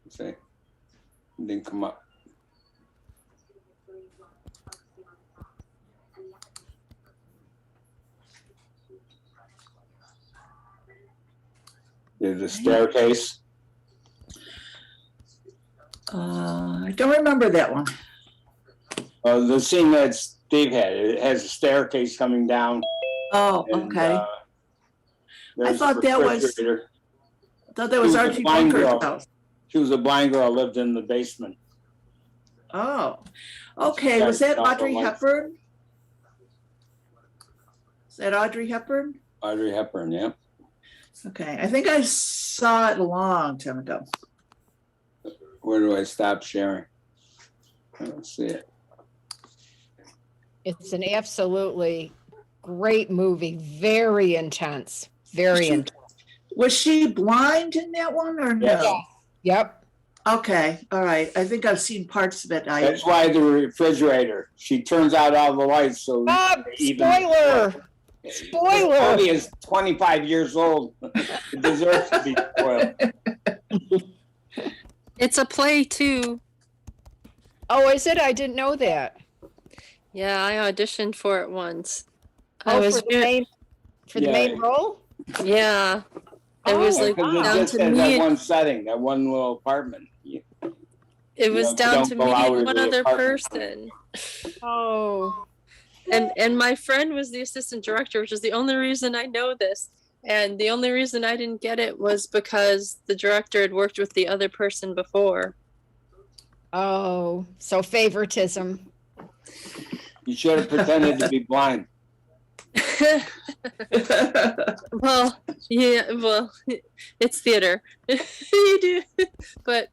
See, didn't come up. There's a staircase. I don't remember that one. The scene that Steve had, it has a staircase coming down. Oh, And, okay. I there's thought a that was refrigerator. Archie Bunker's house. She was a blind girl, lived in the basement. Oh, okay. Was that Audrey Hepburn? Is that Audrey Hepburn? Audrey Hepburn, yeah. Okay, I think I saw it a long time ago. Where do I stop sharing? I don't see it. It's an absolutely great movie. Very intense. Very intense. Was she blind in that one or no? Yeah. Yep. Okay, all right. I think I've seen parts of it. That's why the refrigerator. She turns out all the lights, so spoiler. Spoiler. The movie is 25 years old. It deserves to be spoiled. It's a play too. Oh, is it? I didn't know that. Yeah, I auditioned for it once. Oh, for the main role? Yeah. It was like Because it down just to has me. that one setting, that one little apartment. It was you down don't to go me out and of one the other apartment. person. Oh. And my friend was the assistant director, which is the only reason I know this. And the only reason I didn't get it was because the director had worked with the other person before. Oh, so favoritism. You should have pretended to be blind. Well, yeah, well, it's theater. You do. But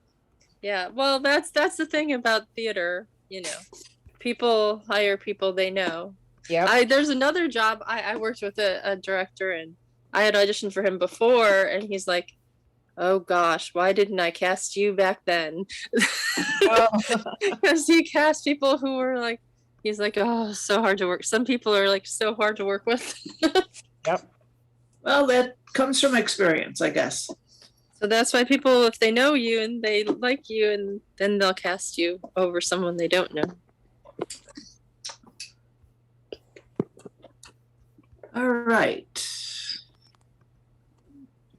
yeah, well, that's the thing about theater, you know. People hire people they know. Yeah. There's another job. I worked with a director, and I had auditioned for him before, and he's like, "Oh gosh, why didn't I cast you back then?" Because he cast people who were like, he's like, "Oh, so hard to work." Some people are like so hard to work with. Yep. Well, that comes from experience, I guess. So that's why people, if they know you and they like you, and then they'll cast you over someone they don't know. All right.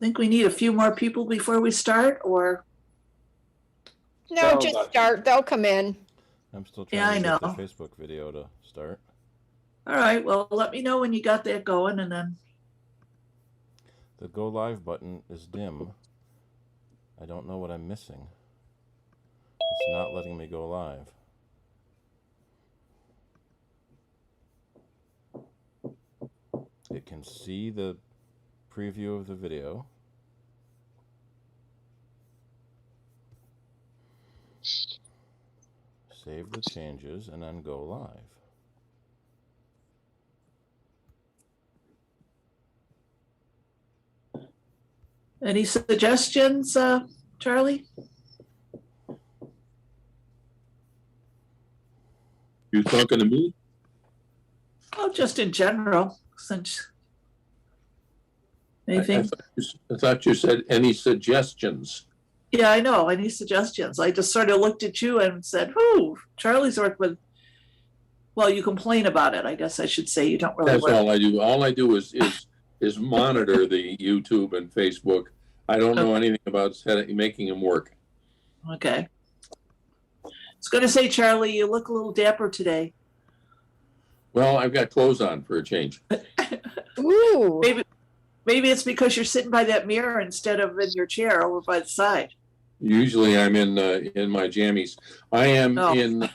Think we need a few more people before we start, or? No, just start. They'll come in. I'm still trying to I get the know. Facebook video to start. All right, well, let me know when you got that going, and then. The go live button is dim. I don't know what I'm missing. It's not letting me go live. It can see the preview of the video. Save the changes and then go live. Any suggestions, Charlie? You talking to me? Oh, just in general, since. Anything? I thought you said any suggestions. Yeah, I know. Any suggestions? I just sort of looked at you and said, "Whoo, Charlie's worked with." Well, you complain about it. I guess I should say you don't really. That's work. all I do. All I do is monitor the YouTube and Facebook. I don't know anything about making them work. Okay. I was going to say, Charlie, you look a little dapper today. Well, I've got clothes on for a change. Ooh. Maybe it's because you're sitting by that mirror instead of in your chair over by the side. Usually I'm in my jammies. I am in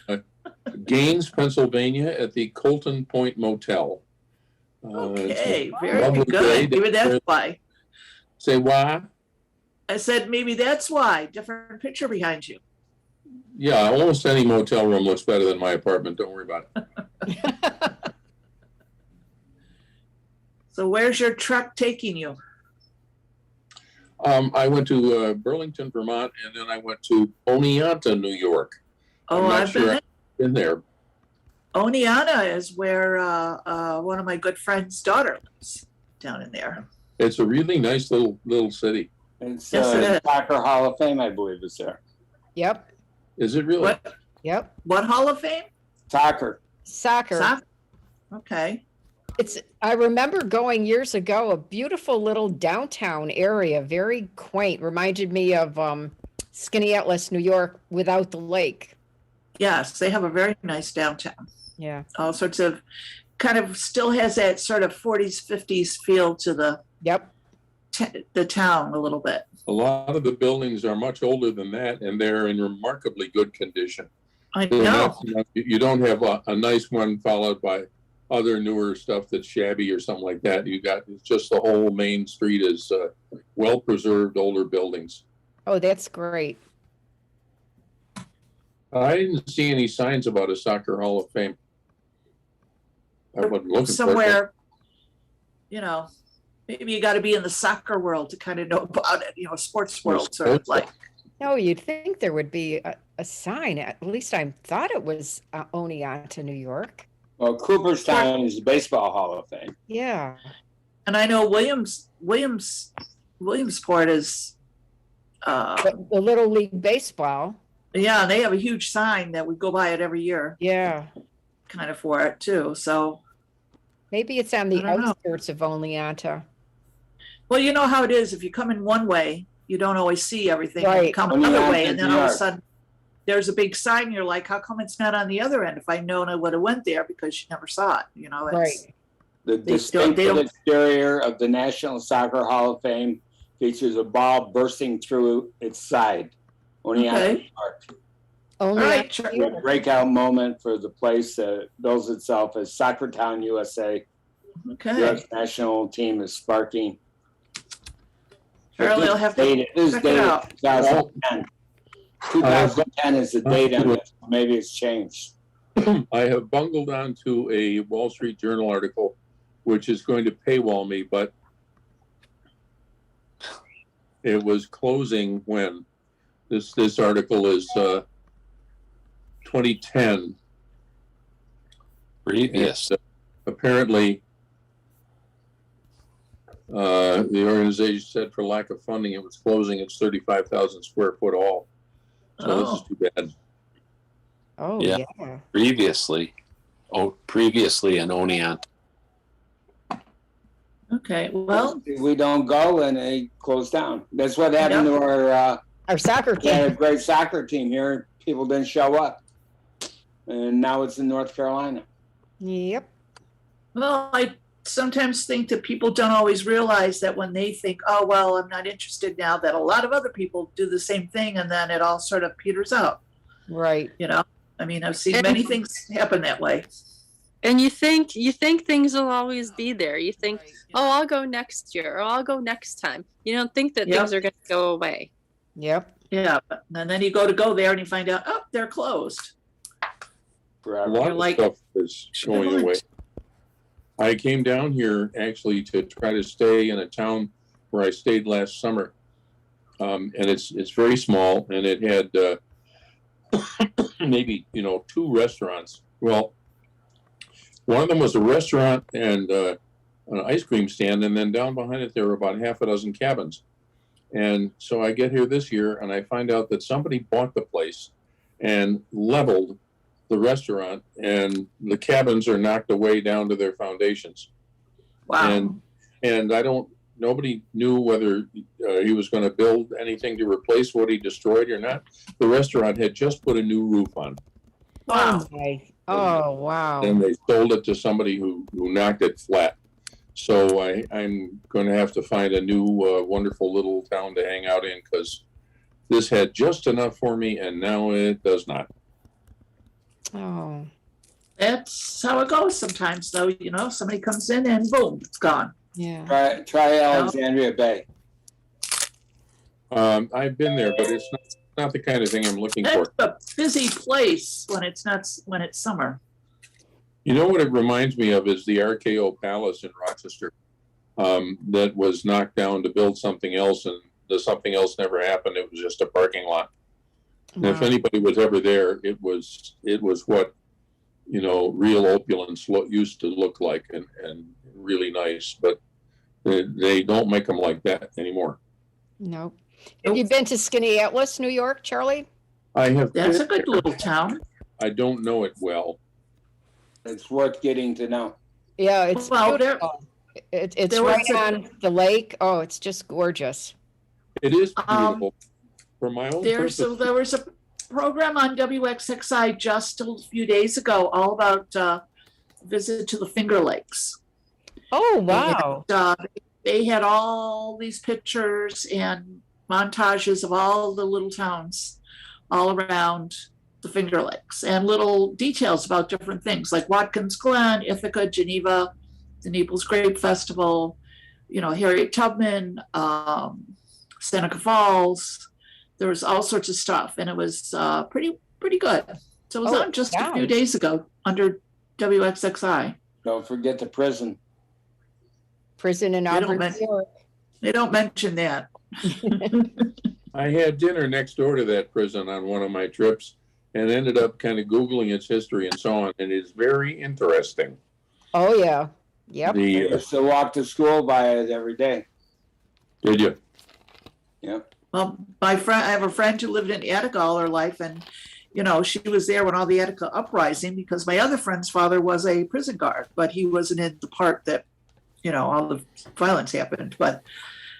Gaines, Pennsylvania at the Colton Point Motel. Okay, it's a very lovely good. day. Maybe that's why. Say why? I said maybe that's why. Different picture behind you. Yeah, almost any motel room looks better than my apartment. Don't worry about it. So where's your truck taking you? I went to Burlington, Vermont, and then I went to Oneonta, New York. Oh, I've been there. Oneonta is where one of my good friend's daughter lives. down in there. It's a really nice little city. It's Yes, it is. Soccer Hall of Fame, I believe, is there. Yep, Is it really? yep. What Hall of Fame? Soccer. Soccer. Soccer. Okay. I remember going years ago, a beautiful little downtown area, very quaint, reminded me of Skinny Atlas, New York, without the lake. Yes, they have a very nice downtown. Yeah. All sorts of, kind of still has that sort of 40s, 50s feel to Yep. the town a little bit. A lot of the buildings are much older than that, and they're in remarkably good condition. I They're know. you don't have a nice one followed by other newer stuff that's shabby or something like that. You got just the whole main street is well-preserved older buildings. Oh, that's great. I didn't see any signs about a soccer Hall of Fame. I wasn't looking for it. Somewhere, you know, maybe you got to be in the soccer world to kind of know about it, you know, sports world sort of like. No, you'd think there would be a sign. At least I thought it was Oneonta, New York. Well, Cooperstown is the Baseball Hall of Fame. Yeah. And I know Williamsport is, The Little League Baseball. yeah, they have a huge sign that we go by it every year, Yeah. kind of for it too. So, Maybe it's on the I don't know. outskirts of Oneonta. well, you know how it is. If you come in one way, you don't always see everything. You Right. come another Oneonta, way, and then New all of a York. sudden, there's a big sign. You're like, how come it's not on the other end? If I'd known, I would have went there because you never saw it. You know, it's, Right. The They don't- distinctive exterior of the National Soccer Hall of Fame features a ball bursting through its side. Oneonta, Okay. New York. All Only right, sure. A breakout moment for the place that bills itself as Soccer Town, USA. Okay. U.S. national team is sparking. Charlie, I'll have to It is check it dated out. 2010. 2010 is the date on it. Maybe it's changed. I have bungled onto a Wall Street Journal article, which is going to paywall me, but it was closing when this article is 2010. Previous. And, apparently, the organization said for lack of funding, it was closing its 35,000 square foot hall. So this is too bad. Oh, Yeah. yeah. Previously in Oneonta. Okay. Well, We don't go and they close down. That's what happened to our Our soccer we had a team. great soccer team here. People didn't show up. And now it's in North Carolina. Yep. well, I sometimes think that people don't always realize that when they think, oh, well, I'm not interested now, that a lot of other people do the same thing, and then it all sort of peters out. Right. You know, I mean, I've seen And- many things happen that way. And you think things will always be there. You think, oh, I'll go next year, or I'll go next time. You don't think that Yep. things are going to go away. Yep. Yeah, and then you go there and you find out, oh, they're closed. A Forever. lot You're of like, stuff is going "What?" away. I came down here actually to try to stay in a town where I stayed last summer. And it's very small, and it had maybe, 2 restaurants. Well, one of them was a restaurant and an ice cream stand, and then down behind it there were about half a dozen cabins. And so I get here this year and I find out that somebody bought the place and leveled the restaurant, and the cabins are knocked away down to their foundations. Wow. And nobody knew whether he was going to build anything to replace what he destroyed or not. The restaurant had just put a new roof on, Wow. Oh, my. Oh, wow. and they sold it to somebody who knocked it flat. So I'm going to have to find a new wonderful little town to hang out in, because this had just enough for me, and now it does not. Oh. That's how it goes sometimes, though. You know, somebody comes in and boom, it's gone. Yeah. Try Alexandria Bay. I've been there, but it's not the kind of thing I'm looking for. That's a busy place when it's summer. You know what it reminds me of is the RKO Palace in Rochester, that was knocked down to build something else, and the something else never happened. It was just a parking lot. And if Wow. anybody was ever there, it was what, real opulence used to look like, and really nice. But They don't make them like that anymore. No. Have you been to Skinny Atlas, New York, Charlie? I have. That's a been good little town. I don't know it well. It's worth getting to know. Yeah, it's Well, there, beautiful. It's there right was a- on the lake. Oh, it's just gorgeous. It is beautiful. For my own there purpose. was a program on WXXI just a few days ago all about visit to the Finger Lakes. Oh, wow. And, they had all these pictures and montages of all the little towns all around the Finger Lakes and little details about different things like Watkins Glen, Ithaca, Geneva, the Naples Grape Festival, you know, Harriet Tubman, Seneca Falls. There was all sorts of stuff, and it was pretty good. So it was Oh, on just wow. a few days ago under WXXI. Don't forget the prison. Prison in They don't Auburn, men- New York. They don't mention that. I had dinner next door to that prison on one of my trips and ended up kind of Googling its history and so on. And it's very interesting. Oh, yeah. Yep. I The, used to walk to school by it every day. did you? Yep. Well, I have a friend who lived in Attica all her life, and you know, she was there when all the Attica uprising because my other friend's father was a prison guard, but he wasn't in the part that, you know, all the violence happened. But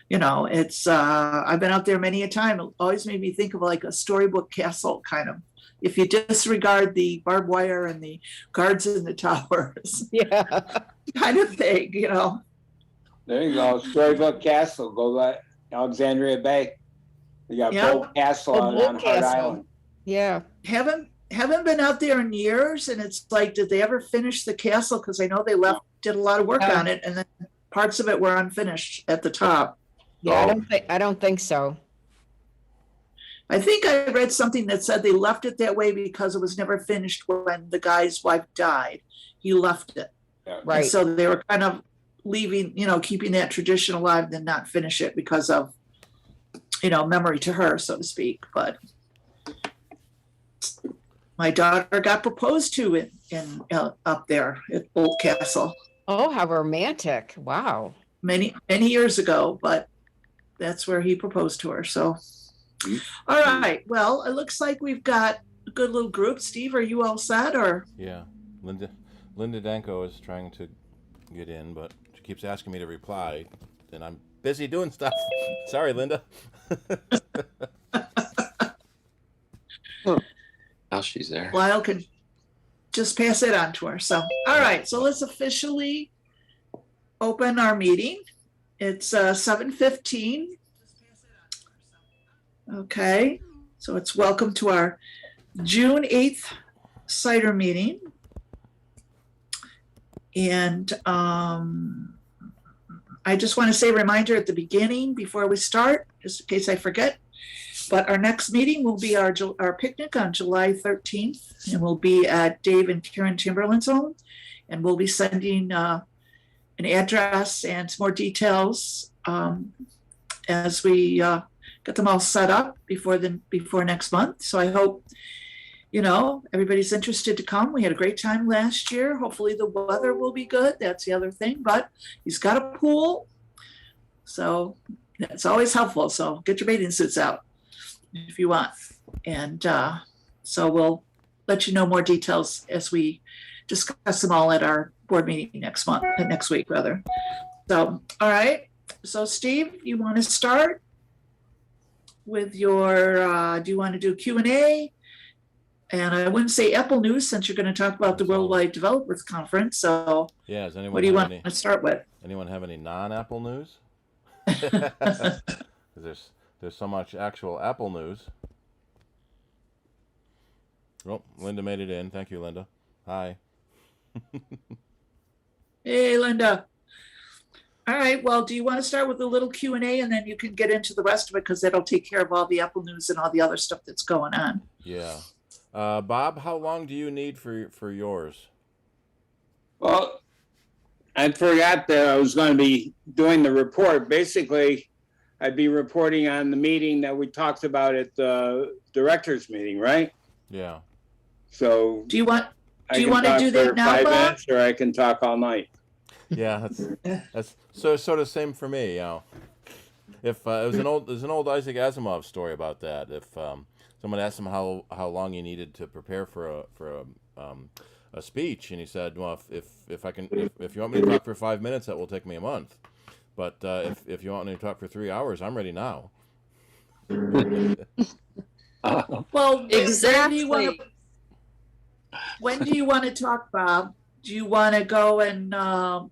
you know, it's I've been out there many a time. It always made me think of like a storybook castle kind of. If you disregard the barbed wire and the guards in the towers, Yeah. kind of thing, you know. There you go. Storybook Castle. Go by Alexandria Bay. You got Yeah. Boat Castle Oh, on Boat Hard Castle. Island. Yeah. Haven't been out there in years, and it's like, did they ever finish the castle? Because I know they did a lot of work Yeah. on it, and then parts of it were unfinished at the top. Yeah, Oh. I don't think so. I think I read something that said they left it that way because it was never finished when the guy's wife died. He left it. Yeah. Right. And so they were kind of leaving, you know, keeping that tradition alive, then not finish it because of, you know, memory to her, so to speak. But my daughter got proposed to in up there at Old Castle Oh, how romantic. Wow. many years ago, but that's where he proposed to her. So, Mhm. all right. Well, it looks like we've got a good little group. Steve, are you all set or? Yeah. Linda Danko is trying to get in, but she keeps asking me to reply, and I'm busy doing stuff. Sorry, Linda. Now she's there. Lyle can just pass it on to her. So, all right. So let's officially open our meeting. It's 7:15. Okay. So it's welcome to our June 8th CIDER meeting. And I just want to say a reminder at the beginning before we start, just in case I forget. But our next meeting will be our picnic on July 13th, and we'll be at Dave and Karen Chamberlain's home. And we'll be sending an address and some more details as we get them all set up before next month. So I hope, you know, everybody's interested to come. We had a great time last year. Hopefully the weather will be good. That's the other thing. But he's got a pool, so that's always helpful. So get your bathing suits out if you want. And so we'll let you know more details as we discuss them all at our board meeting next week rather. So, all right. So Steve, you want to start with your, do you want to do Q&A? And I wouldn't say Apple News since you're going to talk about the Worldwide Developers Conference. So Yeah. Does anyone what do you have want to start with? anyone have any non-Apple news? 'Cause there's so much actual Apple news. Oh, Linda made it in. Thank you, Linda. Hi. Hey, Linda. All right. Well, do you want to start with a little Q&A and then you can get into the rest of it because that'll take care of all the Apple News and all the other stuff that's going on. Yeah. Bob, how long do you need for yours? Well, I forgot that I was going to be doing the report. Basically, I'd be reporting on the meeting that we talked about at the directors meeting, right? Yeah. So Do you want I do you can want to talk do that for now, 5 Bob? minutes, or I can talk all night. Yeah, that's sort of same for me. You know, if it was an old Isaac Asimov story about that. If someone asked him how long he needed to prepare for a speech, and he said, "Well, if you want me to talk for 5 minutes, that will take me a month. But if you want me to talk for 3 hours, I'm ready now." Well, Exactly. when do you want to talk, Bob? Do you want to go and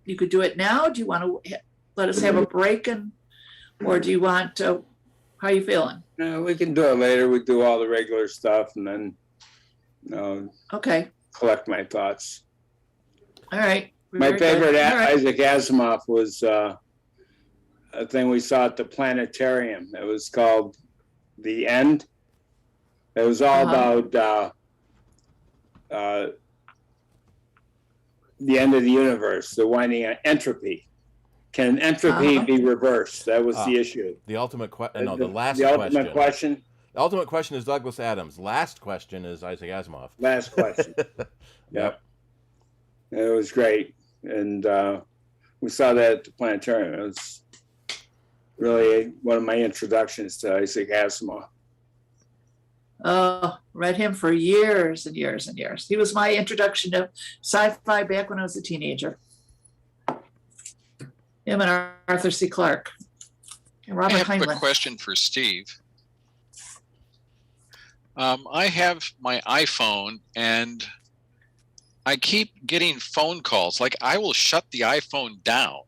you could do it now? Do you want to let us have a break or do you want to, how are you feeling? No, we can do it later. We do all the regular stuff and then Okay, collect my thoughts. all right. My Very good. favorite All right. Isaac Asimov was a thing we saw at the planetarium. It was called The End. It was all about the end of the universe, the winding entropy. Can entropy be reversed? That was the issue. The ultimate question. No, the last The ultimate question. The ultimate question is Douglas Adams. Last question is Isaac Asimov. Last question. Yep. It was great. And we saw that at the planetarium. It was really one of my introductions to Isaac Asimov. Read him for years and years and years. He was my introduction to sci-fi back when I was a teenager. Him and Arthur C. Clarke and I Robert have a quick Heinlein. question for Steve. I have my iPhone and I keep getting phone calls. Like I will shut the iPhone down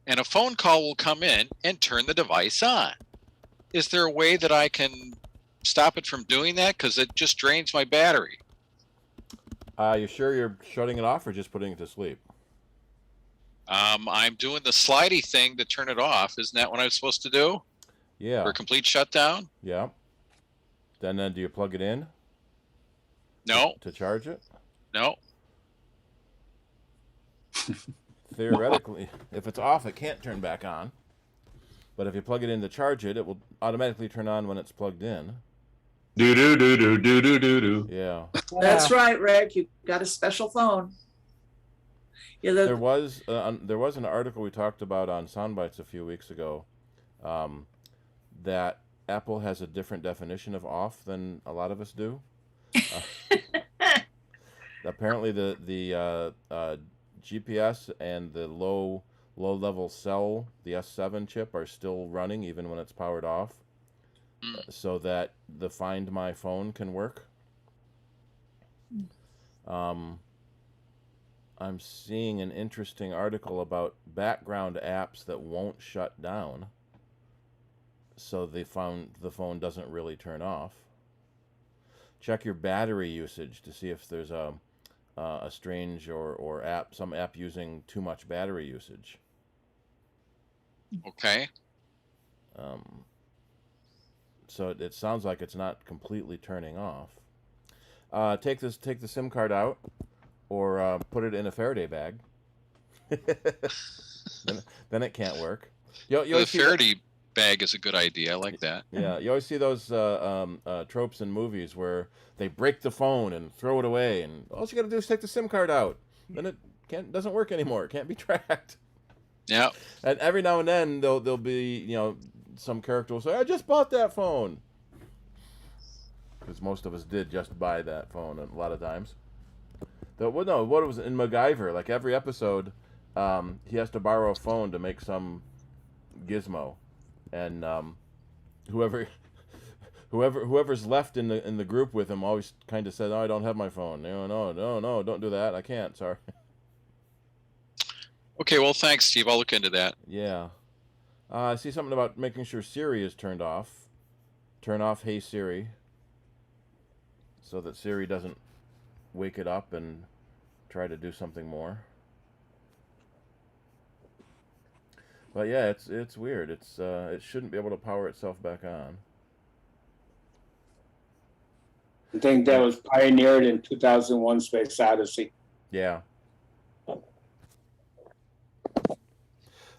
and a phone call will come in and turn the device on. Is there a way that I can stop it from doing that? Because it just drains my battery. You sure you're shutting it off or just putting it to sleep? I'm doing the slidey thing to turn it off. Isn't that what I'm supposed to do? Yeah. For complete shutdown? Yeah. Then do you plug it in? No, To charge it? no. Theoretically, if it's off, it can't turn back on. But if you plug it in to charge it, it will automatically turn on when it's plugged in. Do do do do do do do do. Yeah. That's right, Rick. You got a special phone. Yeah, There was an article we talked about on Soundbites a few weeks ago that Apple has a different definition of off than a lot of us do. Apparently, the GPS and the low level cell, the S7 chip, are still running even when it's powered off, so that the Find My Phone can work. I'm seeing an interesting article about background apps that won't shut down, so the phone doesn't really turn off. Check your battery usage to see if there's a strange or some app using too much battery usage. Okay. So it sounds like it's not completely turning off. Take the SIM card out, or put it in a Faraday bag. then it can't work. You The Faraday bag is a good idea. I like that. Yeah, you always see those tropes in movies where they break the phone and throw it away, and all you got to do is take the SIM card out. Then it doesn't work anymore. It can't be tracked. Yeah. And every now and then there'll be some character will say, "I just bought that phone," because most of us did just buy that phone a lot of times. What was it in MacGyver? Like every episode, he has to borrow a phone to make some gizmo, and whoever's left in the group with him always kind of says, "Oh, I don't have my phone." No, don't do that. I can't. Sorry. Okay. Well, thanks, Steve. I'll look into that. Yeah. I see something about making sure Siri is turned off. Turn off Hey Siri, so that Siri doesn't wake it up and try to do something more. But yeah, it's weird. It shouldn't be able to power itself back on. I think that was pioneered in 2001 Space Odyssey. Yeah.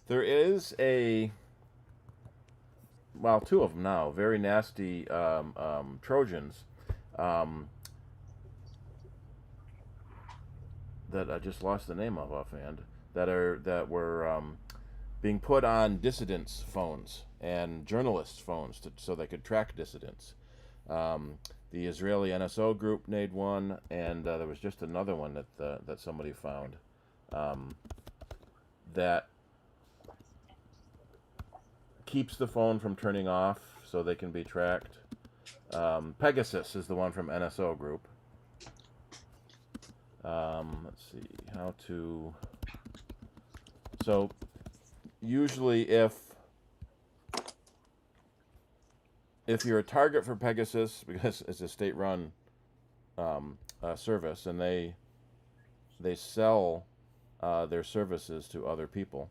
There is two of them now, very nasty Trojans that I just lost the name of offhand, that were being put on dissidents' phones and journalists' phones so they could track dissidents. The Israeli NSO group made one, and there was just another one that somebody found that keeps the phone from turning off so they can be tracked. Pegasus is the one from NSO group. Let's see how to. So usually, if you're a target for Pegasus, because it's a state-run service, and they sell their services to other people,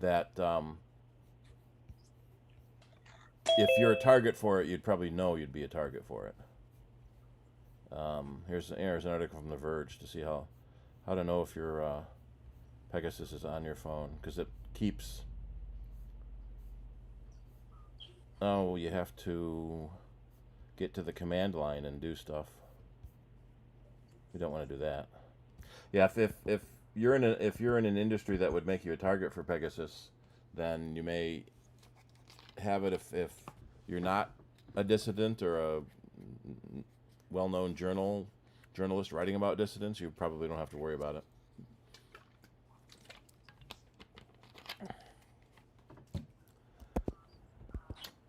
that if you're a target for it, you'd probably know you'd be a target for it. Here's an article from The Verge to see how to know if your Pegasus is on your phone, because it keeps. Oh, you have to get to the command line and do stuff. You don't want to do that. Yeah, if you're in an industry that would make you a target for Pegasus, then you may have it if you're not a dissident or a well-known journalist writing about dissidents. You probably don't have to worry about it.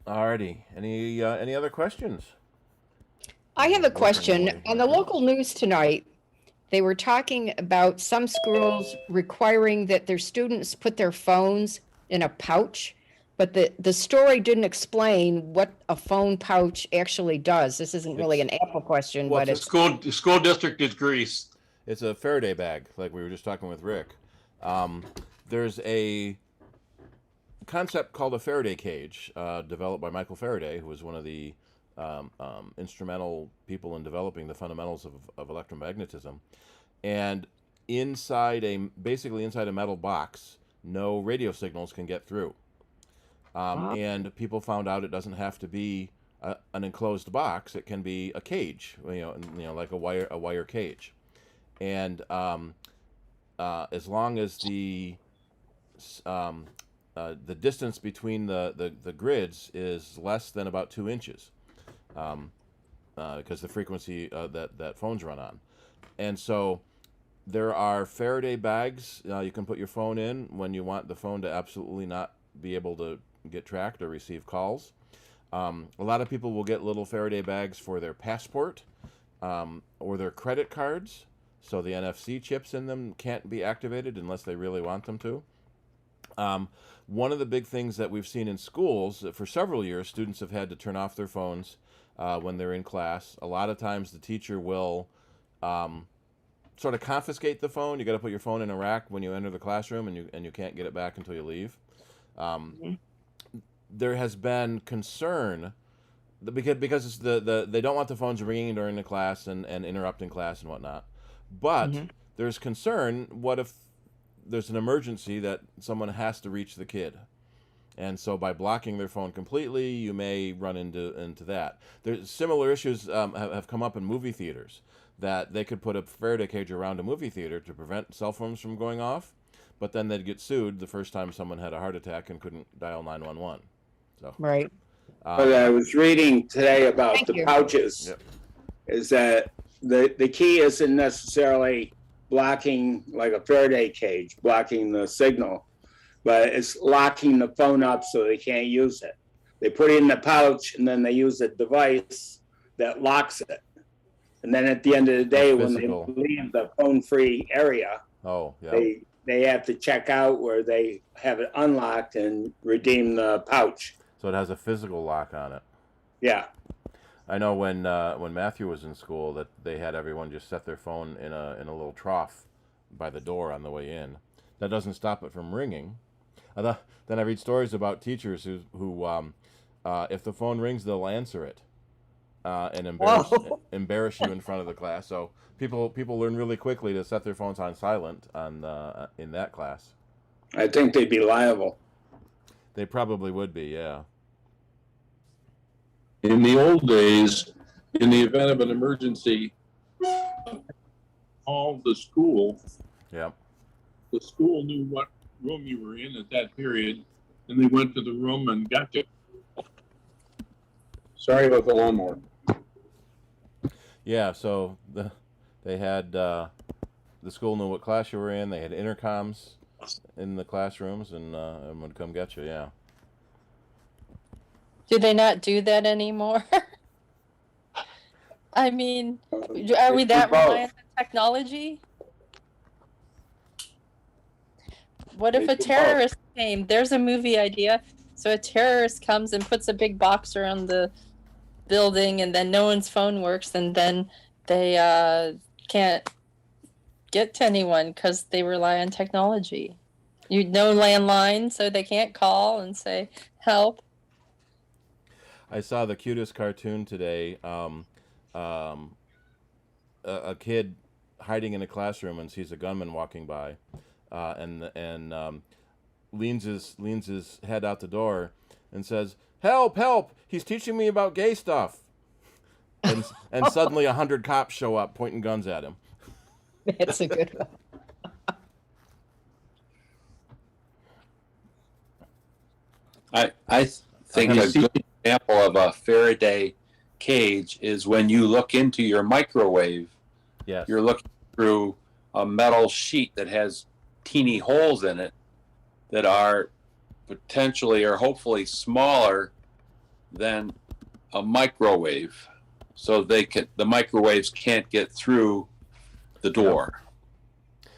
Alrighty. Any other questions? I have a question. On the local news tonight, they were talking about some schools requiring that their students put their phones in a pouch, but the story didn't explain what a phone pouch actually does. This isn't really an Apple question, Well, but it's it's The school district is Greece. It's a Faraday bag, like we were just talking with Rick. There's a concept called a Faraday cage, developed by Michael Faraday, who was one of the instrumental people in developing the fundamentals of electromagnetism. And basically inside a metal box, no radio signals can get through. And people found out it doesn't have to be an enclosed box; it can be a cage, like a wire cage. And as long as the distance between the grids is less than about 2 inches, because the frequency that phones run on. And so there are Faraday bags you can put your phone in when you want the phone to absolutely not be able to get tracked or receive calls. A lot of people will get little Faraday bags for their passport or their credit cards, so the NFC chips in them can't be activated unless they really want them to. One of the big things that we've seen in schools, for several years, students have had to turn off their phones when they're in class. A lot of times the teacher will sort of confiscate the phone. You got to put your phone in a rack when you enter the classroom, and you can't get it back until you leave. There has been concern because it's they don't want the phones ringing during the class and interrupting class and whatnot. But there's concern, what if there's an emergency that someone has to reach the kid? And so by blocking their phone completely, you may run into that. There's similar issues have come up in movie theaters, that they could put a Faraday cage around a movie theater to prevent cell phones from going off, but then they'd get sued the first time someone had a heart attack and couldn't dial 911. So right. But I was reading today about Thank the you. pouches, Yep. is that the key isn't necessarily blocking like a Faraday cage, blocking the signal, but it's locking the phone up so they can't use it. They put it in the pouch and then they use a device that locks it. And then at the end of the day, when they physical. leave the phone-free area, Oh, yeah. they have to check out where they have it unlocked and redeem the pouch. So it has a physical lock on it. Yeah. I know when Matthew was in school that they had everyone just set their phone in a little trough by the door on the way in. That doesn't stop it from ringing. Then I read stories about teachers who if the phone rings, they'll answer it and embarrass you in front of the class. So people learn really quickly to set their phones on silent in that class. I think they'd be liable. They probably would be, yeah. In the old days, in the event of an emergency, call the school. Yeah. the school knew what room you were in at that period, and they went to the room and got you. Sorry about the lawnmower. Yeah, so they had the school knew what class you were in. They had intercoms in the classrooms and would come get you. Yeah. Do they not do that anymore? I mean, are we that reliant on technology? What if a terrorist came? There's a movie idea. So a terrorist comes and puts a big box around the building, and then no one's phone works, and then they can't get to anyone because they rely on technology. You know, landline, so they can't call and say help. I saw the cutest cartoon today. A kid hiding in a classroom and sees a gunman walking by, and leans his head out the door and says, "Help! Help! He's teaching me about gay stuff." And suddenly 100 cops show up pointing guns at him. That's a good one. I think a good example of a Faraday cage is when you look into your microwave. Yes. You're looking through a metal sheet that has teeny holes in it that are potentially or hopefully smaller than a microwave, so the microwaves can't get through the door.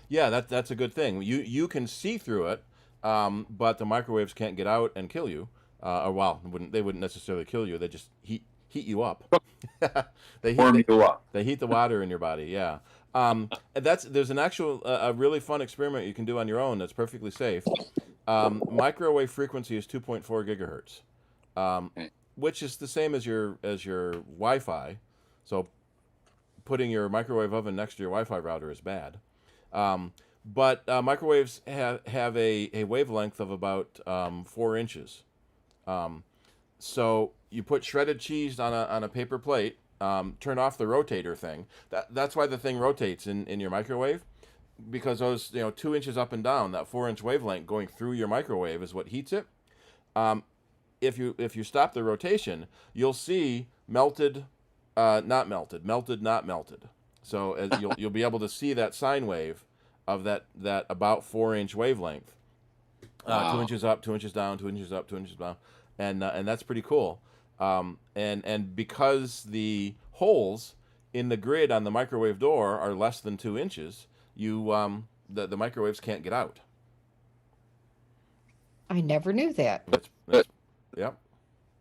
Yeah, that's a good thing. You can see through it, but the microwaves can't get out and kill you. Or well, they wouldn't necessarily kill you. They just heat you up. Warm you up. They heat the water in your body. Yeah. There's an actual a really fun experiment you can do on your own that's perfectly safe. Microwave frequency is 2.4 gigahertz, which is the same as your Wi-Fi. So putting your microwave oven next to your Wi-Fi router is bad. But microwaves have a wavelength of about 4 inches. So you put shredded cheese on a paper plate, turn off the rotator thing. That's why the thing rotates in your microwave, because those 2 inches up and down, that 4-inch wavelength going through your microwave is what heats it. If you stop the rotation, you'll see melted, not melted, melted, not melted. So you'll be able to see that sine wave of that about 4-inch wavelength. Wow. 2 inches up, 2 inches down, 2 inches up, 2 inches down, and that's pretty cool. And because the holes in the grid on the microwave door are less than 2 inches, the microwaves can't get out. I never knew that. Yep.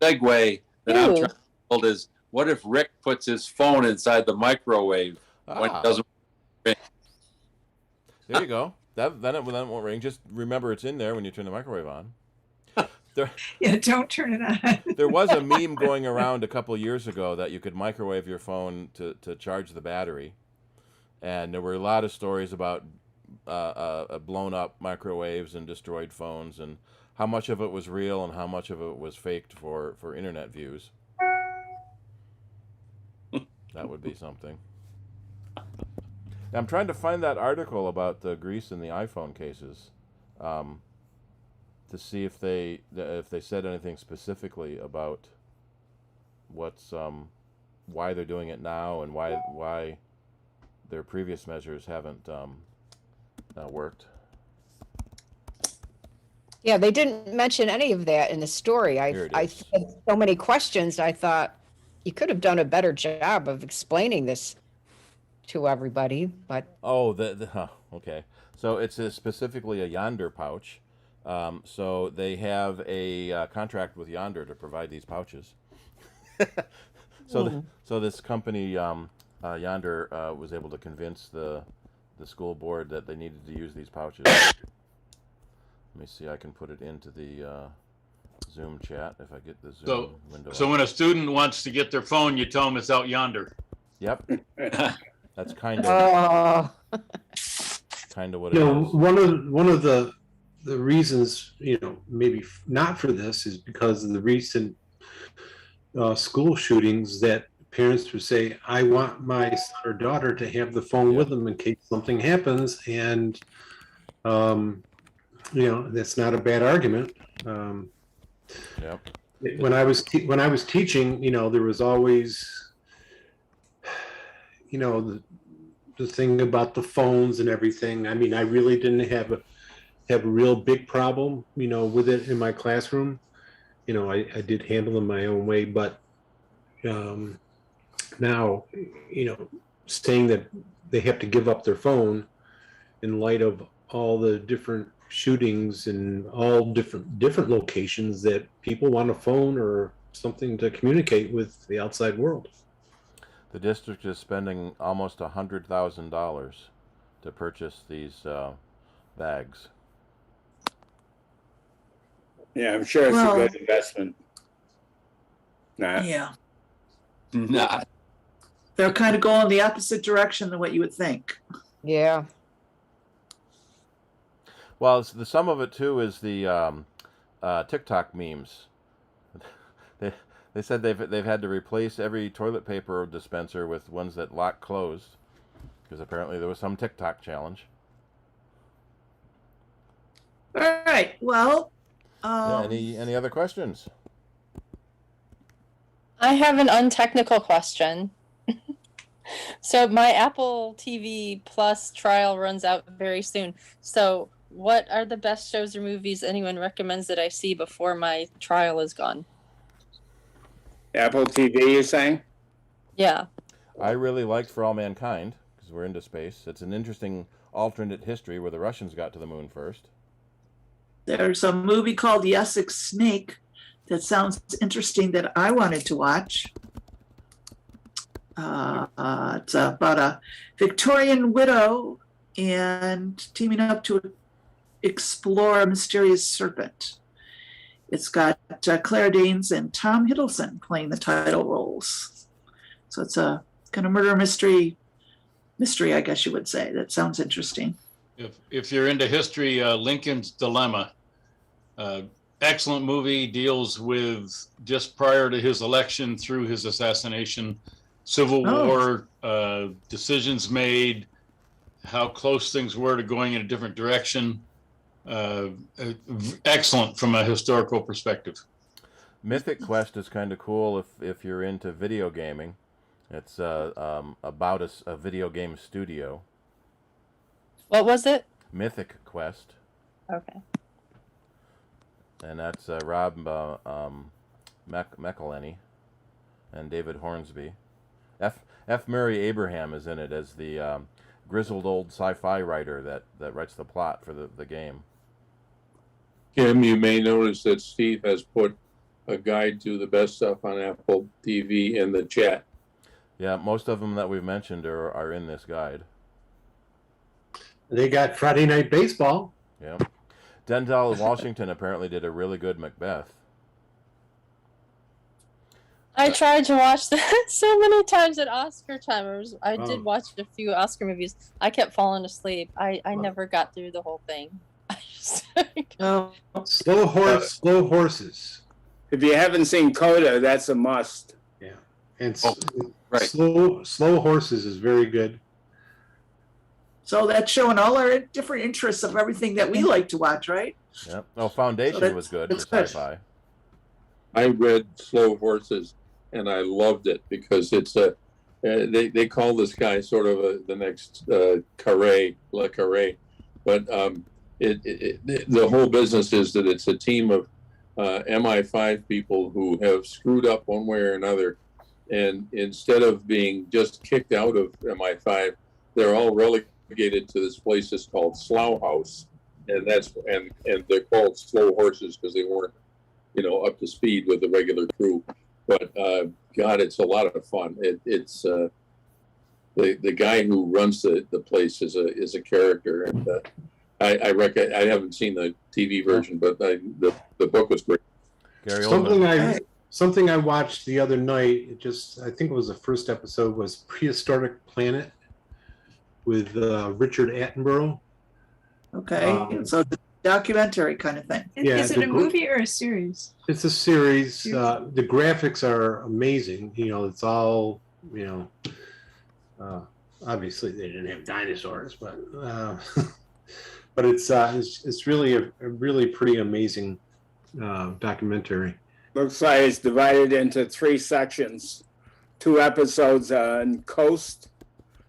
Segue that I'm Ew. trying to build is, what if Rick puts his phone inside the microwave when it doesn't? There you go. Then it won't ring. Just remember it's in there when you turn the microwave on. Yeah, don't turn it on. There was a meme going around a couple years ago that you could microwave your phone to charge the battery. And there were a lot of stories about blown up microwaves and destroyed phones, and how much of it was real and how much of it was faked for internet views. That would be something. I'm trying to find that article about the grease in the iPhone cases, to see if they said anything specifically about why they're doing it now and why their previous measures haven't worked. Yeah, they didn't mention any of that in the story. Here it I is. had so many questions. I thought you could have done a better job of explaining this to everybody, but Oh, okay. So it's specifically a Yonder pouch. So they have a contract with Yonder to provide these pouches. So this company Yonder was able to convince the school board that they needed to use these pouches. Let me see. I can put it into the Zoom chat if I get the Zoom window. So up. when a student wants to get their phone, you tell them it's out yonder. Yep, that's kind of oh, what it is. One of the reasons, maybe not for this is because of the recent school shootings that parents would say, I want my son or daughter to have the phone with them in case something happens. And That's not a bad argument. Yep. When I was teaching, there was always, the thing about the phones and everything. I mean, I really didn't have a real big problem, with it in my classroom. I did handle them my own way, but now, saying that they have to give up their phone in light of all the different shootings in all different locations, that people want a phone or something to communicate with the outside world. The district is spending almost $100,000 to purchase these bags. Yeah, I'm sure it's Well- a good investment. Nah. Yeah, Not. they're kind of going the opposite direction than what you would think. Yeah. Well, the sum of it too is the TikTok memes. They said they've had to replace every toilet paper dispenser with ones that lock closed because apparently there was some TikTok challenge. All right, well, Yeah, any other questions? I have an untechnical question. So my Apple TV Plus trial runs out very soon. So what are the best shows or movies anyone recommends that I see before my trial is gone? Apple TV, you're saying? Yeah. I really liked For All Mankind because we're into space. It's an interesting alternate history where the Russians got to the moon first. there's a movie called The Essex Snake that sounds interesting that I wanted to watch. It's about a Victorian widow and teaming up to explore a mysterious serpent. It's got Claire Danes and Tom Hiddleston playing the title roles. So it's a kind of murder mystery, I guess you would say. That sounds interesting. If you're into history, Lincoln's Dilemma, excellent movie, deals with just prior to his election through his assassination, Civil War, decisions made, how close things were to going in a different direction. Excellent from a historical perspective. Mythic Quest is kind of cool if you're into video gaming. It's about a video game studio. What was it? Mythic Quest. Okay. And that's Rob McElhenney and David Hornsby. F. Murray Abraham is in it as the grizzled old sci-fi writer that writes the plot for the game. Kim, you may notice that Steve has put a guide to the best stuff on Apple TV in the chat. Yeah, most of them that we've mentioned are in this guide. They got Friday Night Baseball. Yeah. Denzel Washington apparently did a really good Macbeth. I tried to watch that so many times at Oscar time. I did watch a few Oscar movies. I kept falling asleep. I never got through the whole thing. Slow horses. If you haven't seen Coda, that's a must. Yeah, and right. slow horses is very good. So that's showing all our different interests of everything that we like to watch, right? Yep. Oh, Foundation So was good that's for good. sci-fi. I read Slow Horses and I loved it because it's they call this guy sort of the next Le Carré, but the whole business is that it's a team of MI5 people who have screwed up one way or another, and instead of being just kicked out of MI5, they're all relegated to this place that's called Slough House, and they're called Slow Horses because they weren't, up to speed with the regular crew. But God, it's a lot of fun. It's the guy who runs the place is a character, and I haven't seen the TV version, but the book was great. Gary Oldman. Something I watched the other night. I think it was the first episode, was Prehistoric Planet with Richard Attenborough. Okay, so the documentary kind of thing. Yeah, Is it a movie or a series? It's a series. The graphics are amazing. It's all, obviously they didn't have dinosaurs, but but it's really a really pretty amazing documentary. Looks like it's divided into 3 sections. 2 episodes on coast,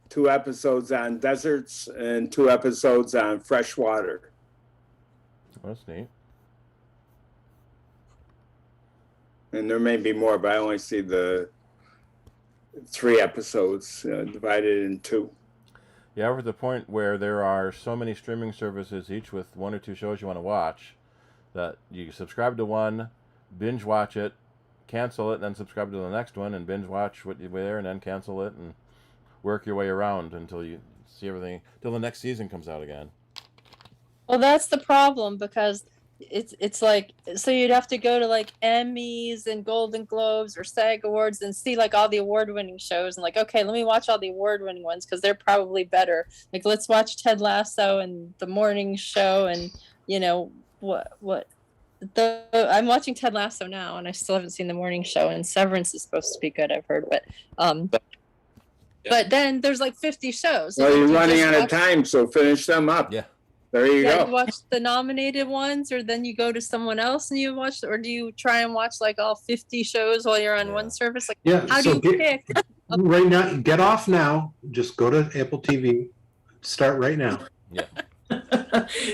2 episodes on deserts, and 2 episodes on freshwater. That's neat. And there may be more, but I only see the 3 episodes divided in 2. Yeah, we're at the point where there are so many streaming services, each with 1 or 2 shows you want to watch, that you subscribe to one, binge watch it, cancel it, and then subscribe to the next one, and binge watch what you're there, and then cancel it, and work your way around until you see everything, till the next season comes out again. Well, that's the problem, because it's like, so you'd have to go to like Emmys and Golden Globes or SAG Awards and see like all the award-winning shows, and like, okay, let me watch all the award-winning ones because they're probably better. Like, let's watch Ted Lasso and The Morning Show, and you know what. I'm watching Ted Lasso now, and I still haven't seen The Morning Show. And Severance is supposed to be good, I've heard, but then there's like 50 shows. Well, you're You running just out of watch- time, so finish them up. Yeah. There you Yeah, go. you watch the nominated ones, or then you go to someone else and you watch, or do you try and watch like all 50 shows while you're on one service? Like, Yeah. how so do you pick? right now, get off now. Just go to Apple TV. Start right now. Yeah.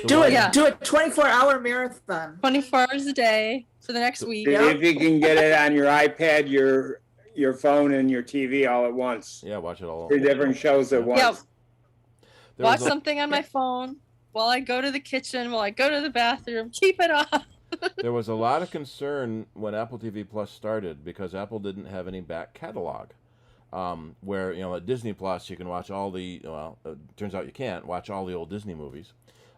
Do it. Yeah. Do a 24-hour marathon. 24 hours a day for the next week. If you can get it on your iPad, your phone, and your TV all at once. Yeah, watch it all. 3 different shows at once. Yeah. There Watch was a- something on my phone while I go to the kitchen, while I go to the bathroom. Keep it off. There was a lot of concern when Apple TV Plus started because Apple didn't have any back catalog. Where, you know, at Disney Plus you can watch all the, well, it turns out you can't watch all the old Disney movies.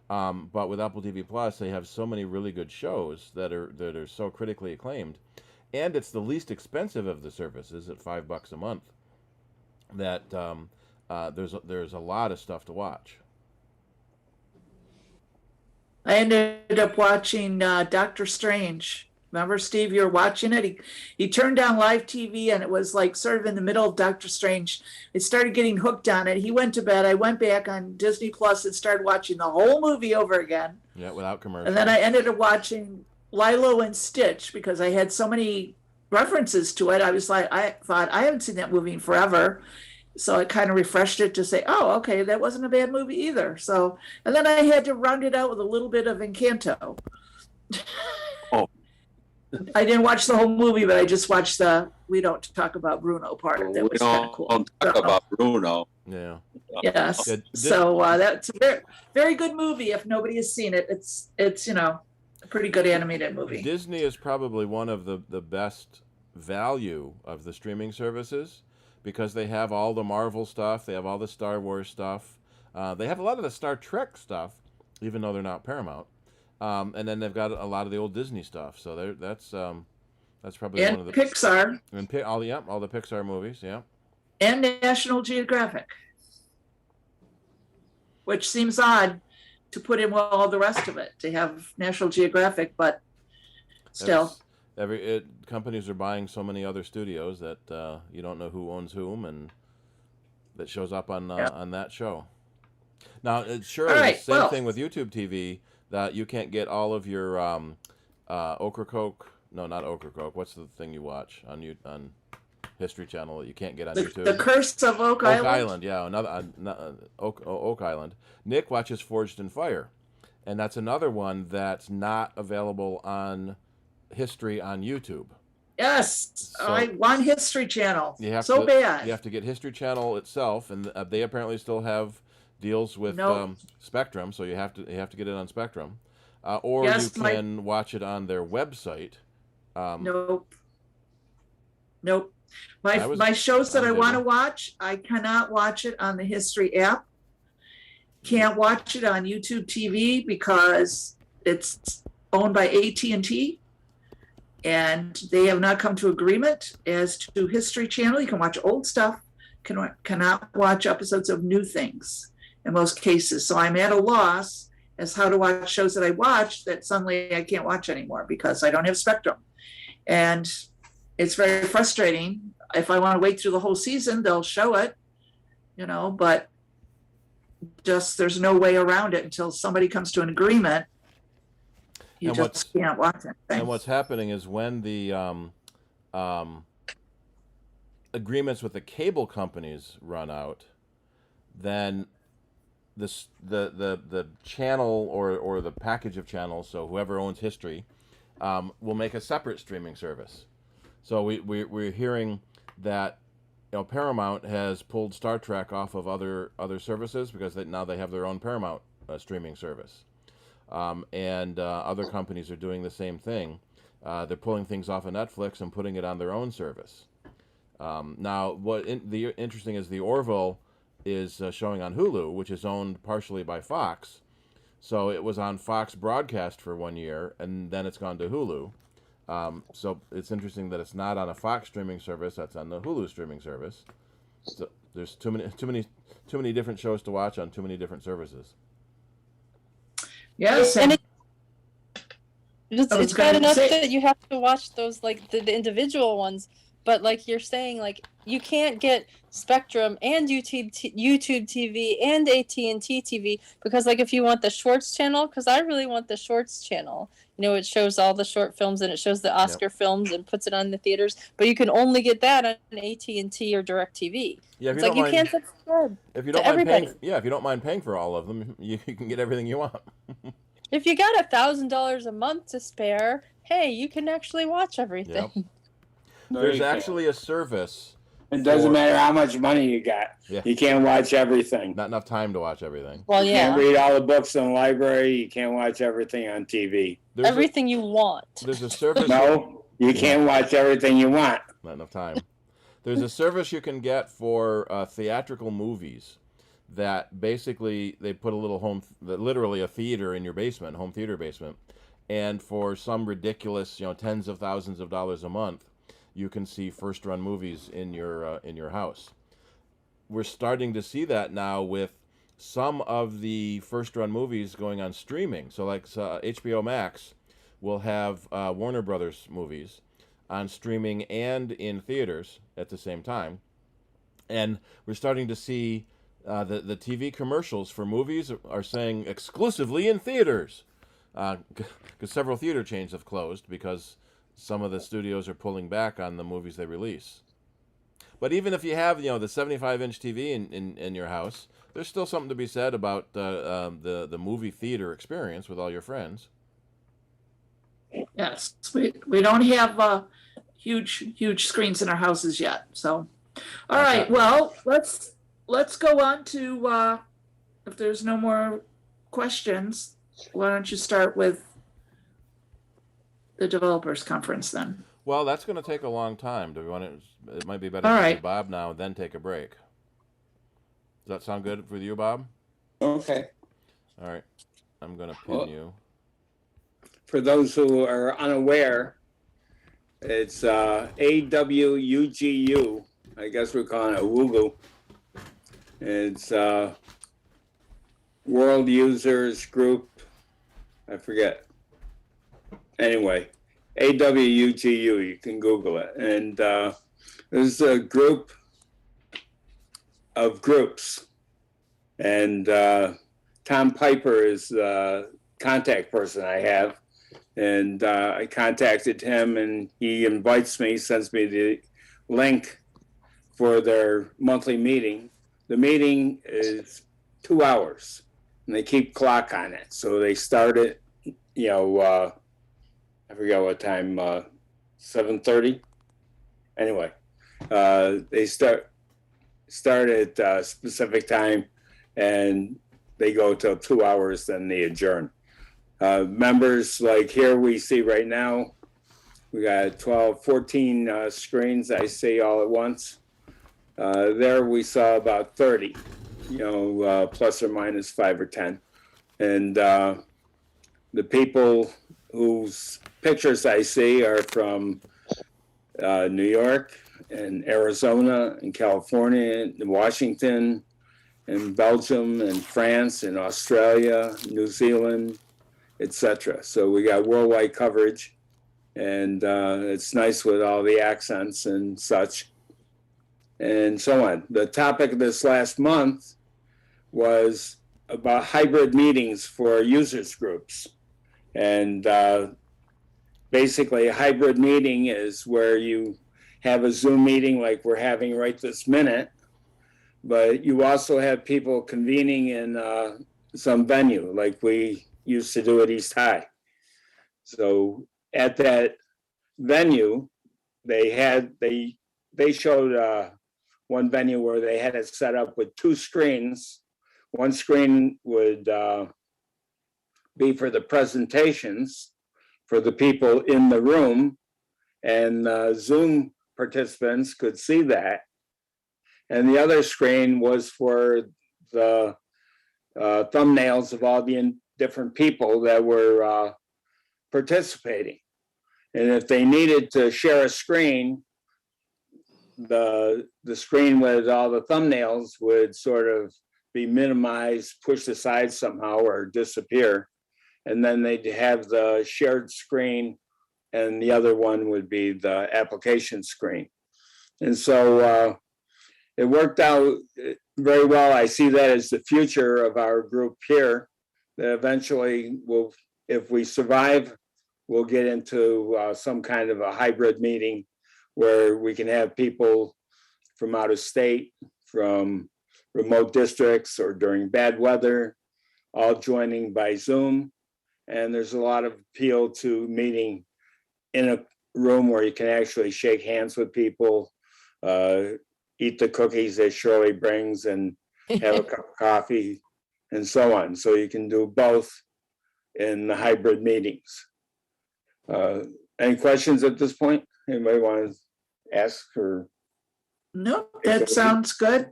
But with Apple TV Plus, they have so many really good shows that are so critically acclaimed, and it's the least expensive of the services at $5 a month. That there's a lot of stuff to watch. I ended up watching Doctor Strange. Remember, Steve, you were watching it? He turned down live TV, and it was like sort of in the middle of Doctor Strange. I started getting hooked on it. He went to bed. I went back on Disney Plus and started watching the whole movie over again. Yeah, without commercials. And then I ended up watching Lilo and Stitch because I had so many references to it. I was like, I thought, I haven't seen that movie in forever. So I kind of refreshed it to say, oh, okay, that wasn't a bad movie either. So, and then I had to round it out with a little bit of Encanto. Oh. I didn't watch the whole movie, but I just watched the "We Don't Talk About Bruno" part. That We was kind of don't cool. talk So, about Bruno. Yeah. yes. Yeah, So that's a very, very good movie. If nobody has seen it, it's you know, a pretty good animated movie. Disney is probably one of the best value of the streaming services because they have all the Marvel stuff, they have all the Star Wars stuff, they have a lot of the Star Trek stuff, even though they're not Paramount. And then they've got a lot of the old Disney stuff. So that's probably And one of the Pixar and all the Pixar movies. Yeah. and National Geographic, which seems odd to put in with all the rest of it, to have National Geographic, but still. Companies are buying so many other studios that you don't know who owns whom, and that shows up on that show. Now, it's surely All right, the same well- thing with YouTube TV that you can't get all of your Ocracoke. No, not Ocracoke. What's the thing you watch on History Channel that you can't get on YouTube? The Curse of Oak Island. Oak Island, yeah, another Oak Island. Nick watches Forged in Fire, and that's another one that's not available on History on YouTube. Yes, So- I want History Channel You have so to, bad. You have to get History Channel itself, and they apparently still have deals with Nope. Spectrum, so you have to get it on Spectrum, or Yes, you can watch it on their website. Nope. I was- My shows that I I was want to able- watch, I cannot watch it on the History app. Can't watch it on YouTube TV because it's owned by AT&T, and they have not come to agreement as to History Channel. You can watch old stuff, cannot watch episodes of new things in most cases. So I'm at a loss as how to watch shows that I watched that suddenly I can't watch anymore because I don't have Spectrum. And it's very frustrating. If I want to wait through the whole season, they'll show it, you know, but just, there's no way around it until somebody comes to an agreement. You And just can't watch it. And what's happening is when the agreements with the cable companies run out, then the channel or the package of channels, so whoever owns history, will make a separate streaming service. So we're hearing that Paramount has pulled Star Trek off of other services because now they have their own Paramount streaming service. And other companies are doing the same thing. They're pulling things off of Netflix and putting it on their own service. Now, the interesting is the Orville is showing on Hulu, which is owned partially by Fox. So it was on Fox broadcast for 1 year, and then it's gone to Hulu. So it's interesting that it's not on a Fox streaming service; that's on the Hulu streaming service. So there's too many different shows to watch on too many different services. Yes, And and it's bad enough that you have to watch those, like the individual ones, but like you're saying, like you can't get Spectrum and YouTube TV and AT&T TV because, like, if you want the Shorts channel, because I really want the Shorts channel. It shows all the short films and it shows the Oscar films and puts it on the theaters, but you can only get that on AT&T or DirecTV. Yeah, if it's like you can't subscribe if you to don't mind everybody. if you don't mind paying for all of them, you can get everything you want. If you got $1,000 a month to spare, hey, you can actually watch everything. Yep. No, There's you can't. actually a service. It doesn't for- matter how much money you got. Yeah. You can't watch everything. Not enough time to watch everything. Well, You yeah, can't read all the books in the library. You can't watch everything on TV. There's everything you want. there's a service. No, you can't watch everything you want. Not enough time. There's a service you can get for theatrical movies that basically they put a little literally a theater in your basement, home theater basement, and for some ridiculous, tens of thousands of dollars a month, you can see first-run movies in your house. We're starting to see that now with some of the first-run movies going on streaming. So like HBO Max will have Warner Brothers movies on streaming and in theaters at the same time. And we're starting to see the TV commercials for movies are saying exclusively in theaters. Because several theater chains have closed because some of the studios are pulling back on the movies they release. But even if you have, the 75-inch TV in your house, there's still something to be said about the movie theater experience with all your friends. yes, we don't have huge screens in our houses yet. So, all right. Okay. Well, let's go on to if there's no more questions, why don't you start with the developers conference then? Well, that's going to take a long time. Do we want to? It might be better All to right. do Bob now, then take a break. Does that sound good for you, Bob? Okay. All right. I'm going to pin Well- you. For those who are unaware, it's AWUGU. I guess we're calling it WUGU. It's World Users Group. I forget. Anyway, AWUGU. You can Google it. And there's a group of groups. And Tom Piper is the contact person I have. And I contacted him and he invites me, sends me the link for their monthly meeting. The meeting is 2 hours and they keep clock on it. So they start at, I forget what time, 7:30. Anyway, they start at a specific time and they go till 2 hours, then they adjourn. Members, like here we see right now, we got 14 screens I see all at once. There we saw about 30, plus or minus 5 or 10. And the people whose pictures I see are from New York and Arizona and California and Washington and Belgium and France and Australia, New Zealand, etc. So we got worldwide coverage, and it's nice with all the accents and such, and so on. The topic of this last month was about hybrid meetings for users groups. And basically a hybrid meeting is where you have a Zoom meeting like we're having right this minute, but you also have people convening in some venue like we used to do at East High. So at that venue, they showed one venue where they had it set up with two screens. One screen would be for the presentations for the people in the room, and Zoom participants could see that. And the other screen was for the thumbnails of all the different people that were participating. And if they needed to share a screen, the screen with all the thumbnails would sort of be minimized, pushed aside somehow, or disappear. And then they'd have the shared screen, and the other one would be the application screen. And so it worked out very well. I see that as the future of our group here, that eventually will, if we survive, we'll get into some kind of a hybrid meeting where we can have people from out of state, from remote districts, or during bad weather, all joining by Zoom. And there's a lot of appeal to meeting in a room where you can actually shake hands with people, eat the cookies that Shirley brings, and have a cup of coffee, and so on. So you can do both in the hybrid meetings. Any questions at this point? Anybody want to ask? Or Nope, that sounds good.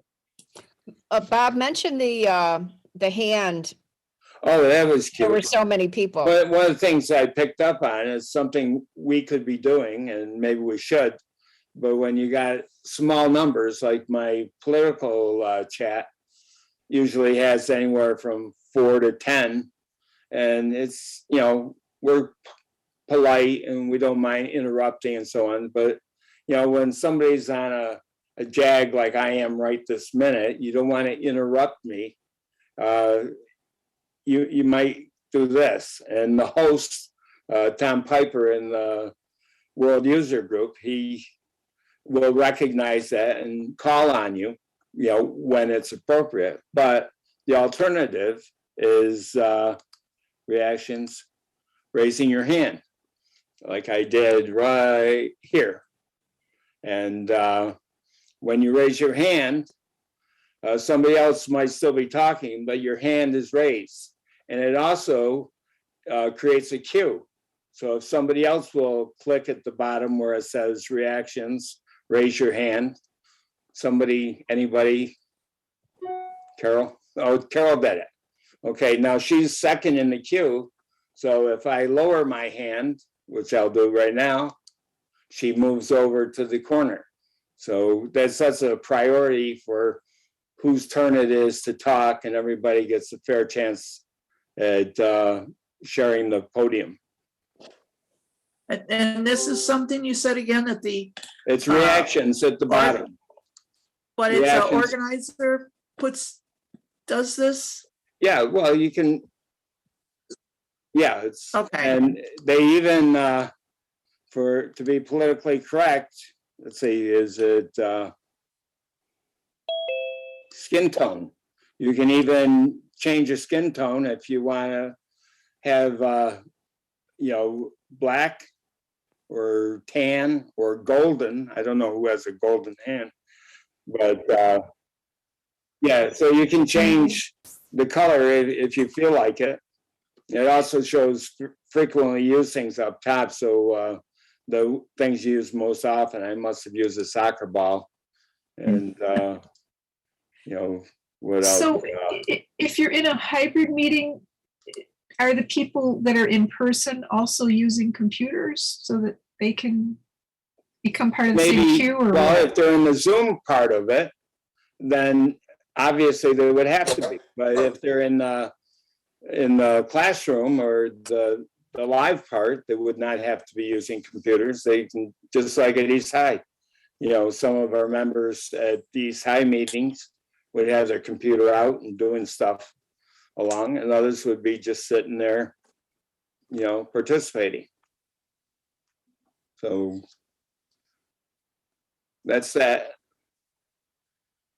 Bob mentioned the hand. oh, that was There were cute. so many people. But one of the things I picked up on is something we could be doing, and maybe we should. But when you got small numbers, like my political chat usually has anywhere from 4 to 10, and it's, you know, we're polite and we don't mind interrupting and so on. But, you know, when somebody's on a jag like I am right this minute, you don't want to interrupt me. You might do this. And the host, Tom Piper in the World User Group, he will recognize that and call on you, you know, when it's appropriate. But the alternative is reactions, raising your hand, like I did right here. And when you raise your hand, somebody else might still be talking, but your hand is raised. And it also creates a cue. So if somebody else will click at the bottom where it says reactions, raise your hand. Somebody, anybody? Carol? Oh, Carol did it. Okay, now she's second in the queue. So if I lower my hand, which I'll do right now, she moves over to the corner. So that sets a priority for whose turn it is to talk, and everybody gets a fair chance at sharing the podium. And this is something you said again at the, It's reactions at the bottom. but it's an Reactions. organizer does this? Yeah, well, you can, yeah, it's, Okay. and they even, to be politically correct, let's see, is it skin tone? You can even change your skin tone if you want to have, you know, black or tan or golden. I don't know who has a golden hand, but yeah, so you can change the color if you feel like it. It also shows frequently used things up top. So the things used most often, I must have used a soccer ball, and you know, what else? So if you're in a hybrid meeting, are the people that are in person also using computers so that they can become part of the same Maybe, queue? Or well, what? if they're in the Zoom part of it, then obviously they would have to be. But if they're in the classroom or the live part, they would not have to be using computers. They can, just like at East High. You know, some of our members at these high meetings would have their computer out and doing stuff along, and others would be just sitting there, participating. So that's that.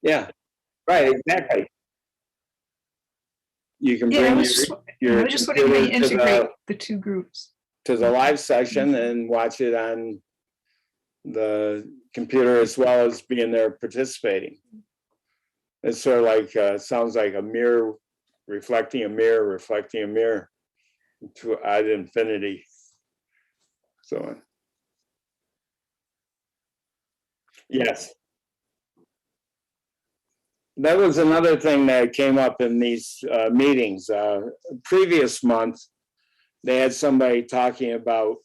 Yeah, right, exactly. You can Yeah, I bring was your just wondering how you computer integrate the two groups. to the live session and watch it on the computer as well as being there participating. It's sort of like, sounds like a mirror reflecting a mirror to ad infinity. So, yes. That was another thing that came up in these meetings. Previous month, they had somebody talking about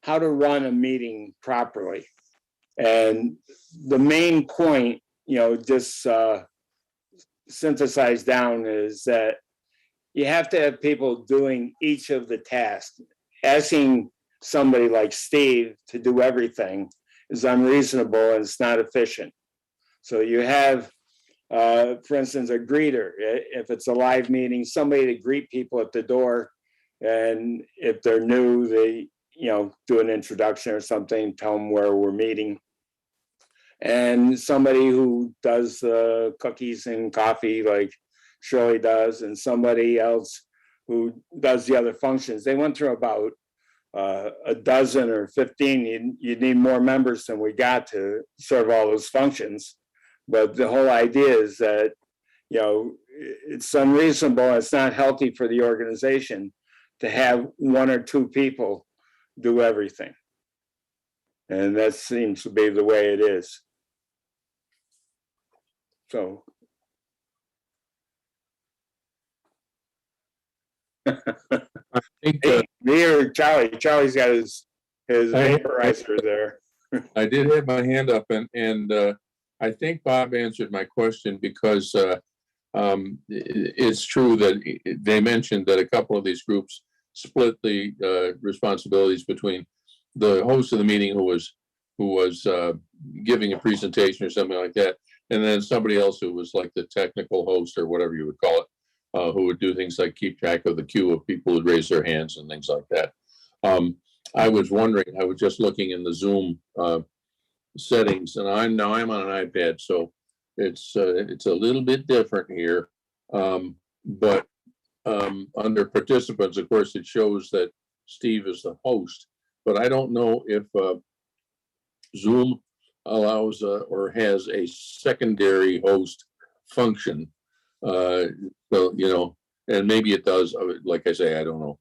how to run a meeting properly. And the main point, just synthesized down is that you have to have people doing each of the tasks. Asking somebody like Steve to do everything is unreasonable and it's not efficient. So you have, for instance, a greeter. If it's a live meeting, somebody to greet people at the door. And if they're new, they, do an introduction or something, tell them where we're meeting. And somebody who does cookies and coffee like Shirley does, and somebody else who does the other functions. They went through about a dozen or 15. You need more members than we got to serve all those functions. But the whole idea is that, it's unreasonable. It's not healthy for the organization to have one or two people do everything. And that seems to be the way it is. So. Me or Charlie? Charlie's got his vaporizer there. I did have my hand up, and I think Bob answered my question because it's true that they mentioned that a couple of these groups split the responsibilities between the host of the meeting who was giving a presentation or something like that, and then somebody else who was like the technical host or whatever you would call it, who would do things like keep track of the queue of people who'd raise their hands and things like that. I was wondering, I was just looking in the Zoom settings, and I'm on an iPad, so it's a little bit different here. But under participants, of course, it shows that Steve is the host, but I don't know if Zoom allows or has a secondary host function. So, and maybe it does. Like I say, I don't know.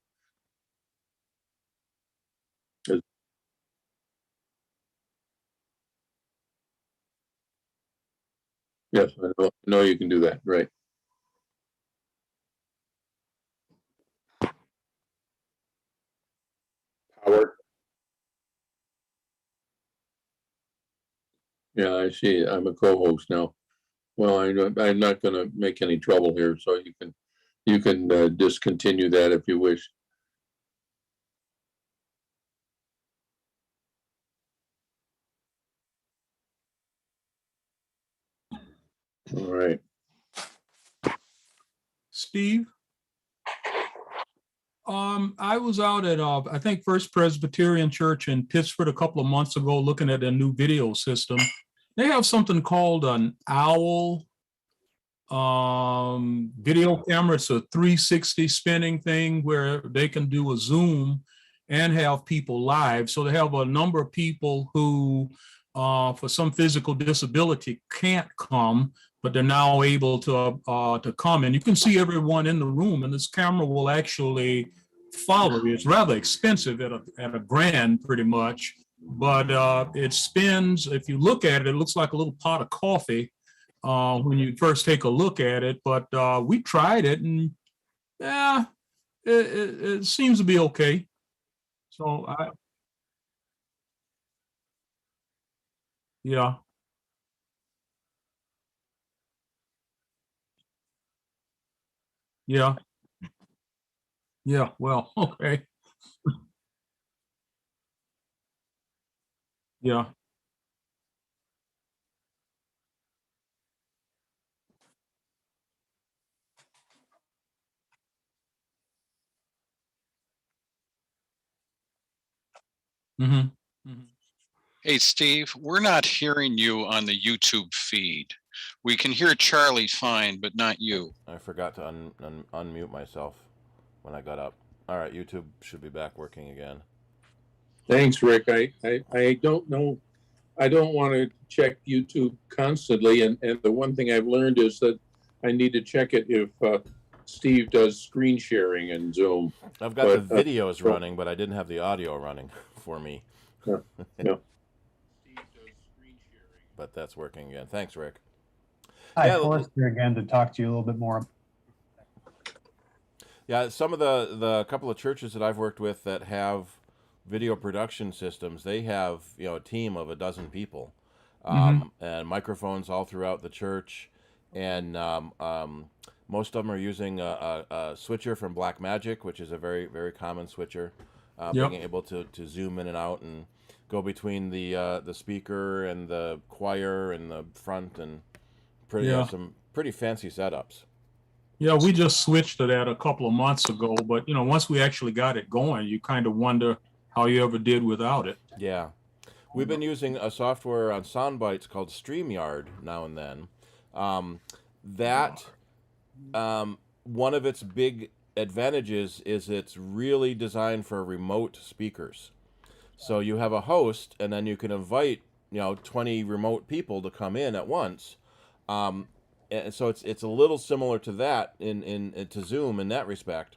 Yes, I know you can do that, right? Howard. Yeah, I see. I'm a co-host now. Well, I'm not going to make any trouble here, so you can discontinue that if you wish. All right. Steve, I was out at I think First Presbyterian Church in Pittsford a couple of months ago looking at a new video system. They have something called an OWL video camera. It's a 360 spinning thing where they can do a Zoom and have people live. So they have a number of people who, for some physical disability, can't come, but they're now able to come. And you can see everyone in the room, and this camera will actually follow you. It's rather expensive at a grand, pretty much, but it spins. If you look at it, it looks like a little pot of coffee when you first take a look at it. But we tried it, and yeah, it seems to be okay. So yeah. Yeah. Yeah. Well, okay. Yeah. Mm-hmm. Hey, Steve, we're not hearing you on the YouTube feed. We can hear Charlie fine, but not you. I forgot to unmute myself when I got up. All right, YouTube should be back working again. Thanks, Rick. I don't know. I don't want to check YouTube constantly. And the one thing I've learned is that I need to check it if Steve does screen sharing in Zoom. I've got the videos running, but I didn't have the audio running for me. Yeah. But that's working again. Thanks, Rick. Hi, Yeah, Forrest here again to talk to you a little bit more. Yeah, some of the couple of churches that I've worked with that have video production systems, they have a team of 12 people, and microphones all throughout the church, and most of them are using a switcher from Blackmagic, which is a very, very common switcher, being able to zoom in and out and go between the speaker and the choir and the front, and some pretty fancy setups. Yeah, we just switched to that a couple of months ago, but once we actually got it going, you kind of wonder how you ever did without it. Yeah. We've been using a software on Soundbites called StreamYard now and then. One of its big advantages is it's really designed for remote speakers. So you have a host, and then you can invite 20 remote people to come in at once. And so it's a little similar to that to Zoom in that respect,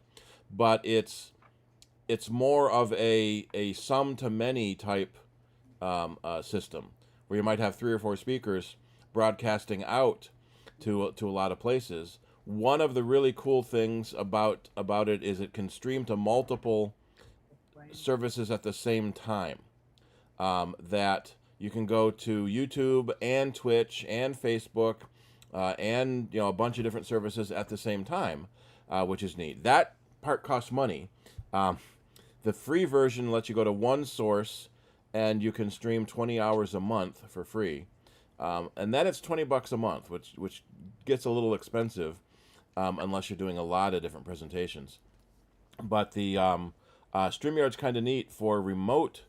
but it's more of a sum to many type system, where you might have 3 or 4 speakers broadcasting out to a lot of places. One of the really cool things about it is it can stream to multiple services at the same time. That you can go to YouTube and Twitch and Facebook. And a bunch of different services at the same time, which is neat. That part costs money. The free version lets you go to one source, and you can stream 20 hours a month for free. And then it's $20 a month, which gets a little expensive unless you're doing a lot of different presentations. But the StreamYard's kind of neat for remote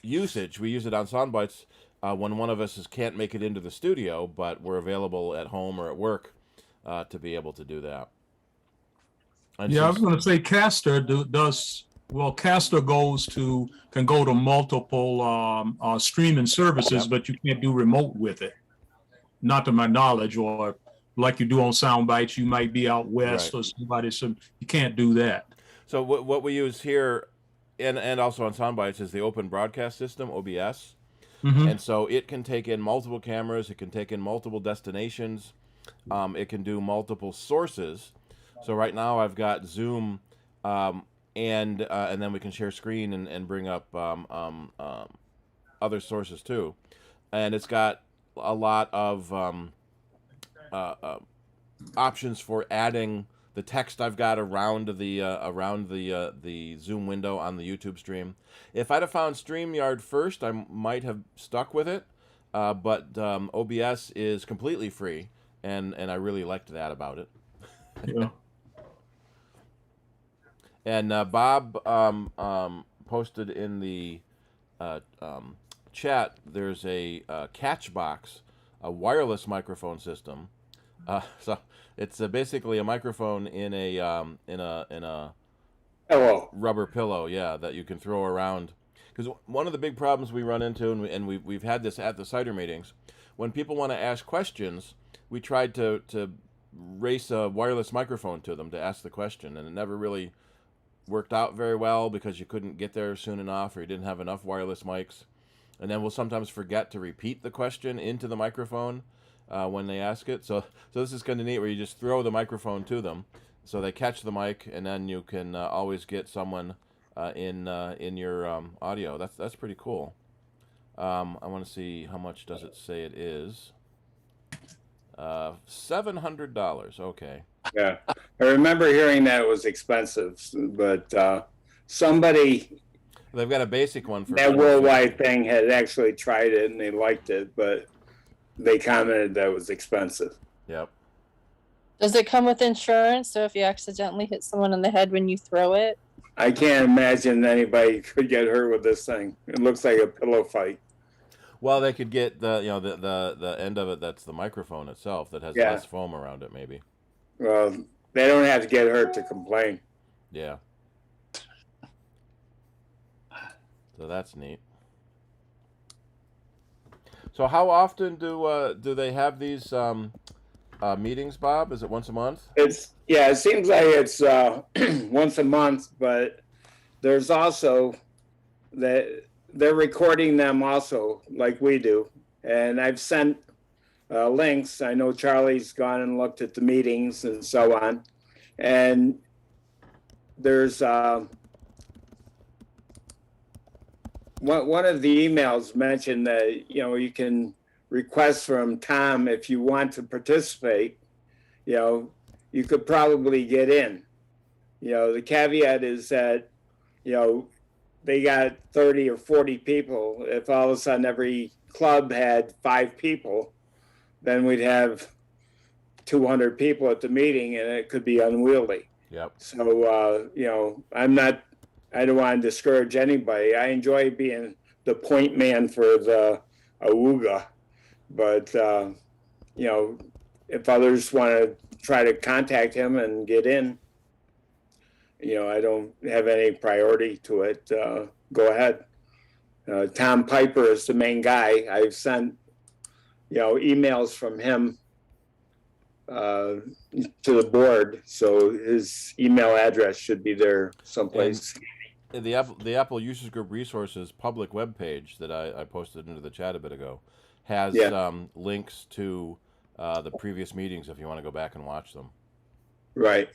usage. We use it on Soundbites. When one of us can't make it into the studio, but we're available at home or at work to be able to do that. And I was going to say Caster Caster can go to multiple streaming services, but you can't do remote with it. Not to my knowledge, or like you do on Soundbites, you might be out west or somebody, so you can't do that. So what we use here, and also on Soundbites, is the Open Broadcast System, OBS. And so it can take in multiple cameras, it can take in multiple destinations, it can do multiple sources. So right now I've got Zoom, and then we can share screen and bring up other sources too. And it's got a lot of options for adding the text I've got around the Zoom window on the YouTube stream. If I'd have found StreamYard first, I might have stuck with it, but OBS is completely free, and I really liked that about it. Yeah. And Bob posted in the chat, there's a Catchbox, a wireless microphone system. So it's basically a microphone in a rubber pillow, that you can throw around. Because one of the big problems we run into, and we've had this at the CIDER meetings, when people want to ask questions, we tried to race a wireless microphone to them to ask the question, and it never really worked out very well because you couldn't get there soon enough, or you didn't have enough wireless mics. And then we'll sometimes forget to repeat the question into the microphone when they ask it. So this is kind of neat, where you just throw the microphone to them, so they catch the mic, and then you can always get someone in your audio. That's pretty cool. I want to see how much does it say it is. $700. Okay. Yeah, I remember hearing that it was expensive, but somebody, They've got a basic one for that worldwide thing, had actually tried it and they liked it, but they commented that it was expensive. Yep. Does it come with insurance? So if you accidentally hit someone in the head when you throw it? I can't imagine anybody could get hurt with this thing. It looks like a pillow fight. Well, they could get the end of it. That's the microphone itself that has Yeah. less foam around it, maybe. Well, they don't have to get hurt to complain. Yeah. So that's neat. So how often do they have these meetings, Bob? Is it once a month? It seems like it's once a month, but there's also that they're recording them also like we do. And I've sent links. I know Charlie's gone and looked at the meetings and so on. And there's one of the emails mentioned that, you can request from Tom if you want to participate, you could probably get in. The caveat is that, they got 30 or 40 people. If all of a sudden every club had 5 people, then we'd have 200 people at the meeting and it could be unwieldy. Yep. So, I don't want to discourage anybody. I enjoy being the point man for the awooga, but, if others want to try to contact him and get in, I don't have any priority to it. Go ahead. Tom Piper is the main guy. I've sent, emails from him to the board, so his email address should be there someplace. And the Apple Users Group Resources public webpage that I posted into the chat a bit ago has links to the previous meetings if you want to go back and watch them. Right.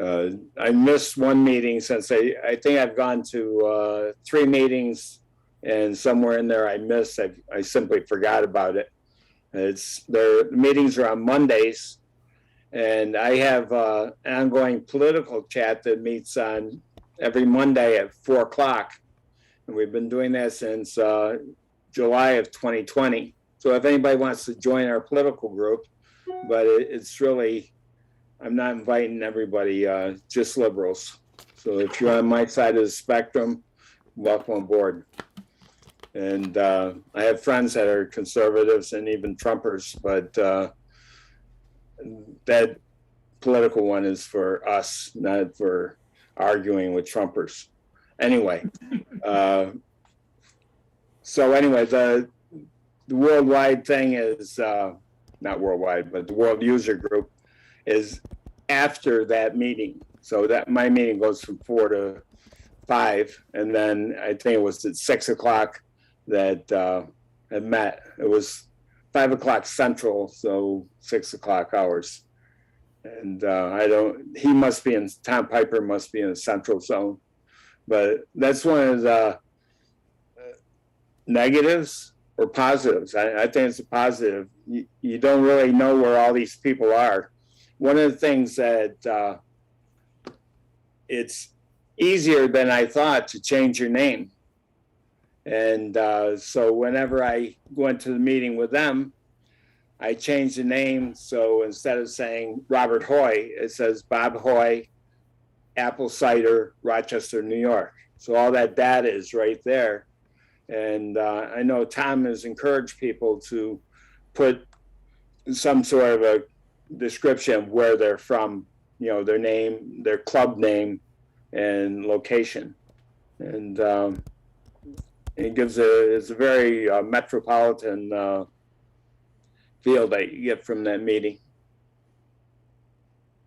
I missed one meeting since I think I've gone to 3 meetings, and somewhere in there I missed. I simply forgot about it. The meetings are on Mondays, and I have an ongoing political chat that meets on every Monday at 4:00, and we've been doing that since July of 2020. So if anybody wants to join our political group, but it's really, I'm not inviting everybody, just liberals. So if you're on my side of the spectrum, welcome aboard. And I have friends that are conservatives and even Trumpers, but that political one is for us, not for arguing with Trumpers. Anyway, the worldwide thing is, not worldwide, but the World User Group is after that meeting. So that my meeting goes from 4 to 5, and then I think it was at 6 o'clock that I met. It was 5 o'clock Central, so 6 o'clock hours. And Tom Piper must be in the Central Zone. But that's one of the negatives or positives. I think it's a positive. You don't really know where all these people are. One of the things that it's easier than I thought to change your name. And so whenever I went to the meeting with them, I changed the name. So instead of saying Robert Hoy, it says Bob Hoy, Apple Cider, Rochester, New York. So all that data is right there. And I know Tom has encouraged people to put some sort of a description of where they're from, their name, their club name, and location. And it's a very metropolitan feel that you get from that meeting.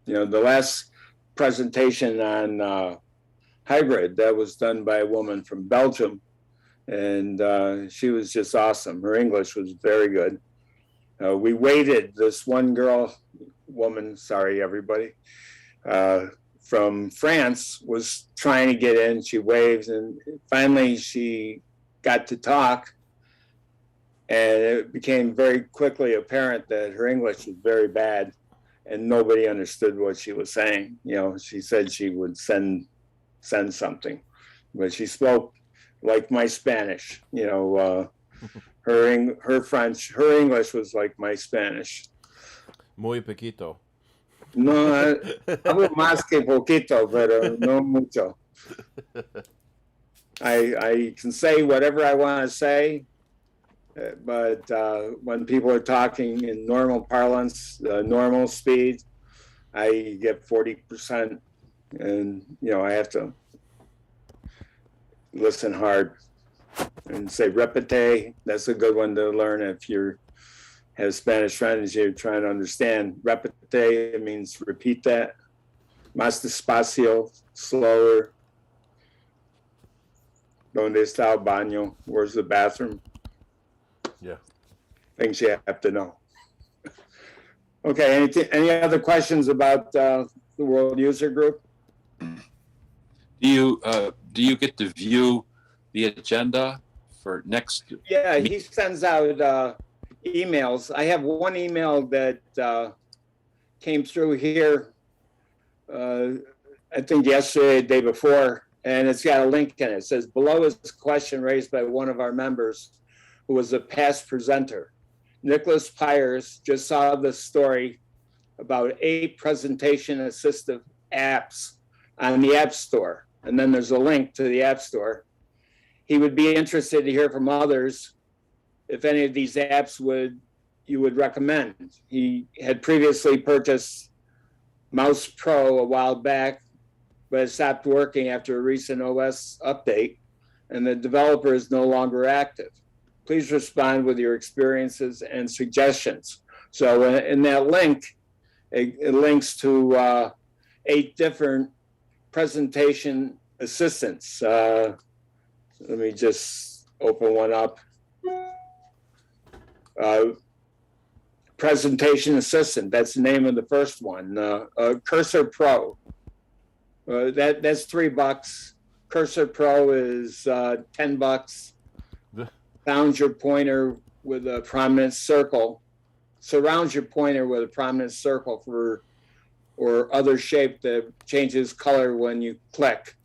The last presentation on hybrid, that was done by a woman from Belgium, and she was just awesome. Her English was very good. We waited. This one woman, sorry everybody, from France was trying to get in. She waved, and finally she got to talk, and it became very quickly apparent that her English was very bad and nobody understood what she was saying. She said she would send something, but she spoke like my Spanish. Her French, her English was like my Spanish. Muy poquito. No, hablo más que poquito, pero no mucho. I can say whatever I want to say, but when people are talking in normal parlance, normal speed, I get 40%, and I have to listen hard and say repete. That's a good one to learn if you have Spanish friends you're trying to understand. Repete, it means repeat that. Más despacio, slower. ¿Dónde está el baño? Where's the bathroom? Yeah. Things you have to know. Okay, any other questions about the World User Group? Do you get to view the agenda for next? Yeah, he sends out emails. I have one email that came through here, I think yesterday, the day before, and it's got a link in it. It says, below is a question raised by one of our members who was a past presenter. Nicholas Pyers just saw the story about 8 presentation assistive apps on the App Store. And then there's a link to the App Store. He would be interested to hear from others if any of these apps you would recommend. He had previously purchased Mouse Pro a while back, but it stopped working after a recent OS update, and the developer is no longer active. Please respond with your experiences and suggestions. So in that link, it links to 8 different presentation assistants. Let me just open one up. Presentation assistant, that's the name of the first one. Cursor Pro, that's $3. Cursor Pro is $10. Found your pointer with a prominent circle. Surrounds your pointer with a prominent circle or other shape that changes color when you click.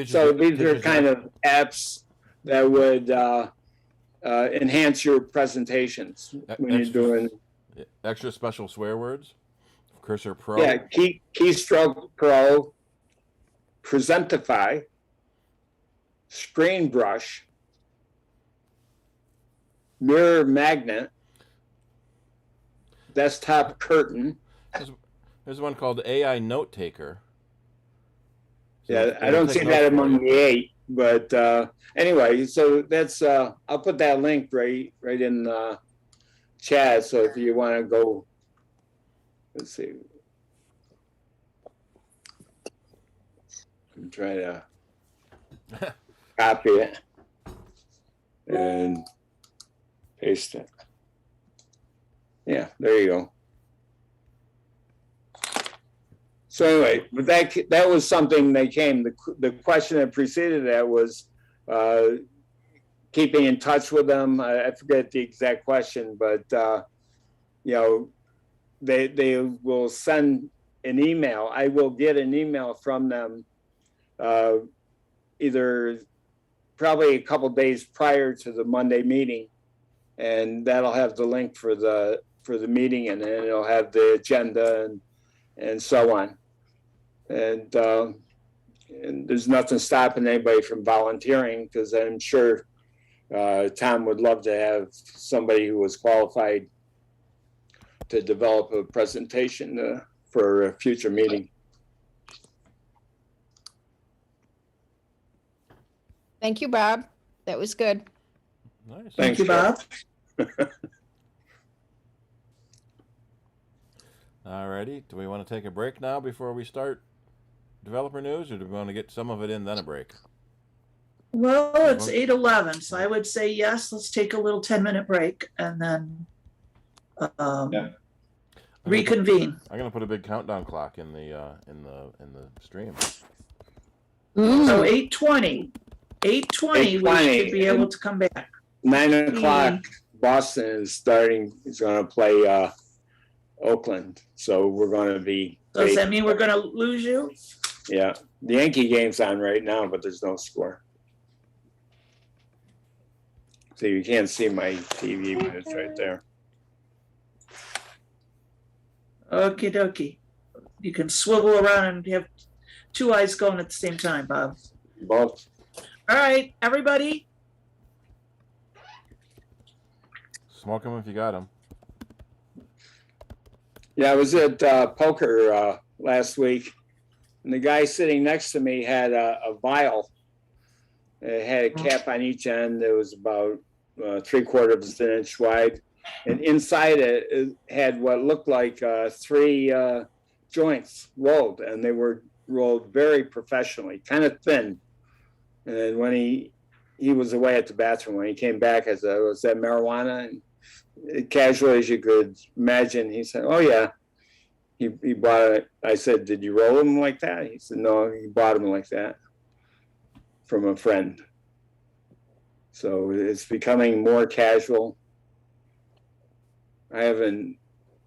So these are kind of apps that would enhance your presentations when you're doing. Extra special swear words. Cursor Pro. Yeah, Keystroke Pro, Presentify, Screen Brush, Mirror Magnet, Desktop Curtain. There's one called AI Note Taker. So Yeah, I don't see that among the 8, but anyway, so that's I'll put that link right in the chat. So if you want to go, let's see, I'm trying to copy it and paste it. Yeah, there you go. So anyway, but that was something that came. The question that preceded that was keeping in touch with them. I forget the exact question, but they will send an email. I will get an email from them either probably a couple days prior to the Monday meeting, and that'll have the link for the meeting, and then it'll have the agenda and so on. And there's nothing stopping anybody from volunteering, because I'm sure Tom would love to have somebody who was qualified to develop a presentation for a future meeting. Thank you, Bob. That was good. Nice. Thank you, Bob. Alrighty. Do we want to take a break now before we start developer news, or do we want to get some of it in, then a break? Well, it's 8:11, so I would say yes. Let's take a little 10-minute break and then reconvene. I'm gonna put a big countdown clock in the stream. So 8:20, we should be able to come back. 9 o'clock, Boston is starting. Is going to play Oakland, so we're going to be. Does that mean we're going to lose you? Yeah, the Yankee game's on right now, but there's no score. So you can't see my TV, but it's right there. Okie dokie. You can swivel around and have 2 eyes going at the same time, Bob. Both. All right, everybody. Smoke them if you got them. Yeah, I was at poker last week, and the guy sitting next to me had a vial. It had a cap on each end. It was about 3/4 of an inch wide, and inside it had what looked like 3 joints rolled, and they were rolled very professionally, kind of thin. And then when he was away at the bathroom, when he came back, I said, "Was that marijuana?" And casually as you could imagine, he said, "Oh yeah." He bought it. I said, "Did you roll them like that?" He said, "No, he bought them like that from a friend." So it's becoming more casual. I haven't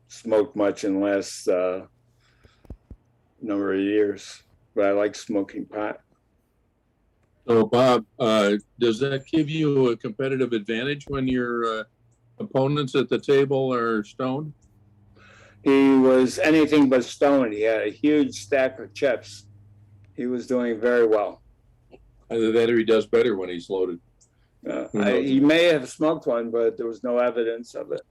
smoked much in the last number of years, but I like smoking pot. So Bob, does that give you a competitive advantage when your opponents at the table are stoned? He was anything but stoned. He had a huge stack of chips. He was doing very well. Either that or he does better when he's loaded. He may have smoked one, but there was no evidence of it.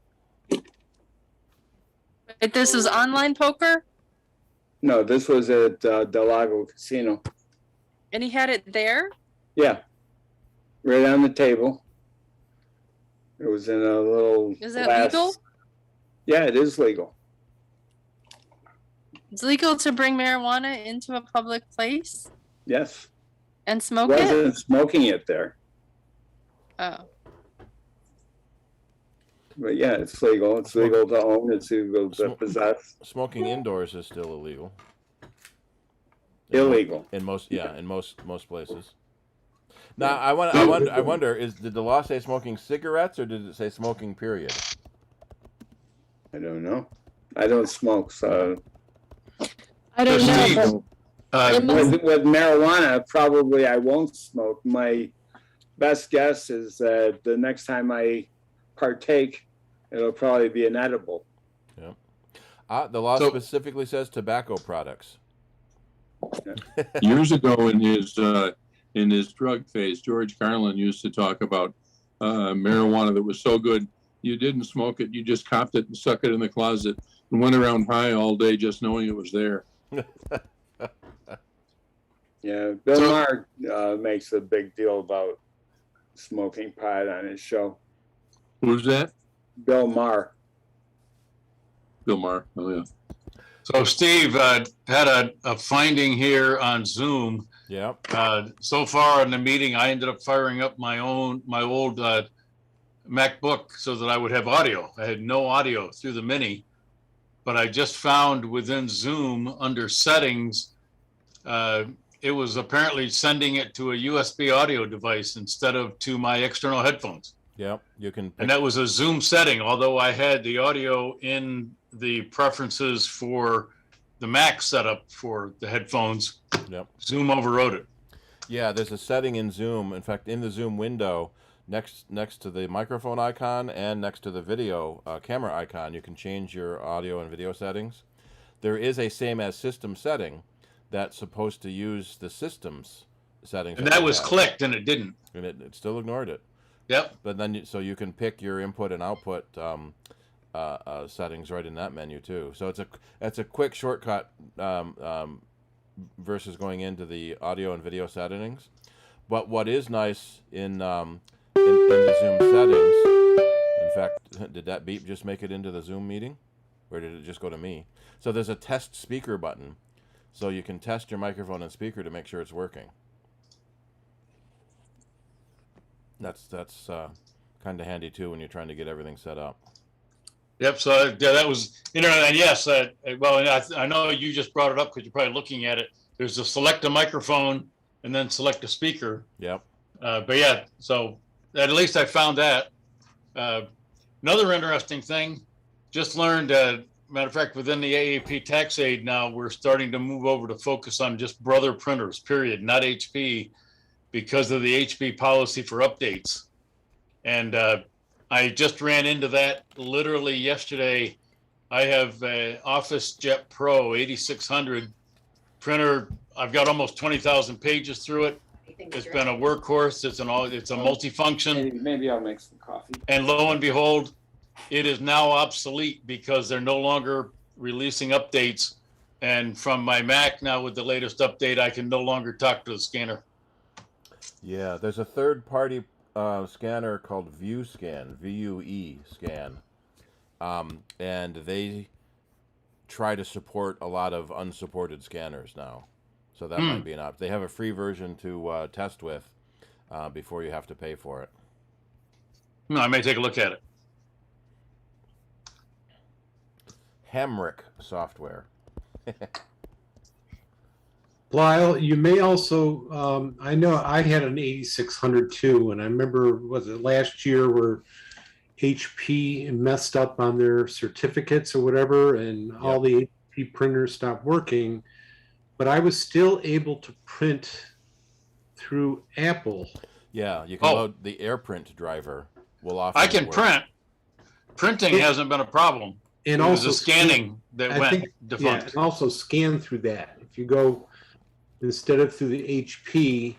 Wait, this is online poker, No, this was at Del Lago Casino. and he had it there. Yeah, right on the table. It was in a little Is that glass. legal? Yeah, it is legal. It's legal to bring marijuana into a public place Yes. and He smoke it. wasn't smoking it there. Oh, But yeah, it's legal. It's legal to own. It's legal to possess. Smoking indoors is still illegal. Illegal. In most places. Now I wonder did the law say smoking cigarettes or did it say smoking period? I don't know. I don't smoke, so I don't Steve, know. with marijuana, probably I won't smoke. My best guess is that the next time I partake, it'll probably be an edible. Yeah. The law specifically says tobacco products. Years ago in his drug phase, George Carlin used to talk about marijuana that was so good you didn't smoke it, you just copped it and stuck it in the closet and went around high all day just knowing it was there. Yeah, Bill Maher makes a big deal about smoking pot on his show. Who's that? Bill Maher. Bill Maher. Oh yeah. So Steve had a finding here on Zoom. Yep. So far in the meeting, I ended up firing up my old MacBook so that I would have audio. I had no audio through the Mini, but I just found within Zoom under settings, it was apparently sending it to a USB audio device instead of to my external headphones. Yep. You can. And that was a Zoom setting, although I had the audio in the preferences for the Mac setup for the headphones. Yep. Zoom overrode it. Yeah, there's a setting in Zoom. In fact, in the Zoom window, next to the microphone icon and next to the video camera icon, you can change your audio and video settings. There is a same as system setting that's supposed to use the system's settings. And that was clicked and it didn't. And it still ignored it. Yep. But then, so you can pick your input and output settings right in that menu too. So it's a quick shortcut versus going into the audio and video settings. But what is nice in the Zoom settings, in fact, did that beep just make it into the Zoom meeting, or did it just go to me? So there's a test speaker button, so you can test your microphone and speaker to make sure it's working. That's kind of handy too when you're trying to get everything set up. Yep. So that was, and yes, well, and I know you just brought it up because you're probably looking at it. There's a select a microphone and then select a speaker. Yep. But yeah, so at least I found that. Another interesting thing, just learned, matter of fact, within the AAP tax aid now, we're starting to move over to focus on just brother printers, period, not HP, because of the HP policy for updates. And I just ran into that literally yesterday. I have an Office Jet Pro 8600 printer. I've got almost 20,000 pages through it. It's been a workhorse. It's a multifunction. Maybe I'll make some coffee. And lo and behold, it is now obsolete because they're no longer releasing updates. And from my Mac now with the latest update, I can no longer talk to the scanner. Yeah, there's a third-party scanner called VueScan, VUE scan, and they try to support a lot of unsupported scanners now. So that might be an option. They have a free version to test with before you have to pay for it. I may take a look at it. Hamrick software. Lyle, you may also, I know I had an 8600 too, and I remember, was it last year where HP messed up on their certificates or whatever, and all the HP printers stopped working, but I was still able to print through Apple. Yeah, you can load the AirPrint driver. Will often I can work. print. Printing hasn't been a problem. And it also was the scanning that I went think, defunct. Yeah, and also scan through that. If you go, instead of through the HP,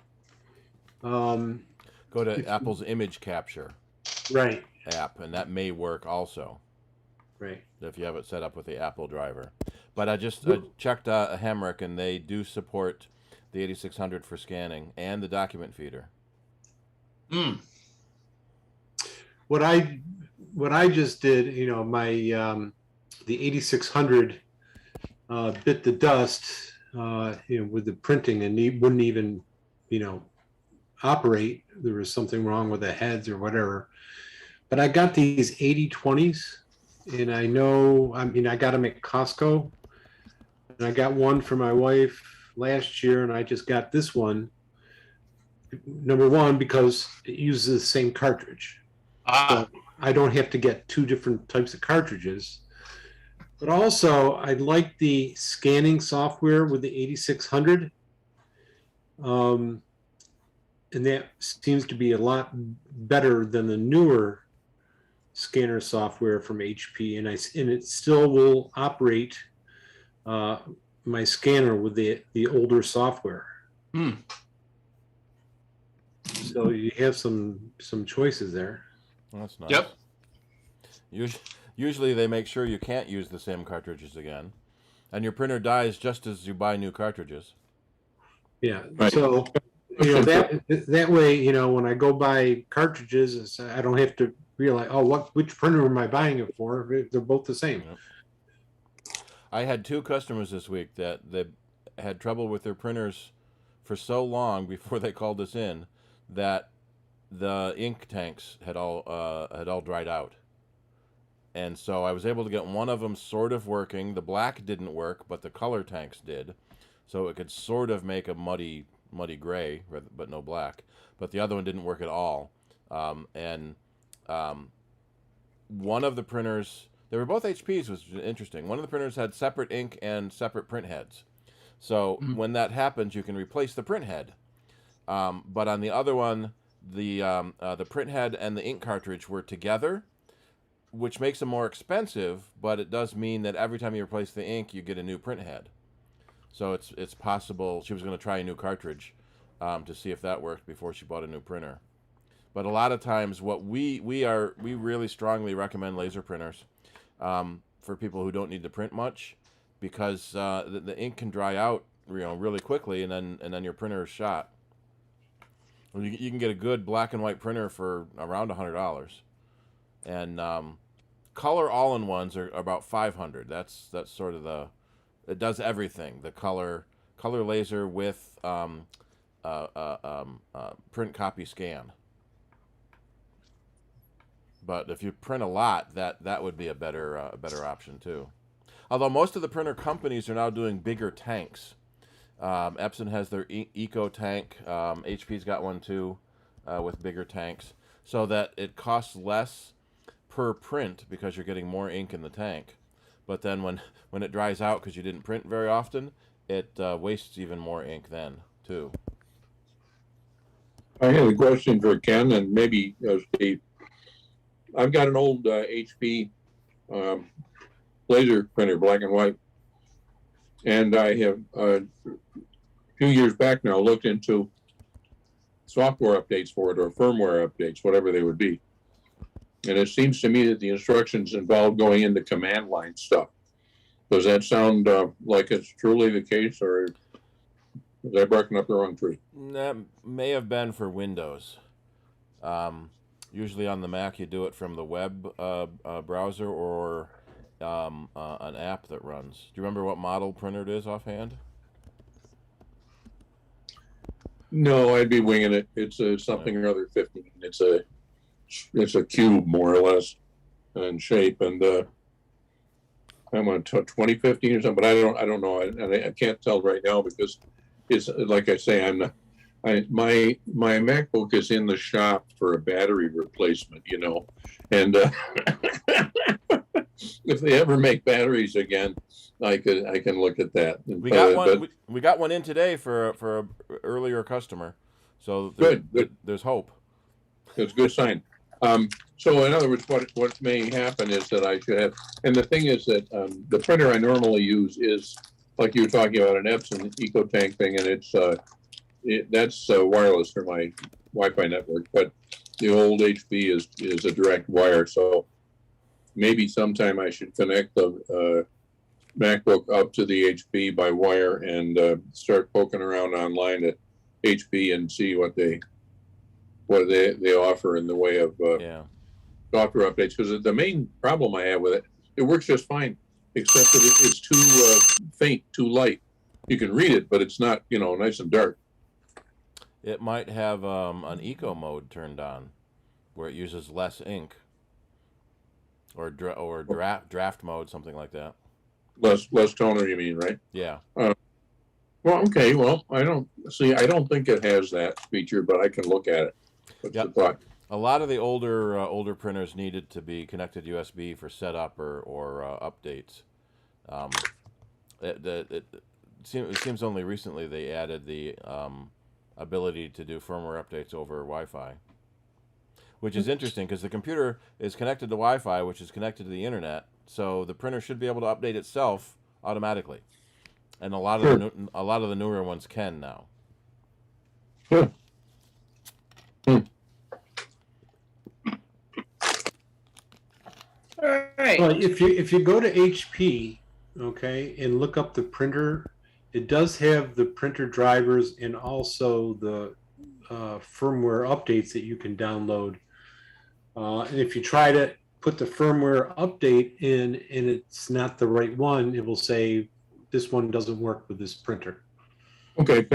go to Apple's image capture right app, and that may work also. Right. If you have it set up with the Apple driver. But I just checked Hamrick, and they do support the 8600 for scanning and the document feeder. What I just did, you know, my the 8600 bit the dust, you know, with the printing, and wouldn't even, you know, operate. There was something wrong with the heads or whatever. But I got these 8020s, and I know, I mean, I got them at Costco, and I got one for my wife last year, and I just got this one. Number one, because it uses the same cartridge. So I don't have to get two different types of cartridges. But also, I like the scanning software with the 8600. And that seems to be a lot better than the newer scanner software from HP. And it still will operate my scanner with the older software. So you have some choices there. That's nice. Yep. Usually they make sure you can't use the same cartridges again, and your printer dies just as you buy new cartridges. Yeah. Right. So, you know, that way, you know, when I go buy cartridges, I don't have to realize, oh, which printer am I buying it for? They're both the same. Yep. I had two customers this week that had trouble with their printers for so long before they called us in that the ink tanks had all dried out. And so I was able to get one of them sort of working. The black didn't work, but the color tanks did. So it could sort of make a muddy gray, but no black. But the other one didn't work at all. One of the printers, they were both HPs, which was interesting. One of the printers had separate ink and separate print heads. So when that happens, you can replace the print head. But on the other one, the print head and the ink cartridge were together, which makes them more expensive, but it does mean that every time you replace the ink, you get a new print head. So it's possible she was going to try a new cartridge to see if that worked before she bought a new printer. But a lot of times, what we really strongly recommend laser printers for people who don't need to print much, because the ink can dry out, you know, really quickly, and then your printer is shot. You can get a good black and white printer for around $100, and color all-in-ones are about $500. That's sort of it does everything. The color laser with print copy scan. But if you print a lot, that would be a better option too. Although most of the printer companies are now doing bigger tanks. Epson has their Eco tank. HP's got one too, with bigger tanks, so that it costs less per print because you're getting more ink in the tank. But then when it dries out because you didn't print very often, it wastes even more ink then too. I had a question for Ken and maybe Steve. I've got an old HP laser printer, black and white, and I have a few years back now looked into software updates for it or firmware updates, whatever they would be. And it seems to me that the instructions involve going into command line stuff. Does that sound like it's truly the case, or is I barking up the wrong tree? That may have been for Windows. Usually on the Mac, you do it from the web browser or an app that runs. Do you remember what model printer it is offhand? No, I'd be winging it. It's something or other 15. It's a cube more or less in shape, and I'm on 2015 or something, but I don't know, and I can't tell right now because it's like I say, my MacBook is in the shop for a battery replacement, you know, and if they ever make batteries again, I can look at that. We got one. We got one in today for a earlier customer, so good. There's hope. It's a good sign. So in other words, what may happen is that I should have, and the thing is that the printer I normally use is like you were talking about, an Epson EcoTank thing, and that's wireless for my Wi-Fi network, but the old HP is a direct wire. So maybe sometime I should connect the MacBook up to the HP by wire and start poking around online at HP and see what they offer in the way of software updates. Because the main problem I have with it works just fine, except that it's too faint, too light. You can read it, but it's not, nice and dark. It might have an eco mode turned on, where it uses less ink, or draft mode, something like that. Less toner, you mean, right? Yeah. Well, okay. Well, I don't think it has that feature, but I can look at it. What's the thought? A lot of the older printers needed to be connected USB for setup or updates. It seems only recently they added the ability to do firmware updates over Wi-Fi, which is interesting because the computer is connected to Wi-Fi, which is connected to the internet. So the printer should be able to update itself automatically, and a lot of the newer ones can now. All right. Well, if you go to HP, okay, and look up the printer, it does have the printer drivers and also the firmware updates that you can download. And if you try to put the firmware update in and it's not the right one, it will say this one doesn't work with this printer. Okay.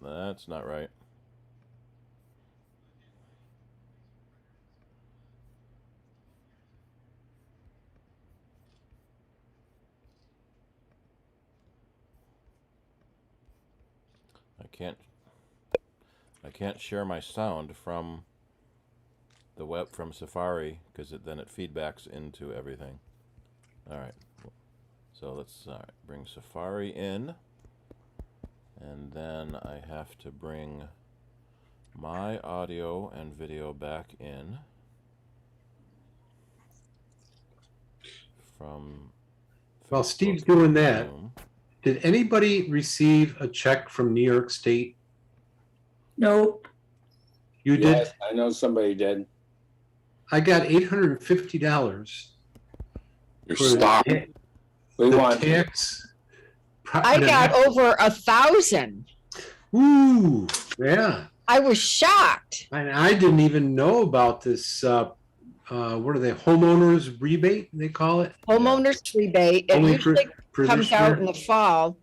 That's not right. I can't share my sound from the web from Safari because then it feedbacks into everything. All right, so let's bring Safari in, and then I have to bring my audio and video back in from. While Steve's doing that, did anybody receive a check from New York State? Nope. You did? Yes, I know somebody did. I got $850. Stop. We The want tax. I got over 1,000. Ooh, yeah. I was shocked. And I didn't even know about this. What are they? Homeowners rebate, they call it? Homeowners rebate. It Only for comes this out year? in the fall,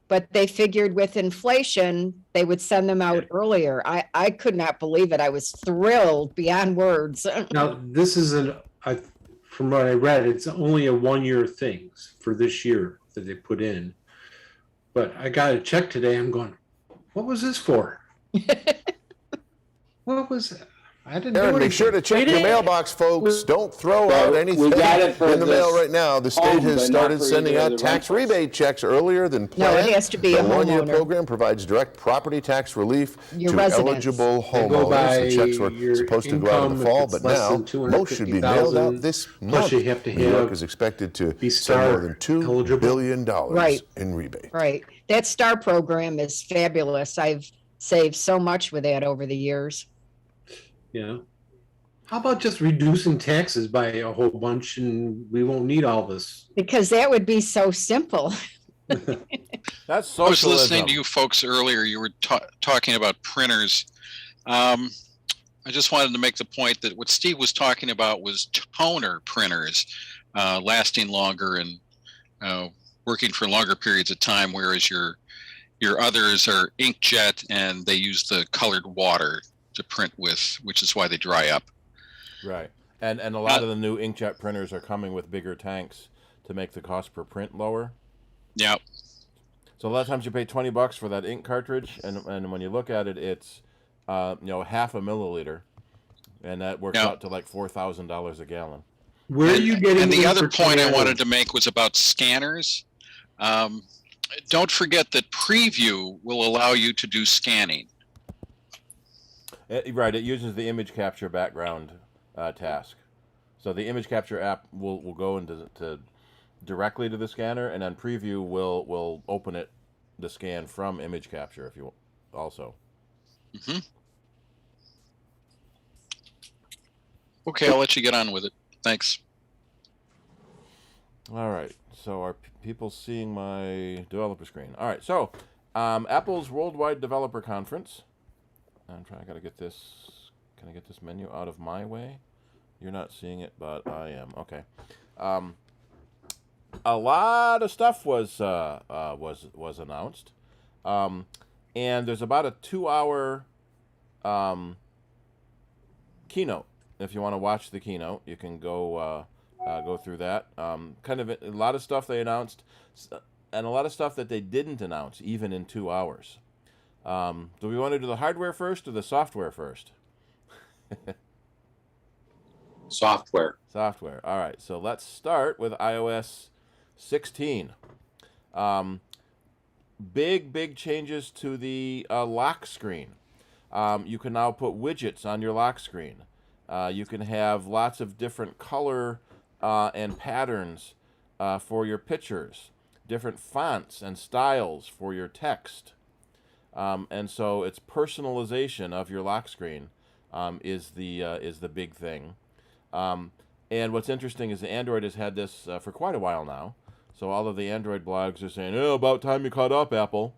but they figured with inflation, they would send them out earlier. I could not believe it. I was thrilled beyond words. Now, this is from what I read, it's only a 1-year thing for this year that they put in. But I got a check today. I'm going, what was this for? What was that? I didn't do Aaron, make anything. sure to check your mailbox, folks. Don't throw out anything got it for in the mail this right now. The state home, has but not started for sending either of out the tax rentals. rebate checks earlier than No, planned. it has to be The a one-year homeowner. program provides direct property tax relief Your to residents. eligible They go by homeowners. The checks were your supposed to go out in income. the If fall, it's but less now than most should be mailed out 250,000, this plus month. you have to New York have is expected to be send more STAR than $2 eligible. billion Right. in rebate. Right. That STAR program is fabulous. I've saved so much with that over the years. Yeah. How about just reducing taxes by a whole bunch and we won't need all this? Because that would be so simple. That's socialism. I was listening to you folks earlier. You were talking about printers. I just wanted to make the point that what Steve was talking about was toner printers, lasting longer and working for longer periods of time, whereas your others are inkjet and they use the colored water to print with, which is why they dry up. Right. And a lot of the new inkjet printers are coming with bigger tanks to make the cost per print lower. Yeah. So a lot of times you pay $20 for that ink cartridge, and when you look at it, it's half a milliliter, and that works out to like $4,000 a gallon. Where are you getting? And the other for point I tomatoes? wanted to make was about scanners. Don't forget that Preview will allow you to do scanning. Right. It uses the image capture background task. So the image capture app will go into directly to the scanner, and then Preview will open the scan from image capture if you also. Mm-hmm. Okay, I'll let you get on with it. Thanks. All right. So are people seeing my developer screen? All right. So Apple's Worldwide Developer Conference. I'm trying. I gotta get this. Can I get this menu out of my way? You're not seeing it, but I am. Okay. A lot of stuff was announced, and there's about a 2-hour keynote. If you want to watch the keynote, you can go through that. Kind of a lot of stuff they announced, and a lot of stuff that they didn't announce, even in 2 hours. Do we want to do the hardware first or the software first? Software. Software. All right. So let's start with iOS 16. Big changes to the lock screen. You can now put widgets on your lock screen. You can have lots of different color and patterns for your pictures, different fonts and styles for your text. And so it's personalization of your lock screen is the big thing. And what's interesting is Android has had this for quite a while now. So all of the Android blogs are saying, "Oh, about time you caught up, Apple."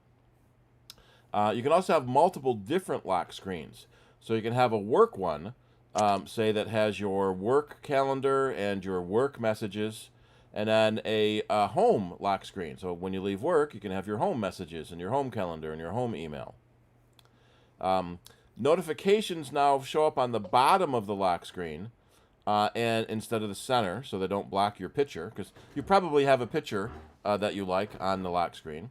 You can also have multiple different lock screens. So you can have a work one, say that has your work calendar and your work messages, and then a home lock screen. So when you leave work, you can have your home messages and your home calendar and your home email. Notifications now show up on the bottom of the lock screen and instead of the center, so they don't block your picture, because you probably have a picture that you like on the lock screen.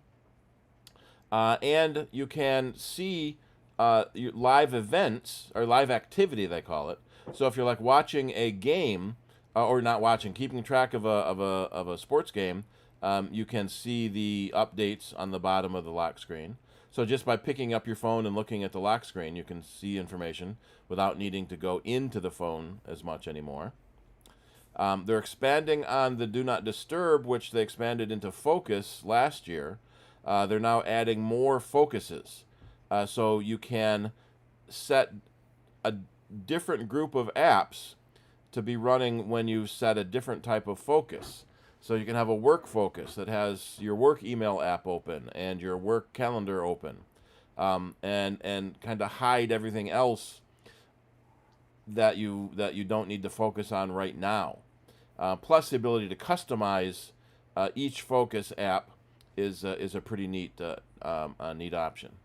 And you can see your live events, or live activity they call it. So if you're like watching a game, or not watching, keeping track of a sports game, you can see the updates on the bottom of the lock screen. So just by picking up your phone and looking at the lock screen, you can see information without needing to go into the phone as much anymore. They're expanding on the Do Not Disturb, which they expanded into Focus last year. They're now adding more focuses. So you can set a different group of apps to be running when you set a different type of focus. So you can have a work focus that has your work email app open and your work calendar open, and kind of hide everything else that you don't need to focus on right now. Plus the ability to customize each focus app is a pretty neat option.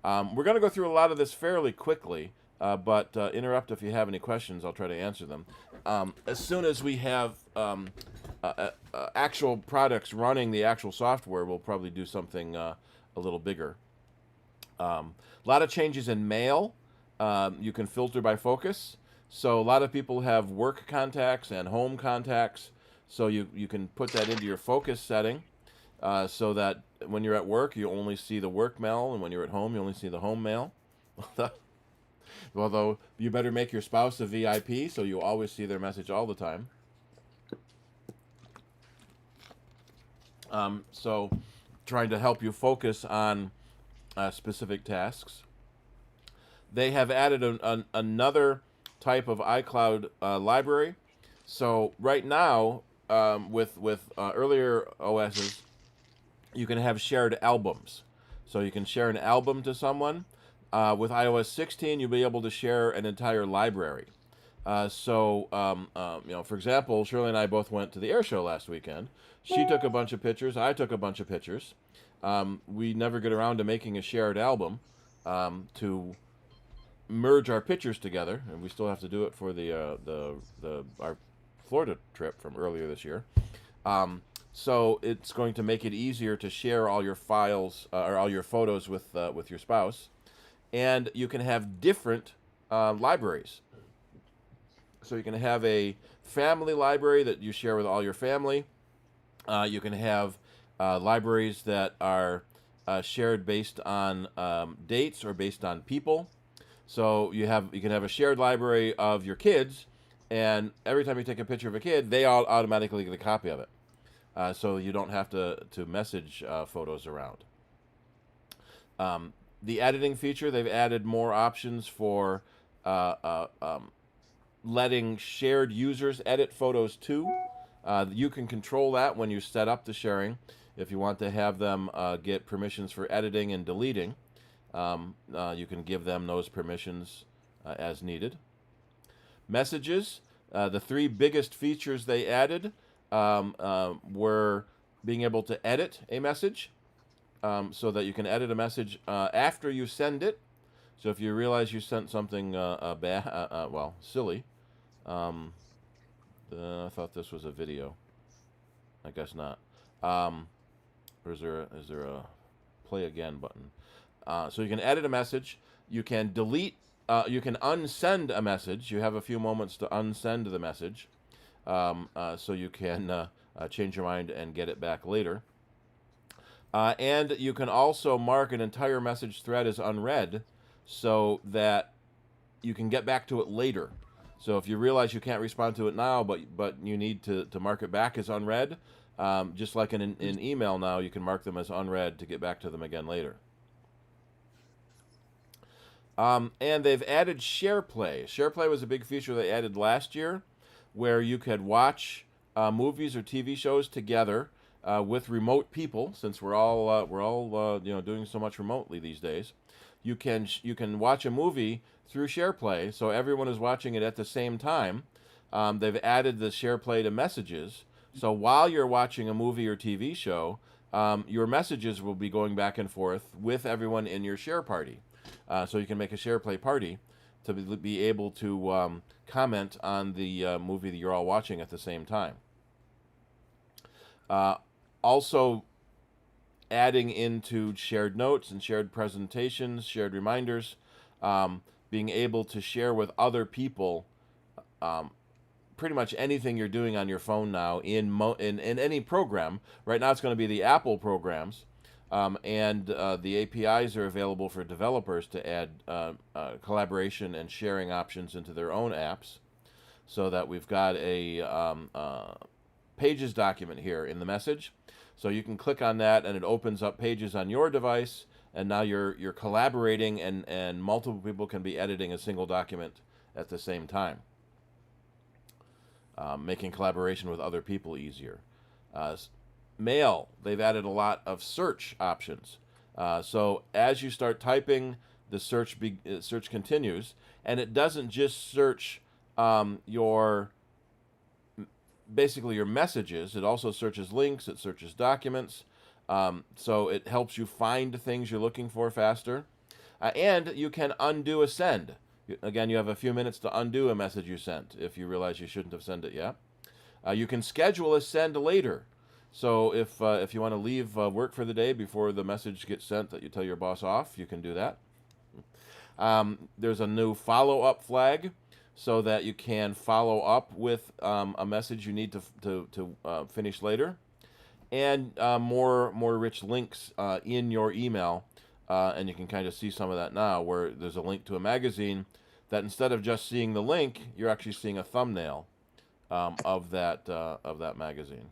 We're going to go through a lot of this fairly quickly, but interrupt if you have any questions. I'll try to answer them. As soon as we have actual products running the actual software, we'll probably do something a little bigger. A lot of changes in Mail. You can filter by focus. So a lot of people have work contacts and home contacts. So you can put that into your focus setting so that when you're at work, you only see the work mail, and when you're at home, you only see the home mail. Although you better make your spouse a VIP so you always see their message all the time. So trying to help you focus on specific tasks. They have added another type of iCloud library. So right now, with earlier OSs, you can have shared albums. So you can share an album to someone. With iOS 16, you'll be able to share an entire library. For example, Shirley and I both went to the air show last weekend. She took a bunch of pictures. I took a bunch of pictures. We never get around to making a shared album to merge our pictures together, and we still have to do it for our Florida trip from earlier this year. So it's going to make it easier to share all your files or all your photos with your spouse, and you can have different libraries. So you can have a family library that you share with all your family. You can have libraries that are shared based on dates or based on people. So you can have a shared library of your kids, and every time you take a picture of a kid, they all automatically get a copy of it. So you don't have to message photos around. The editing feature, they've added more options for letting shared users edit photos too. You can control that when you set up the sharing. If you want to have them get permissions for editing and deleting, you can give them those permissions as needed. Messages, the three biggest features they added were being able to edit a message, so that you can edit a message after you send it. So if you realize you sent something silly, I thought this was a video. I guess not. Or is there a play again button? So you can edit a message. You can delete. You can unsend a message. You have a few moments to unsend the message, so you can change your mind and get it back later. And you can also mark an entire message thread as unread, so that you can get back to it later. So if you realize you can't respond to it now, but you need to mark it back as unread, just like in email now, you can mark them as unread to get back to them again later. And they've added SharePlay. SharePlay was a big feature they added last year, where you could watch movies or TV shows together with remote people. Since we're all doing so much remotely these days, you can watch a movie through SharePlay, so everyone is watching it at the same time. They've added the SharePlay to messages, so while you're watching a movie or TV show, your messages will be going back and forth with everyone in your share party. So you can make a SharePlay party to be able to comment on the movie that you're all watching at the same time. Also, adding into shared notes and shared presentations, shared reminders, being able to share with other people pretty much anything you're doing on your phone now in any program. Right now it's going to be the Apple programs, and the APIs are available for developers to add collaboration and sharing options into their own apps, so that we've got a Pages document here in the message. So you can click on that and it opens up Pages on your device, and now you're collaborating, and multiple people can be editing a single document at the same time, making collaboration with other people easier. Mail, they've added a lot of search options. So as you start typing, the search continues, and it doesn't just search basically your messages. It also searches links, it searches documents, so it helps you find things you're looking for faster. And you can undo a send. Again, you have a few minutes to undo a message you sent if you realize you shouldn't have sent it yet. You can schedule a send later. So if you want to leave work for the day before the message gets sent that you tell your boss off, you can do that. There's a new follow-up flag so that you can follow up with a message you need to finish later, and more rich links in your email, and you can kind of see some of that now, where there's a link to a magazine that instead of just seeing the link, you're actually seeing a thumbnail of that magazine.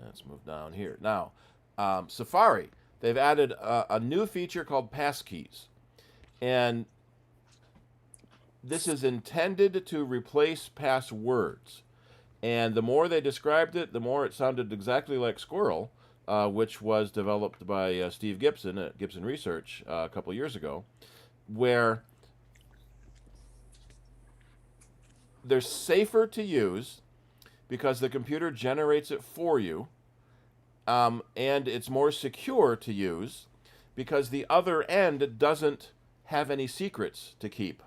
Let's move down here now. Safari, they've added a new feature called passkeys, and this is intended to replace passwords. And the more they described it, the more it sounded exactly like Squirrel, which was developed by Steve Gibson at Gibson Research a couple years ago, where they're safer to use because the computer generates it for you, and it's more secure to use because the other end doesn't have any secrets to keep.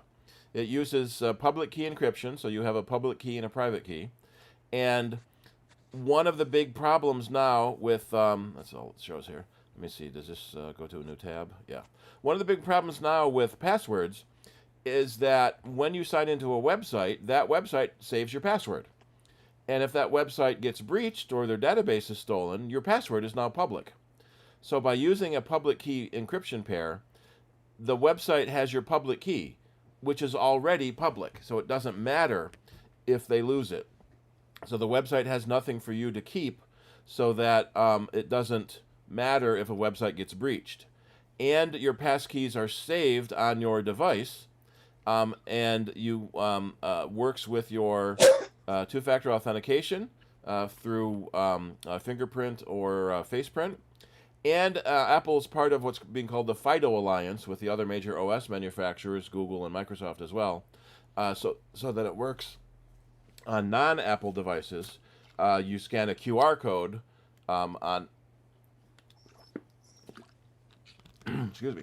It uses public key encryption, so you have a public key and a private key. And one of the big problems now with, that's all it shows here. Let me see, does this go to a new tab? Yeah. One of the big problems now with passwords is that when you sign into a website, that website saves your password. And if that website gets breached or their database is stolen, your password is now public. So by using a public key encryption pair, the website has your public key, which is already public. So it doesn't matter if they lose it. So the website has nothing for you to keep, so that it doesn't matter if a website gets breached. And your passkeys are saved on your device, and you works with your two-factor authentication through fingerprint or face print. And Apple is part of what's being called the FIDO Alliance with the other major OS manufacturers, Google and Microsoft as well, so that it works on non-Apple devices. You scan a QR code on excuse me.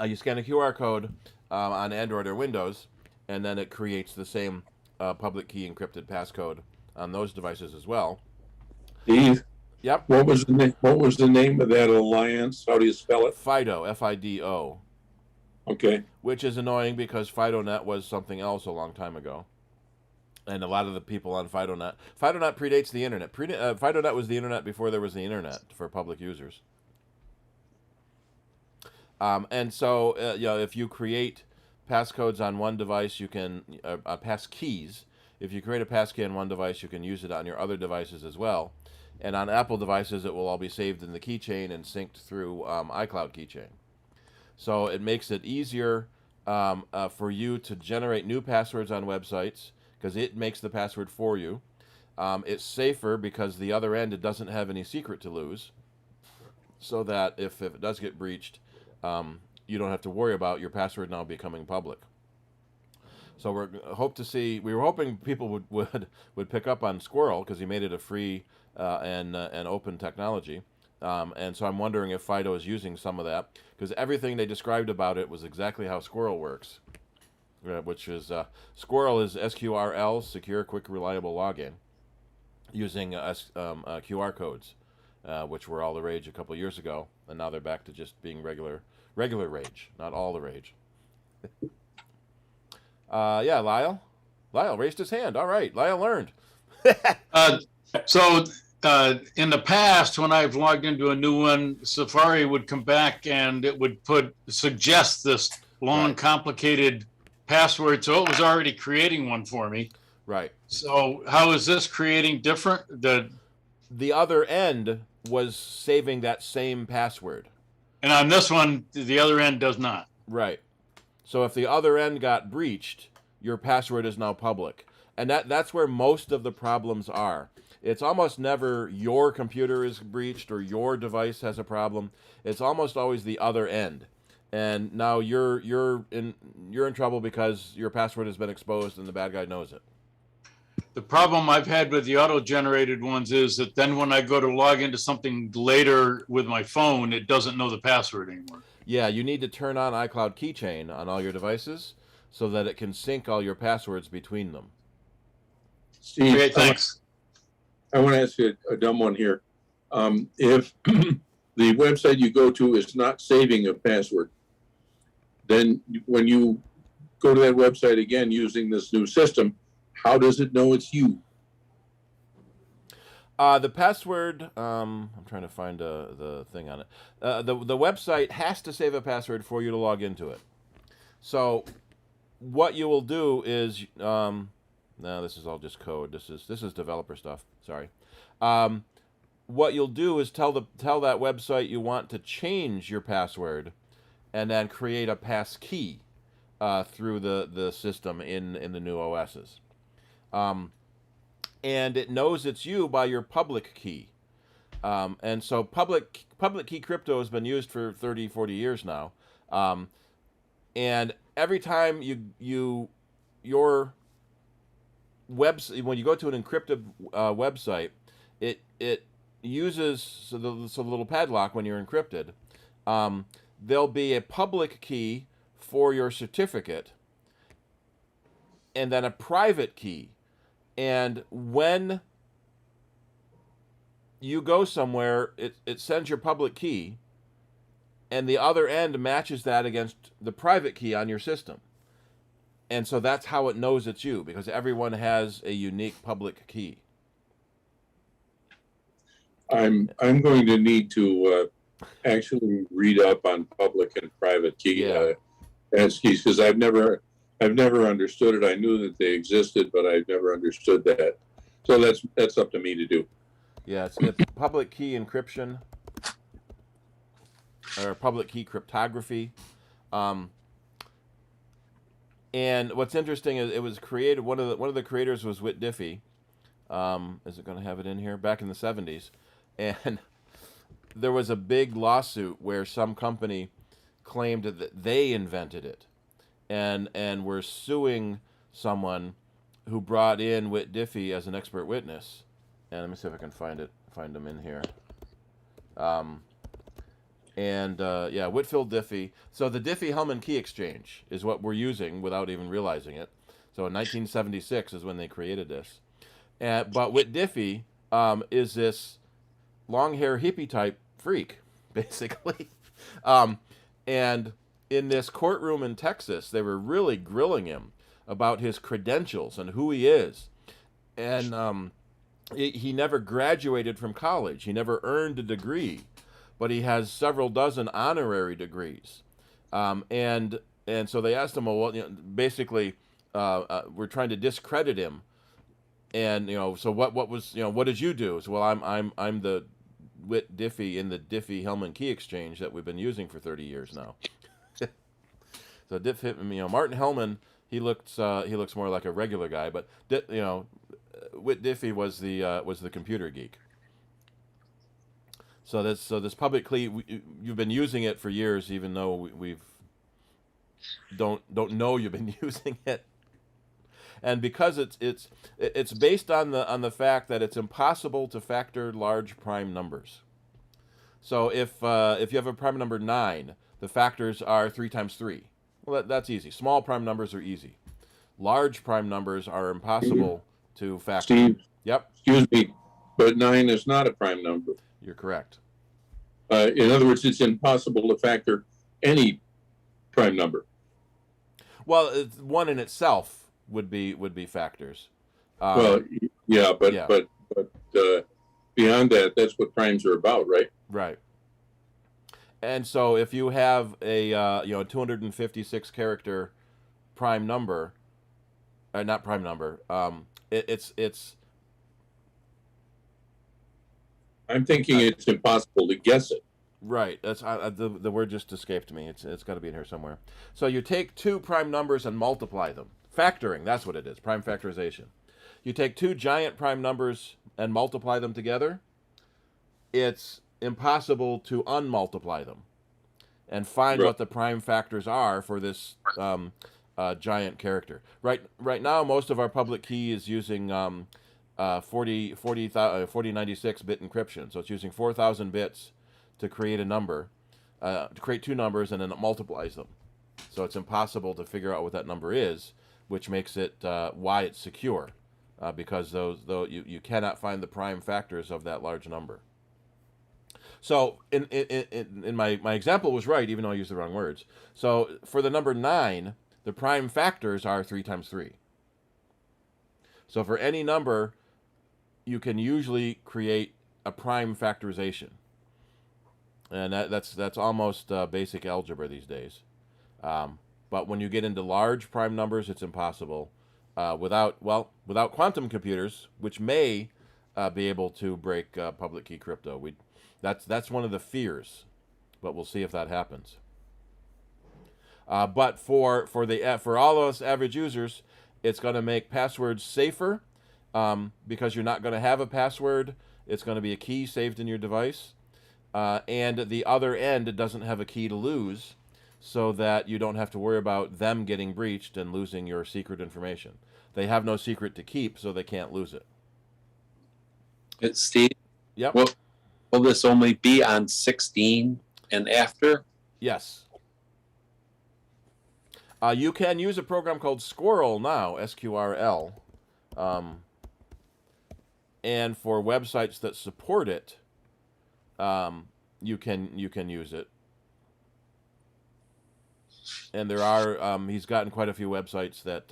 You scan a QR code on Android or Windows, and then it creates the same public key encrypted passcode on those devices as well. Steve? Yep. What was the name of that alliance? How do you spell it? FIDO, F-I-D-O. Okay. Which is annoying because FidoNet was something else a long time ago. And a lot of the people on FidoNet predates the internet. FidoNet was the internet before there was the internet for public users. And so, if you create passcodes on one device, you can, passkeys, if you create a passkey on one device, you can use it on your other devices as well. And on Apple devices, it will all be saved in the keychain and synced through iCloud keychain. So it makes it easier for you to generate new passwords on websites, because it makes the password for you. It's safer because the other end, it doesn't have any secret to lose, so that if it does get breached, you don't have to worry about your password now becoming public. So we were hoping people would pick up on Squirrel because he made it a free and open technology. And so I'm wondering if FIDO is using some of that, because everything they described about it was exactly how Squirrel works. Which is Squirrel is SQRL, secure, quick, reliable login, using QR codes, which were all the rage a couple years ago, and now they're back to just being regular rage, not all the rage. Yeah, Lyle raised his hand. All right, Lyle learned. So in the past, when I've logged into a new one, Safari would come back and it would suggest this long, complicated password, so it was already creating one for me. Right. So how is this creating different? The other end was saving that same password. And on this one, the other end does not. Right. So if the other end got breached, your password is now public. And that's where most of the problems are. It's almost never your computer is breached or your device has a problem. It's almost always the other end. And now you're in trouble because your password has been exposed and the bad guy knows it. The problem I've had with the auto-generated ones is that then when I go to log into something later with my phone, it doesn't know the password anymore. Yeah, you need to turn on iCloud Keychain on all your devices so that it can sync all your passwords between them. Steve, okay, thanks. I want to ask you a dumb one here. If the website you go to is not saving a password, then when you go to that website again using this new system, how does it know it's you? The password, I'm trying to find the thing on it. The website has to save a password for you to log into it. So what you will do is, no, this is all just code. This is developer stuff. Sorry. What you'll do is tell that website you want to change your password, and then create a pass key through the system in the new OSs. And it knows it's you by your public key. And so public key crypto has been used for 30, 40 years now. And every time your website, when you go to an encrypted website, it uses the little padlock when you're encrypted. There'll be a public key for your certificate, and then a private key. And when you go somewhere, it sends your public key, and the other end matches that against the private key on your system. And so that's how it knows it's you, because everyone has a unique public key. I'm going to need to actually read up on public and private key pass keys, because I've never understood it. I knew that they existed, but I've never understood that. So that's up to me to do. Yeah, it's public key encryption, or public key cryptography. And what's interesting is it was created. One of the creators was Whit Diffie. Is it going to have it in here? Back in the 70s, and there was a big lawsuit where some company claimed that they invented it, and were suing someone who brought in Whit Diffie as an expert witness. And let me see if I can find them in here. Whitfield Diffie. So the Diffie-Hellman key exchange is what we're using without even realizing it. So in 1976 is when they created this. But Whit Diffie is this long-hair hippie-type freak, basically. And in this courtroom in Texas, they were really grilling him about his credentials and who he is. And he never graduated from college. He never earned a degree, but he has several dozen honorary degrees. And so they asked him, well, basically, we're trying to discredit him. And so what did you do? So, well, I'm the Whit Diffie in the Diffie-Hellman key exchange that we've been using for 30 years now. So Martin Hellman, he looks more like a regular guy, but Whit Diffie was the computer geek. So this public key, you've been using it for years, even though we've don't know you've been using it. And because it's based on the fact that it's impossible to factor large prime numbers. So if you have a prime number 9, the factors are 3 times 3. Well, that's easy. Small prime numbers are easy. Large prime numbers are impossible to factor. Steve. Yep. Excuse me, but 9 is not a prime number. You're correct. In other words, it's impossible to factor any prime number. Well, one in itself would be factors. But beyond that, that's what primes are about, right? Right. And so if you have a 256 character prime number, not prime number, it's. I'm thinking it's impossible to guess it. Right. That's the word just escaped me. It's got to be in here somewhere. So you take 2 prime numbers and multiply them. Factoring, that's what it is. Prime factorization. You take 2 giant prime numbers and multiply them together. It's impossible to unmultiply them and find what the prime factors are for this giant character. Right now, most of our public key is using 4096 bit encryption. So it's using 4,000 bits to create a number, to create 2 numbers, and then it multiplies them. So it's impossible to figure out what that number is, which makes it why it's secure, because you cannot find the prime factors of that large number. So in my example was right, even though I used the wrong words. So for the number 9, the prime factors are 3 times 3. So for any number, you can usually create a prime factorization, and that's almost basic algebra these days. But when you get into large prime numbers, it's impossible without quantum computers, which may be able to break public key crypto. That's one of the fears, but we'll see if that happens. But for all of us average users, it's going to make passwords safer because you're not going to have a password. It's going to be a key saved in your device, and the other end doesn't have a key to lose, so that you don't have to worry about them getting breached and losing your secret information. They have no secret to keep, so they can't lose it. It's Steve. Yep. Will this only be on 16 and after? Yes. You can use a program called Squirrel now, SQRL, and for websites that support it, you can use it. And there are he's gotten quite a few websites that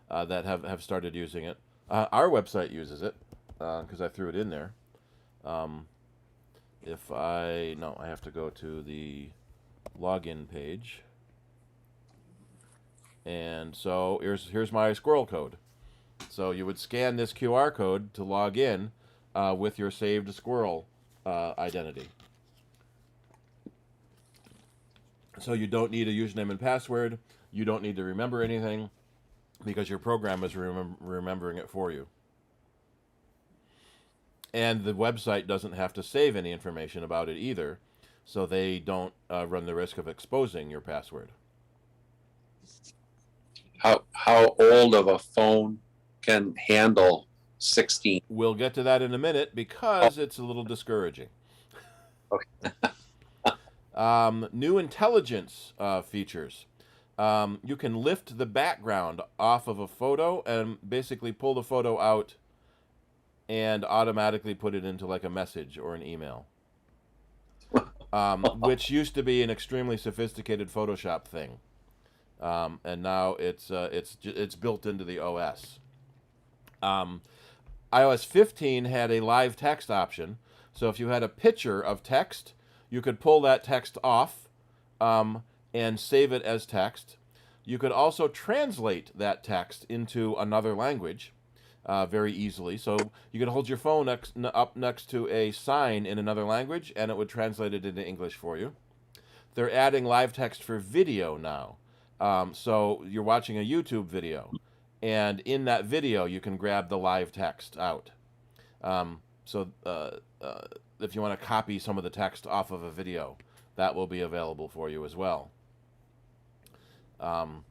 that have started using it. Our website uses it because I threw it in there. I have to go to the login page. And so here's my squirrel code. So you would scan this QR code to log in with your saved squirrel identity. So you don't need a username and password. You don't need to remember anything because your program is remembering it for you. And the website doesn't have to save any information about it either, so they don't run the risk of exposing your password. How old of a phone can handle 16? We'll get to that in a minute because it's a little discouraging. Okay. New intelligence features. You can lift the background off of a photo and basically pull the photo out and automatically put it into like a message or an email, which used to be an extremely sophisticated Photoshop thing, and now it's built into the OS. iOS 15 had a live text option, so if you had a picture of text, you could pull that text off and save it as text. You could also translate that text into another language very easily. So you could hold your phone up next to a sign in another language, and it would translate it into English for you. They're adding live text for video now. So you're watching a YouTube video, and in that video, you can grab the live text out. If you want to copy some of the text off of a video, that will be available for you as well. And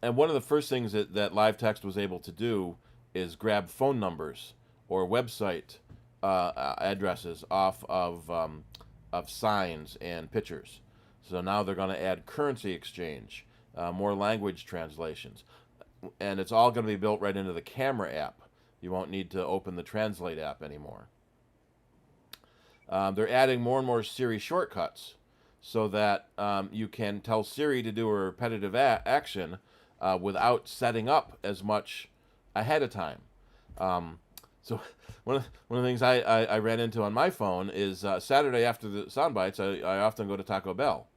one of the first things that live text was able to do is grab phone numbers or website addresses off of signs and pictures. So now they're going to add currency exchange, more language translations, and it's all going to be built right into the camera app. You won't need to open the Translate app anymore. They're adding more and more Siri shortcuts so that you can tell Siri to do a repetitive action without setting up as much ahead of time. So one of the things I ran into on my phone is Saturday after the soundbites, I often go to Taco Bell.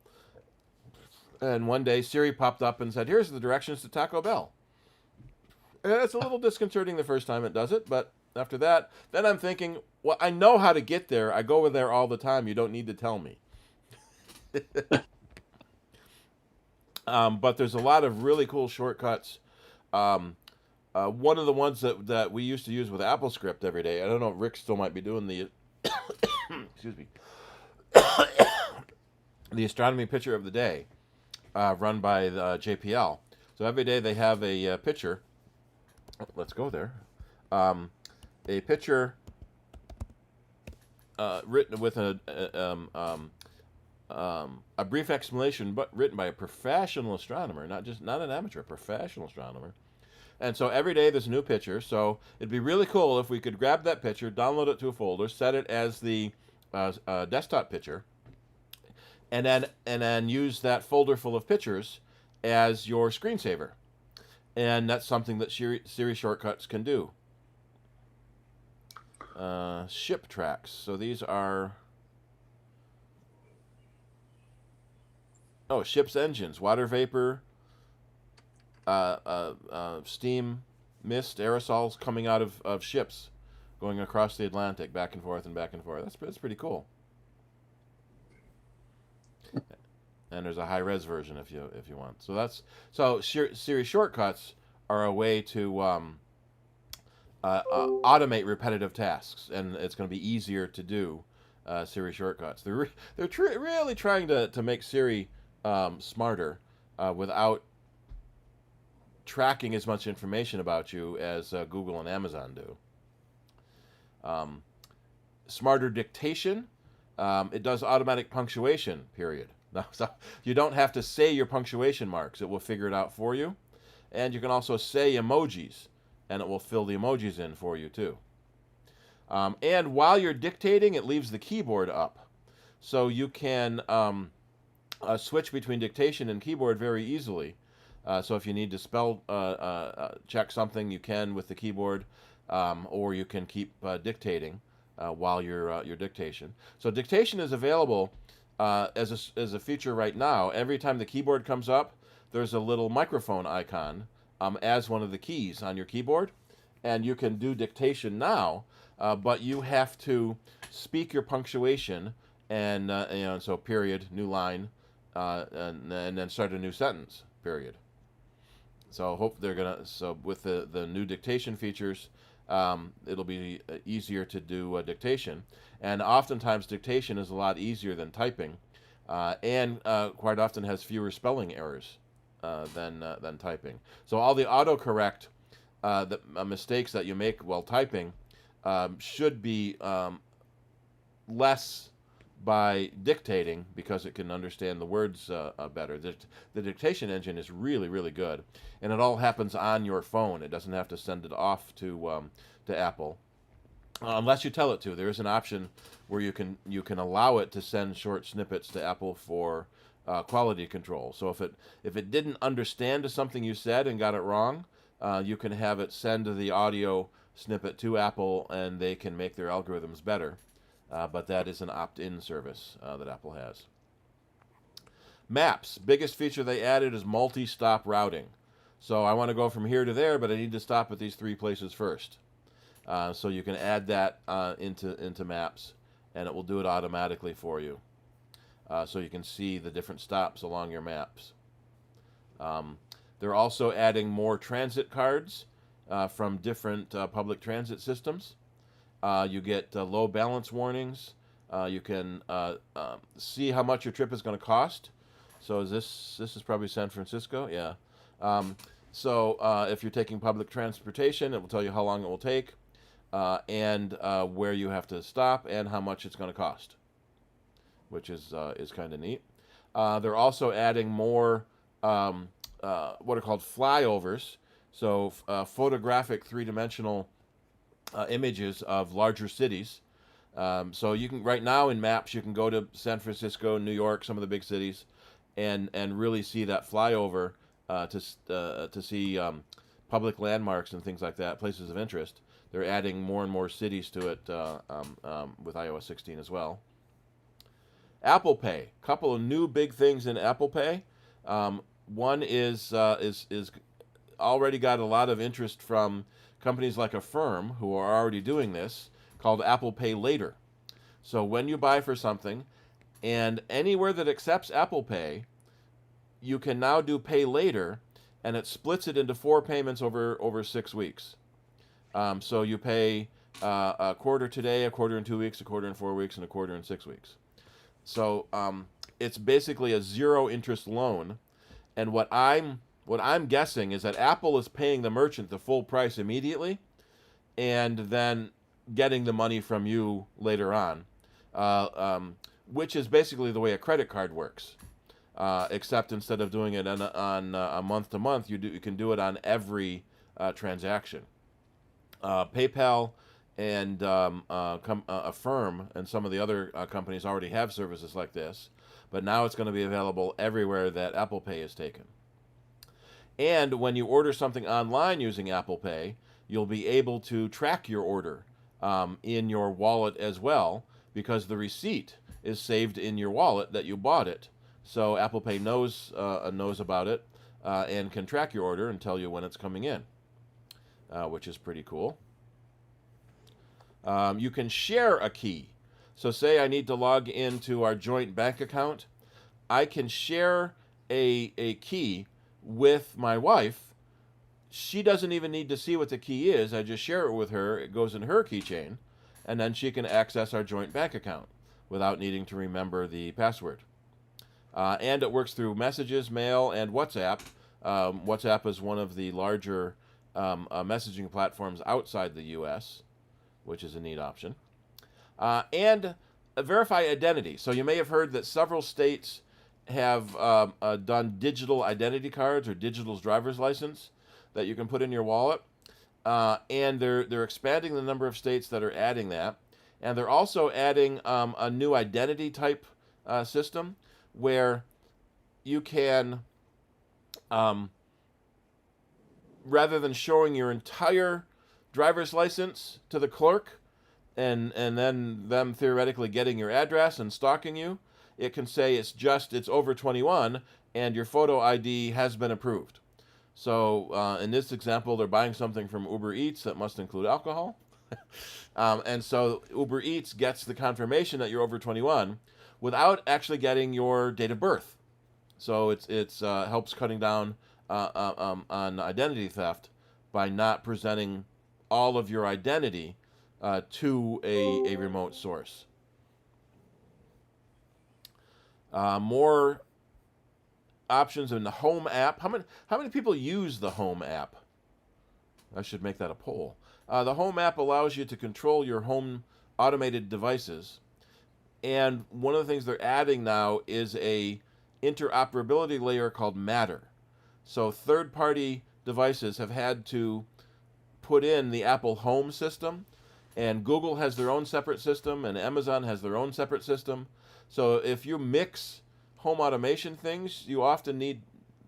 And one day Siri popped up and said, "Here's the directions to Taco Bell." And it's a little disconcerting the first time it does it, but after that, then I'm thinking, well, I know how to get there. I go there all the time. You don't need to tell me. But there's a lot of really cool shortcuts. One of the ones that we used to use with AppleScript every day, I don't know if Rick still might be doing the excuse me, the astronomy picture of the day, run by JPL. So every day they have a picture. Let's go there. A picture written with a brief explanation, but written by a professional astronomer, not an amateur, a professional astronomer. And so every day there's a new picture. So it'd be really cool if we could grab that picture, download it to a folder, set it as the desktop picture, and then use that folder full of pictures as your screensaver. And that's something that Siri shortcuts can do. Ship tracks. So these are ship's engines, water vapor, steam, mist, aerosols coming out of ships, going across the Atlantic, back and forth and back and forth. That's pretty cool. And there's a high res version if you want. So Siri shortcuts are a way to automate repetitive tasks, and it's going to be easier to do Siri shortcuts. They're really trying to make Siri smarter without tracking as much information about you as Google and Amazon do. Smarter dictation. It does automatic punctuation, period. So you don't have to say your punctuation marks. It will figure it out for you. And you can also say emojis, and it will fill the emojis in for you, too. And while you're dictating, it leaves the keyboard up. So you can switch between dictation and keyboard very easily. So if you need to spell check something, you can with the keyboard, or you can keep dictating while your dictation. So dictation is available as a feature right now. Every time the keyboard comes up, there's a little microphone icon as one of the keys on your keyboard, and you can do dictation now, but you have to speak your punctuation and so period, new line, and then start a new sentence, period. So with the new dictation features, it'll be easier to do dictation, and oftentimes dictation is a lot easier than typing, and quite often has fewer spelling errors than typing. So all the autocorrect mistakes that you make while typing should be less by dictating, because it can understand the words better. The dictation engine is really, really good, and it all happens on your phone. It doesn't have to send it off to Apple, unless you tell it to. There is an option where you can allow it to send short snippets to Apple for quality control. So if it didn't understand something you said and got it wrong, you can have it send the audio snippet to Apple, and they can make their algorithms better. But that is an opt-in service that Apple has. Maps. Biggest feature they added is multi-stop routing. So I want to go from here to there, but I need to stop at these 3 places first. So you can add that into Maps, and it will do it automatically for you. So you can see the different stops along your maps. They're also adding more transit cards from different public transit systems. You get low balance warnings. You can see how much your trip is going to cost. So this is probably San Francisco, yeah. So if you're taking public transportation, it will tell you how long it will take, and where you have to stop, and how much it's going to cost, which is kind of neat. They're also adding more what are called flyovers. So photographic 3-dimensional images of larger cities. So you can, right now in Maps, you can go to San Francisco, New York, some of the big cities, and really see that flyover to see public landmarks and things like that, places of interest. They're adding more and more cities to it with iOS 16 as well. Apple Pay, couple of new big things in Apple Pay. One is already got a lot of interest from companies like Affirm, who are already doing this, called Apple Pay Later. So when you buy for something, and anywhere that accepts Apple Pay, you can now do Pay Later, and it splits it into 4 payments over 6 weeks. So you pay a quarter today, a quarter in 2 weeks, a quarter in 4 weeks, and a quarter in 6 weeks. So it's basically a 0 interest loan, and what I'm guessing is that Apple is paying the merchant the full price immediately, and then getting the money from you later on, which is basically the way a credit card works. Except instead of doing it on a month to month, you can do it on every transaction. PayPal and Affirm and some of the other companies already have services like this, but now it's going to be available everywhere that Apple Pay is taken. And when you order something online using Apple Pay, you'll be able to track your order in your wallet as well, because the receipt is saved in your wallet that you bought it. So Apple Pay knows about it and can track your order and tell you when it's coming in, which is pretty cool. You can share a key. So say I need to log into our joint bank account. I can share a key with my wife. She doesn't even need to see what the key is. I just share it with her. It goes in her keychain, and then she can access our joint bank account without needing to remember the password. And it works through messages, mail, and WhatsApp. WhatsApp is one of the larger messaging platforms outside the U.S., which is a neat option. And verify identity. So you may have heard that several states have done digital identity cards or digital driver's license that you can put in your wallet. And they're expanding the number of states that are adding that. And they're also adding a new identity type system where you can, rather than showing your entire driver's license to the clerk and then them theoretically getting your address and stalking you, it can say it's over 21 and your photo ID has been approved. So in this example, they're buying something from Uber Eats that must include alcohol. And so Uber Eats gets the confirmation that you're over 21 without actually getting your date of birth. So it's helps cutting down on identity theft by not presenting all of your identity to a remote source. More options in the Home app. How many people use the Home app? I should make that a poll. The Home app allows you to control your home automated devices. And one of the things they're adding now is a interoperability layer called Matter. So third-party devices have had to put in the Apple Home system, and Google has their own separate system, and Amazon has their own separate system. So if you mix home automation things, you often need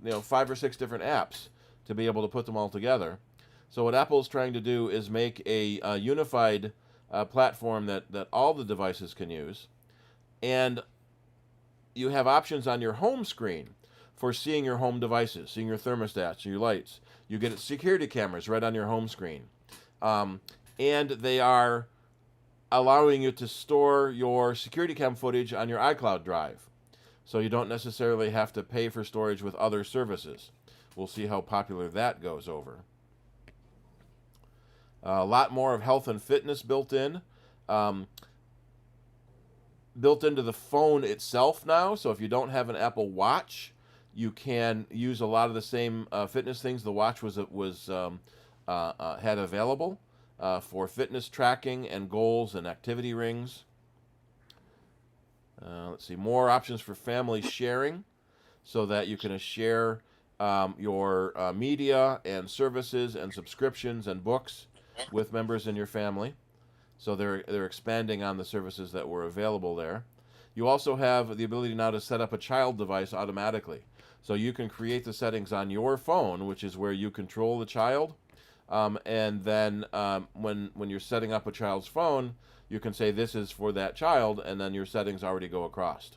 5 or 6 different apps to be able to put them all together. So what Apple's trying to do is make a unified platform that all the devices can use. And you have options on your home screen for seeing your home devices, seeing your thermostats, your lights. You get security cameras right on your home screen. And they are allowing you to store your security cam footage on your iCloud drive. So you don't necessarily have to pay for storage with other services. We'll see how popular that goes over. A lot more of health and fitness built in. Built into the phone itself now. So if you don't have an Apple Watch, you can use a lot of the same fitness things the watch had available for fitness tracking and goals and activity rings. Let's see, more options for family sharing, so that you can share your media and services and subscriptions and books with members in your family. So they're expanding on the services that were available there. You also have the ability now to set up a child device automatically. So you can create the settings on your phone, which is where you control the child. And then when you're setting up a child's phone, you can say this is for that child, and then your settings already go across.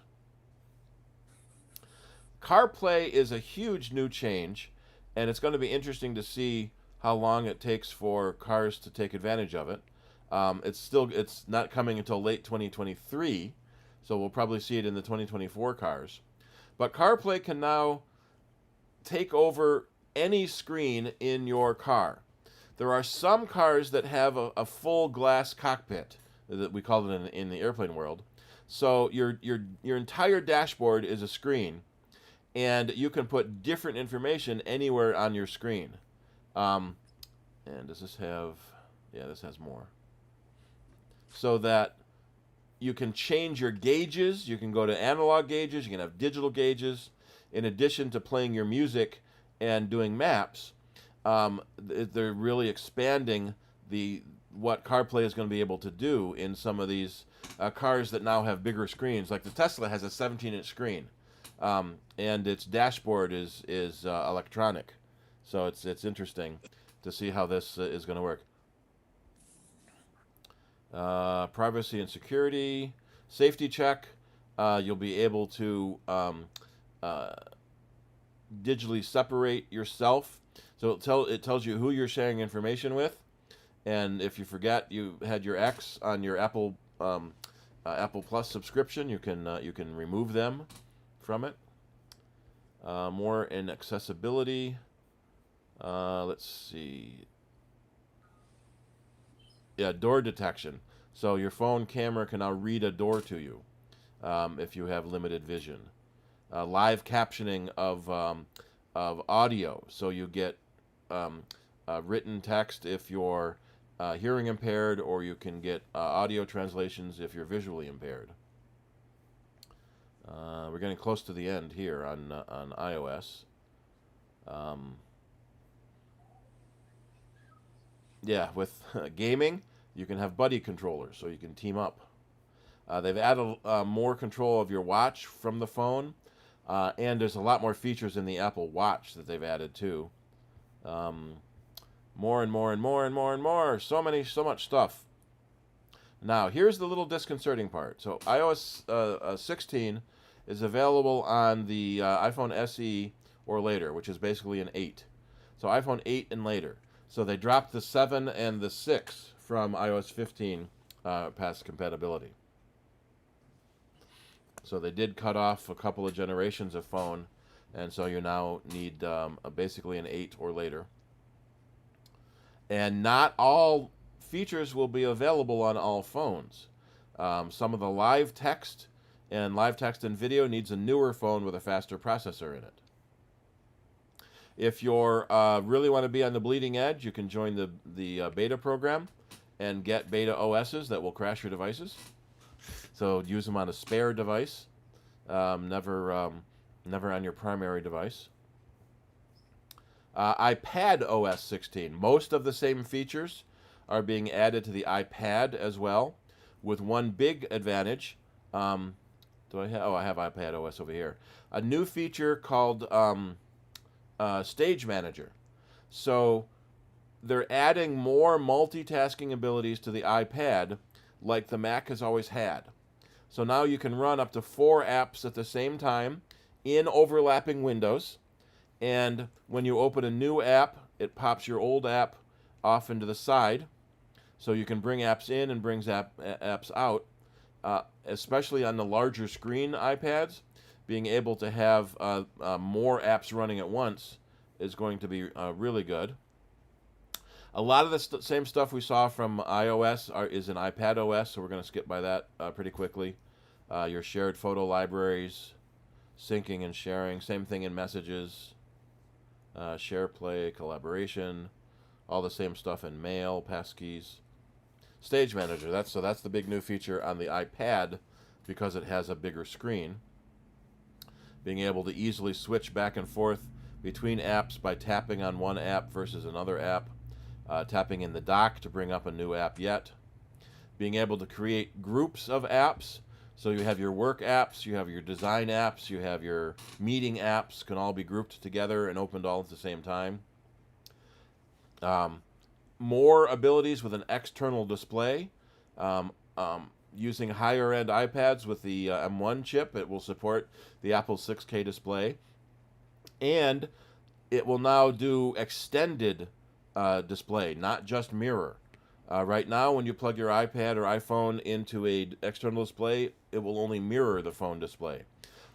CarPlay is a huge new change, and it's going to be interesting to see how long it takes for cars to take advantage of it. It's not coming until late 2023, so we'll probably see it in the 2024 cars. But CarPlay can now take over any screen in your car. There are some cars that have a full glass cockpit, that we call it in the airplane world. So your entire dashboard is a screen, and you can put different information anywhere on your screen. And does this have? Yeah, this has more. So that you can change your gauges. You can go to analog gauges. You can have digital gauges. In addition to playing your music and doing maps, they're really expanding the what CarPlay is going to be able to do in some of these cars that now have bigger screens. Like the Tesla has a 17-inch screen, and its dashboard is electronic. So it's interesting to see how this is going to work. Privacy and security, safety check. You'll be able to digitally separate yourself. So it tells you who you're sharing information with, and if you forget you had your X on your Apple Plus subscription, you can remove them from it. More in accessibility. Let's see. Yeah, door detection. So your phone camera can now read a door to you if you have limited vision. Live captioning of audio, so you get written text if you're hearing impaired, or you can get audio translations if you're visually impaired. We're getting close to the end here on iOS. Yeah, with gaming, you can have buddy controllers, so you can team up. They've added more control of your watch from the phone, and there's a lot more features in the Apple Watch that they've added too. More and more and more and more and more. So much stuff. Now, here's the little disconcerting part. So iOS 16 is available on the iPhone SE or later, which is basically an 8. So iPhone 8 and later. So they dropped the 7 and the 6 from iOS 15 past compatibility. So they did cut off a couple of generations of phone, and so you now need basically an 8 or later. And not all features will be available on all phones. Some of the live text and video needs a newer phone with a faster processor in it. If you're really want to be on the bleeding edge, you can join the beta program and get beta OSs that will crash your devices. So use them on a spare device, never on your primary device. iPad OS 16. Most of the same features are being added to the iPad as well, with one big advantage. I have iPad OS over here. A new feature called Stage Manager. So they're adding more multitasking abilities to the iPad, like the Mac has always had. So now you can run up to 4 apps at the same time in overlapping windows. And when you open a new app, it pops your old app off into the side. So you can bring apps in and brings apps out, especially on the larger screen iPads. Being able to have more apps running at once is going to be really good. A lot of the same stuff we saw from iOS is in iPad OS, so we're going to skip by that pretty quickly. Your shared photo libraries, syncing and sharing, same thing in messages, share, play, collaboration, all the same stuff in mail, passkeys. Stage Manager, that's the big new feature on the iPad because it has a bigger screen. Being able to easily switch back and forth between apps by tapping on one app versus another app. Tapping in the dock to bring up a new app yet. Being able to create groups of apps. So you have your work apps, you have your design apps, you have your meeting apps, can all be grouped together and opened all at the same time. More abilities with an external display. Using higher end iPads with the M1 chip, it will support the Apple 6K display. And it will now do extended display, not just mirror. Right now, when you plug your iPad or iPhone into an external display, it will only mirror the phone display.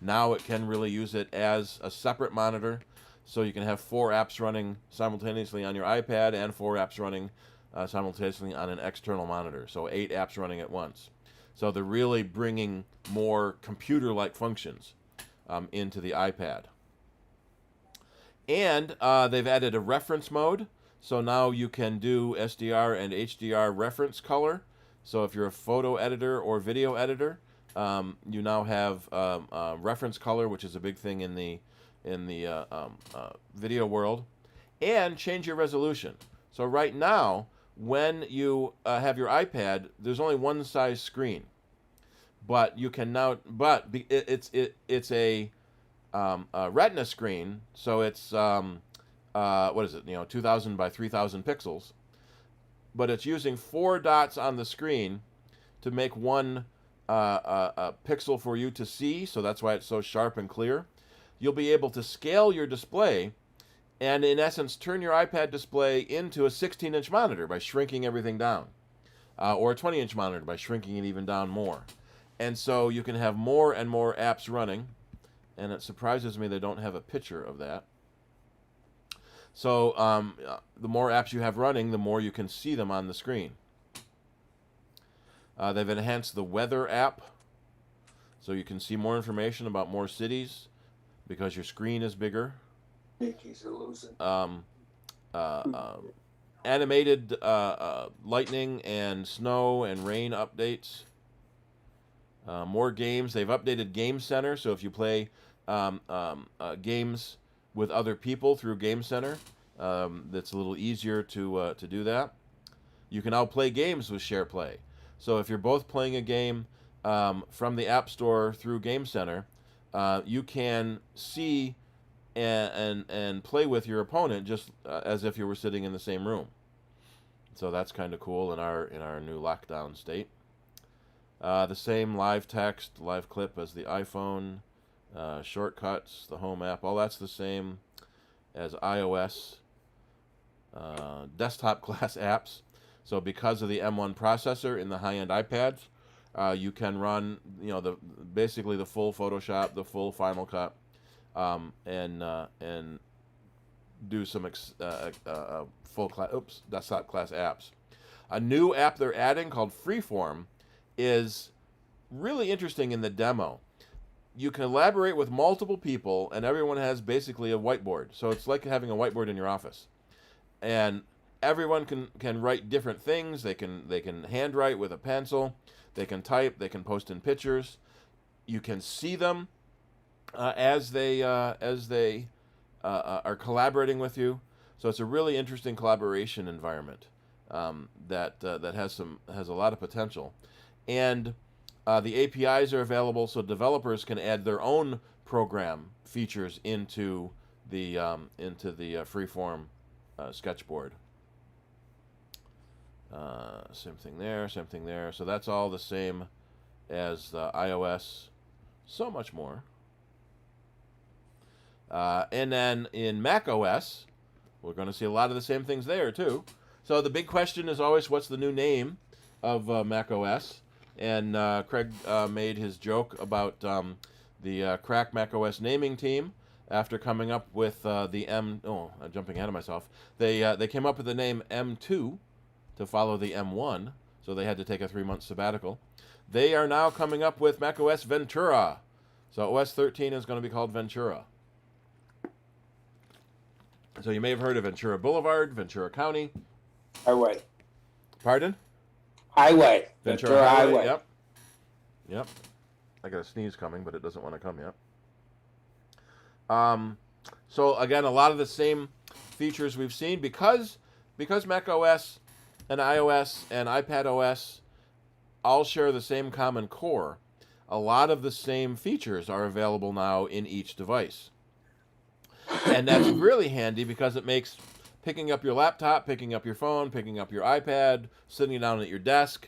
Now it can really use it as a separate monitor, so you can have 4 apps running simultaneously on your iPad and 4 apps running simultaneously on an external monitor, so 8 apps running at once. So they're really bringing more computer-like functions into the iPad. And they've added a reference mode. So now you can do SDR and HDR reference color. So if you're a photo editor or video editor, you now have reference color, which is a big thing in the video world, and change your resolution. So right now, when you have your iPad, there's only one size screen, but you can now, it's a Retina screen, so it's what is it? 2,000 by 3,000 pixels, but it's using 4 dots on the screen to make one pixel for you to see. So that's why it's so sharp and clear. You'll be able to scale your display and, in essence, turn your iPad display into a 16-inch monitor by shrinking everything down, or a 20-inch monitor by shrinking it even down more. And so you can have more and more apps running, and it surprises me they don't have a picture of that. So the more apps you have running, the more you can see them on the screen. They've enhanced the weather app, so you can see more information about more cities because your screen is bigger. Yankees are losing. Animated lightning and snow and rain updates. More games. They've updated Game Center, so if you play games with other people through Game Center, that's a little easier to do that. You can now play games with SharePlay. So if you're both playing a game from the App Store through Game Center, you can see and play with your opponent just as if you were sitting in the same room. So that's kind of cool in our new lockdown state. The same live text, live clip as the iPhone, shortcuts, the home app, all that's the same as iOS. Desktop class apps. So because of the M1 processor in the high-end iPads, you can run, basically the full Photoshop, the full Final Cut, and do some desktop class apps. A new app they're adding called Freeform is really interesting in the demo. You can collaborate with multiple people, and everyone has basically a whiteboard. So it's like having a whiteboard in your office, and everyone can write different things. They can handwrite with a pencil. They can type. They can post in pictures. You can see them as they are collaborating with you. So it's a really interesting collaboration environment that has a lot of potential, and the APIs are available so developers can add their own program features into the Freeform sketchboard. Same thing there. So that's all the same as iOS. So much more. And then in Mac OS, we're going to see a lot of the same things there too. So the big question is always, what's the new name of Mac OS? And Craig made his joke about the crack Mac OS naming team after coming up with I'm jumping ahead of myself. They came up with the name M2 to follow the M1, so they had to take a 3-month sabbatical. They are now coming up with Mac OS Ventura. So OS 13 is going to be called Ventura. So you may have heard of Ventura Boulevard, Ventura County. Highway. Pardon? Highway. Ventura Highway. Yep. I got a sneeze coming, but it doesn't want to come yet. So again, a lot of the same features we've seen because Mac OS and iOS and iPad OS all share the same common core. A lot of the same features are available now in each device. And that's really handy because it makes picking up your laptop, picking up your phone, picking up your iPad, sitting down at your desk,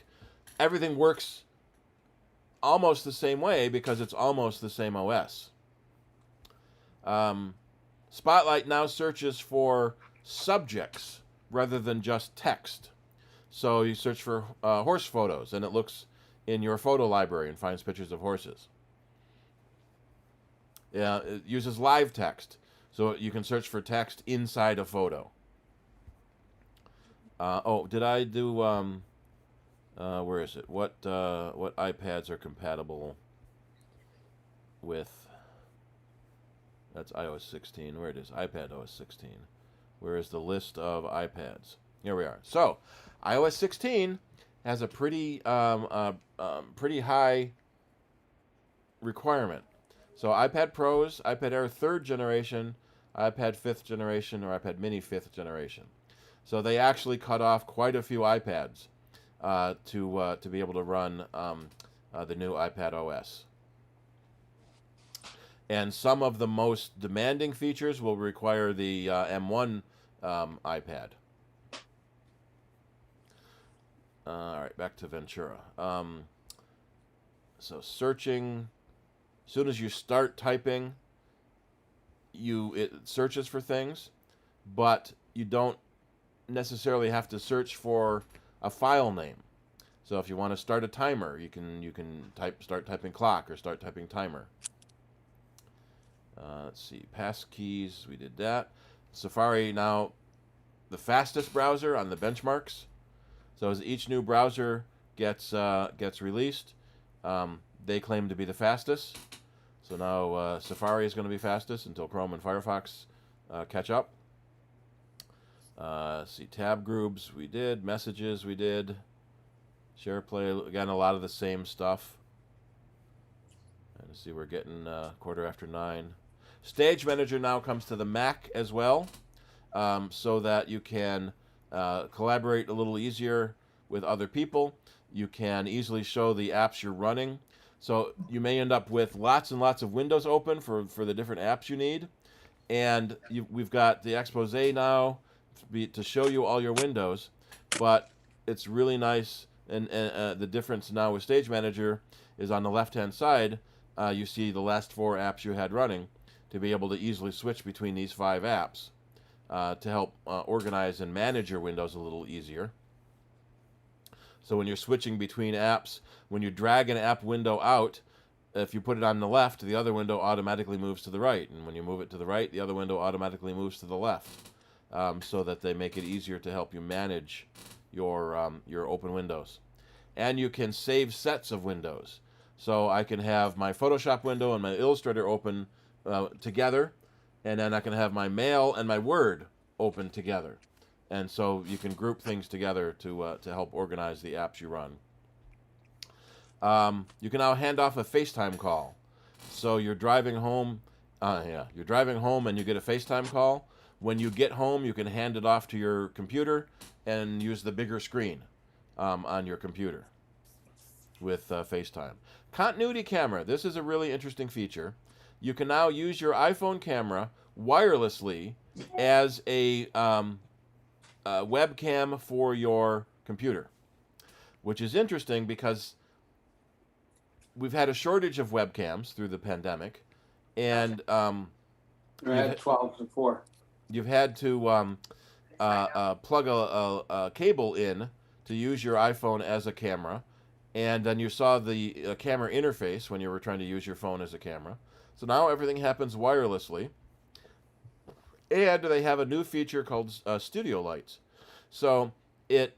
everything works almost the same way because it's almost the same OS. Spotlight now searches for subjects rather than just text. So you search for horse photos, and it looks in your photo library and finds pictures of horses. Yeah, it uses live text, so you can search for text inside a photo. Did I do? Where is it? What iPads are compatible with? That's iOS 16. Where it is? iPad OS 16. Where is the list of iPads? Here we are. So, iOS 16 has a pretty high requirement. So iPad Pros, iPad Air 3rd generation, iPad 5th generation, or iPad Mini 5th generation. So they actually cut off quite a few iPads to be able to run the new iPad OS. And some of the most demanding features will require the M1 iPad. All right, back to Ventura. So searching, as soon as you start typing, it searches for things, but you don't necessarily have to search for a file name. So if you want to start a timer, you can start typing clock or start typing timer. Let's see, passkeys, we did that. Safari now the fastest browser on the benchmarks. So as each new browser gets released, they claim to be the fastest. So now Safari is going to be fastest until Chrome and Firefox catch up. See, tab groups we did, messages we did, SharePlay, again, a lot of the same stuff. And see, we're getting 9:15. Stage Manager now comes to the Mac as well, so that you can collaborate a little easier with other people. You can easily show the apps you're running. So you may end up with lots and lots of windows open for the different apps you need. And we've got the expose now to show you all your windows, but it's really nice. And the difference now with Stage Manager is on the left-hand side, you see the last 4 apps you had running, to be able to easily switch between these 5 apps to help organize and manage your windows a little easier. So when you're switching between apps, when you drag an app window out, if you put it on the left, the other window automatically moves to the right. And when you move it to the right, the other window automatically moves to the left, so that they make it easier to help you manage your open windows. And you can save sets of windows. So I can have my Photoshop window and my Illustrator open together, and then I can have my Mail and my Word open together. And so you can group things together to help organize the apps you run. You can now hand off a FaceTime call. So you're driving home, you're driving home and you get a FaceTime call. When you get home, you can hand it off to your computer and use the bigger screen on your computer with FaceTime. Continuity camera. This is a really interesting feature. You can now use your iPhone camera wirelessly as a webcam for your computer, which is interesting because we've had a shortage of webcams through the pandemic, and I had 12 to 4. You've had to plug a cable in to use your iPhone as a camera, and then you saw the camera interface when you were trying to use your phone as a camera. So now everything happens wirelessly. And they have a new feature called Studio Lights. So it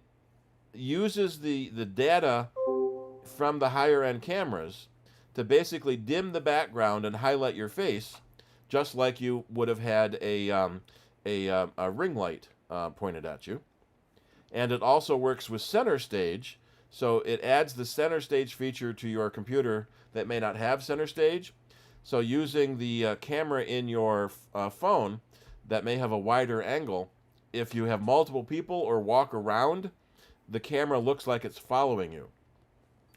uses the data from the higher end cameras to basically dim the background and highlight your face, just like you would have had a ring light pointed at you. And it also works with Center Stage, so it adds the Center Stage feature to your computer that may not have Center Stage. So using the camera in your phone that may have a wider angle, if you have multiple people or walk around, the camera looks like it's following you,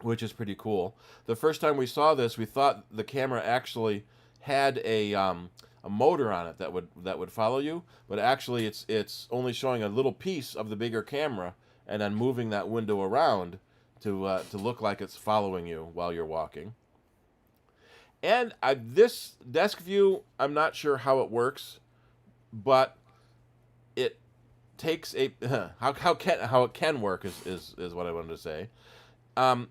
which is pretty cool. The first time we saw this, we thought the camera actually had a motor on it that would follow you, but actually it's only showing a little piece of the bigger camera and then moving that window around to look like it's following you while you're walking. And this desk view, I'm not sure how it works, but it takes a how it can work is what I wanted to say.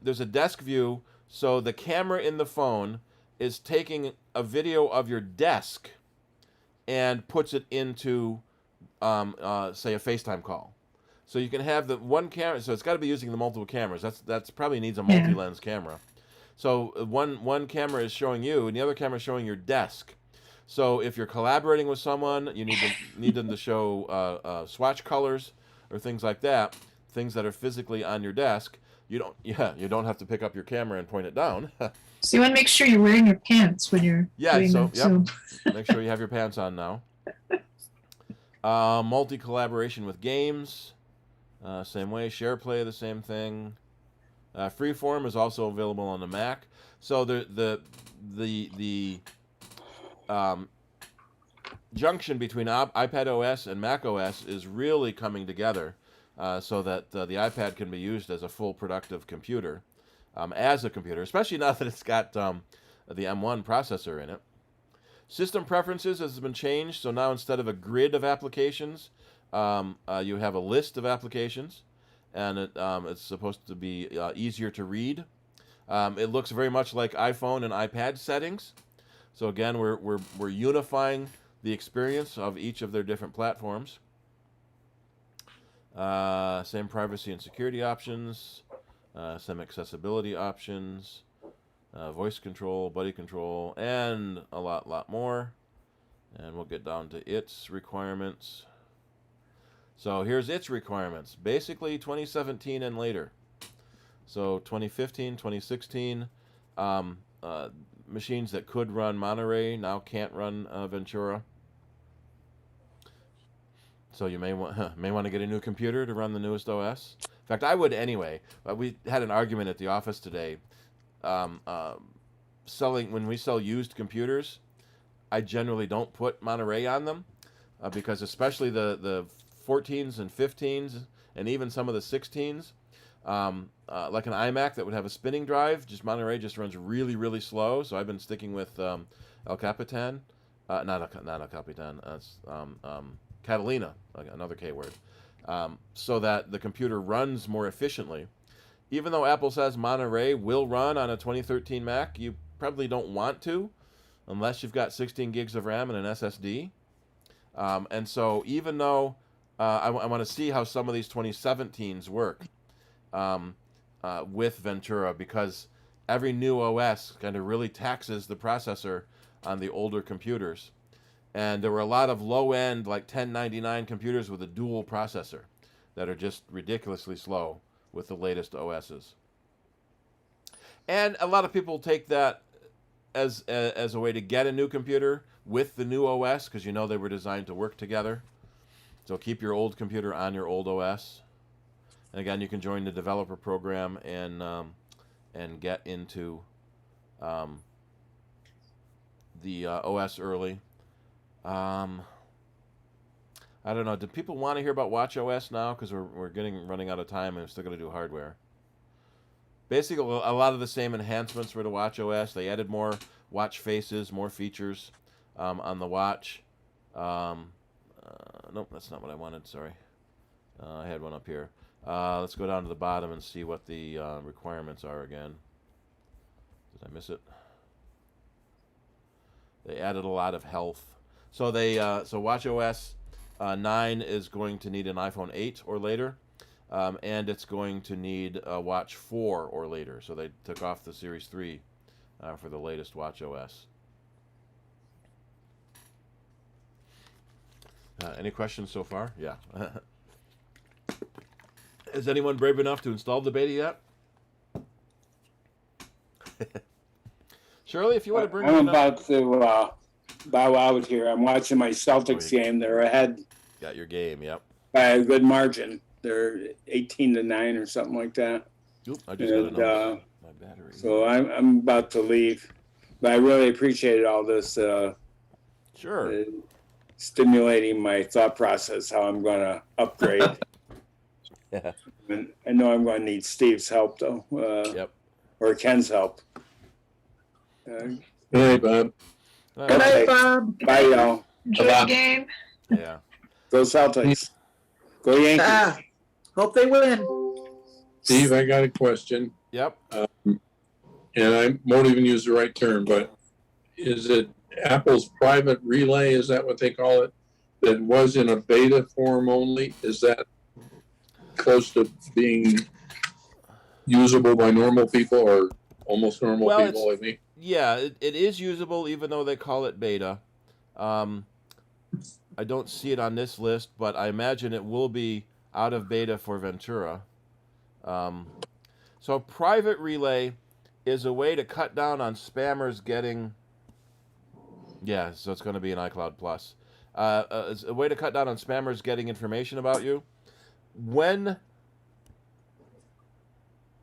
There's a desk view, so the camera in the phone is taking a video of your desk and puts it into say a FaceTime call. So you can have the one camera, so it's got to be using the multiple cameras. That's probably needs a multi-lens camera. So one camera is showing you and the other camera is showing your desk. So if you're collaborating with someone, you need them to show swatch colors or things like that, things that are physically on your desk. You don't have to pick up your camera and point it down. So you want to make sure you're wearing your pants when you're doing that. So make sure you have your pants on now. Multi-collaboration with games, same way. SharePlay, the same thing. Freeform is also available on the Mac. So the junction between iPad OS and Mac OS is really coming together, so that the iPad can be used as a full productive computer, as a computer, especially now that it's got the M1 processor in it. System preferences has been changed, so now instead of a grid of applications, you have a list of applications, and it's supposed to be easier to read. It looks very much like iPhone and iPad settings. So again, we're unifying the experience of each of their different platforms. Same privacy and security options, some accessibility options, voice control, buddy control, and a lot more. And we'll get down to its requirements. So here's its requirements. Basically 2017 and later. So 2015, 2016, machines that could run Monterey now can't run Ventura. So you may want to get a new computer to run the newest OS. In fact, I would anyway. We had an argument at the office today. When we sell used computers, I generally don't put Monterey on them, because especially the 14s and 15s and even some of the 16s, like an iMac that would have a spinning drive, Monterey just runs really slow. So I've been sticking with El Capitan, not El Capitan, Catalina, another K word, so that the computer runs more efficiently. Even though Apple says Monterey will run on a 2013 Mac, you probably don't want to, unless you've got 16 gigs of RAM and an SSD. And so even though I want to see how some of these 2017s work with Ventura, because every new OS kind of really taxes the processor on the older computers. And there were a lot of low-end, like 1099 computers with a dual processor that are just ridiculously slow with the latest OSs. And a lot of people take that as a way to get a new computer with the new OS, because they were designed to work together. So keep your old computer on your old OS. And again, you can join the developer program and get into the OS early. I don't know. Do people want to hear about watchOS now? Because we're running out of time, and we're still going to do hardware. Basically, a lot of the same enhancements for the watchOS. They added more watch faces, more features on the watch. Nope, that's not what I wanted. Sorry, I had one up here. Let's go down to the bottom and see what the requirements are again. Did I miss it? They added a lot of health. So so watchOS 9 is going to need an iPhone 8 or later, and it's going to need a Watch 4 or later. So they took off the Series 3 for the latest watchOS. Any questions so far? Yeah. Is anyone brave enough to install the beta yet? Shirley, if you want to bring I'm about to bow out here. I'm watching my Celtics game. They're ahead. Got your game, yep. By a good margin. They're 18-9 or something like that. Oop, I just got a notice. My battery. So I'm about to leave. But I really appreciated all this sure. Stimulating my thought process, how I'm going to upgrade. Yeah. And I know I'm going to need Steve's help, though. Yep. Or Ken's help. Good night, Bob. Good night, Bob. Bye, y'all. Enjoy the game. Yeah. Go Celtics. Go Yankees. Hope they win. Steve, I got a question. Yep. And I won't even use the right term, but is it Apple's private relay? Is that what they call it? That was in a beta form only? Is that close to being usable by normal people or almost normal people like me? Yeah, it is usable, even though they call it beta. I don't see it on this list, but I imagine it will be out of beta for Ventura. So private relay is a way to cut down on spammers getting... Yeah, so it's going to be an iCloud Plus. as a way to cut down on spammers getting information about you. When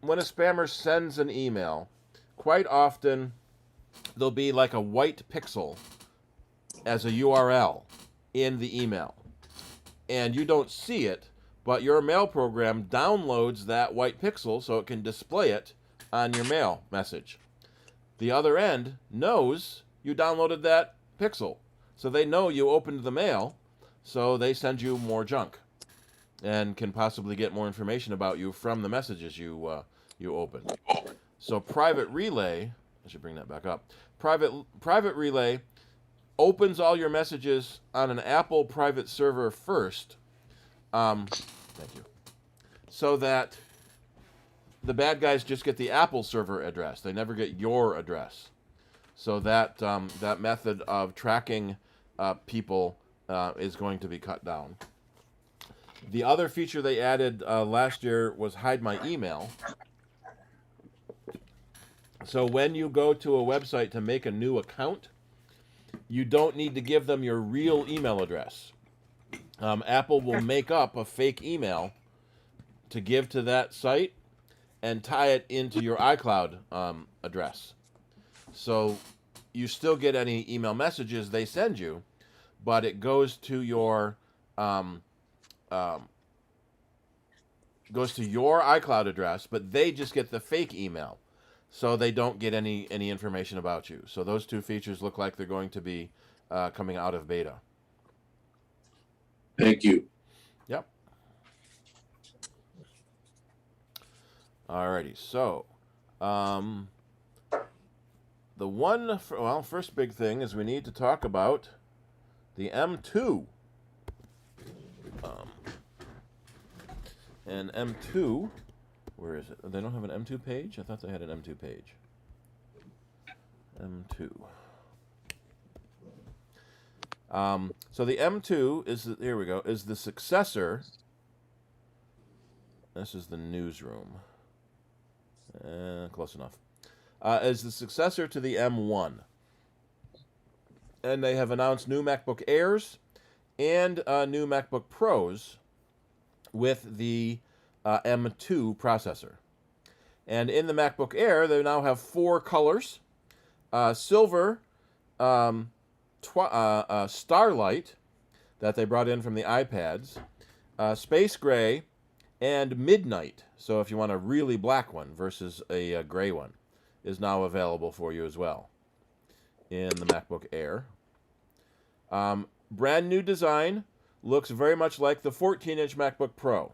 a spammer sends an email, quite often there'll be like a white pixel as a URL in the email. And you don't see it, but your mail program downloads that white pixel so it can display it on your mail message. The other end knows you downloaded that pixel, so they know you opened the mail, so they send you more junk and can possibly get more information about you from the messages you open. So private relay, I should bring that back up. Private relay opens all your messages on an Apple private server first. Thank you. So that the bad guys just get the Apple server address. They never get your address. So that that method of tracking people is going to be cut down. The other feature they added last year was hide my email. So when you go to a website to make a new account, you don't need to give them your real email address. Apple will make up a fake email to give to that site and tie it into your iCloud address. So you still get any email messages they send you, but it goes to your iCloud address, but they just get the fake email, so they don't get any information about you. So those two features look like they're going to be coming out of beta. Thank you. Yep. Alrighty, so the one, first big thing is we need to talk about the M2. And M2, where is it? They don't have an M2 page? I thought they had an M2 page. M2. So the M2 is, here we go, is the successor. This is the newsroom. Close enough. Is the successor to the M1. And they have announced new MacBook Airs and new MacBook Pros with the M2 processor. And in the MacBook Air, they now have 4 colors. Silver, Starlight, that they brought in from the iPads, Space Gray, and Midnight. So if you want a really black one versus a gray one, is now available for you as well in the MacBook Air. Brand new design, looks very much like the 14-inch MacBook Pro,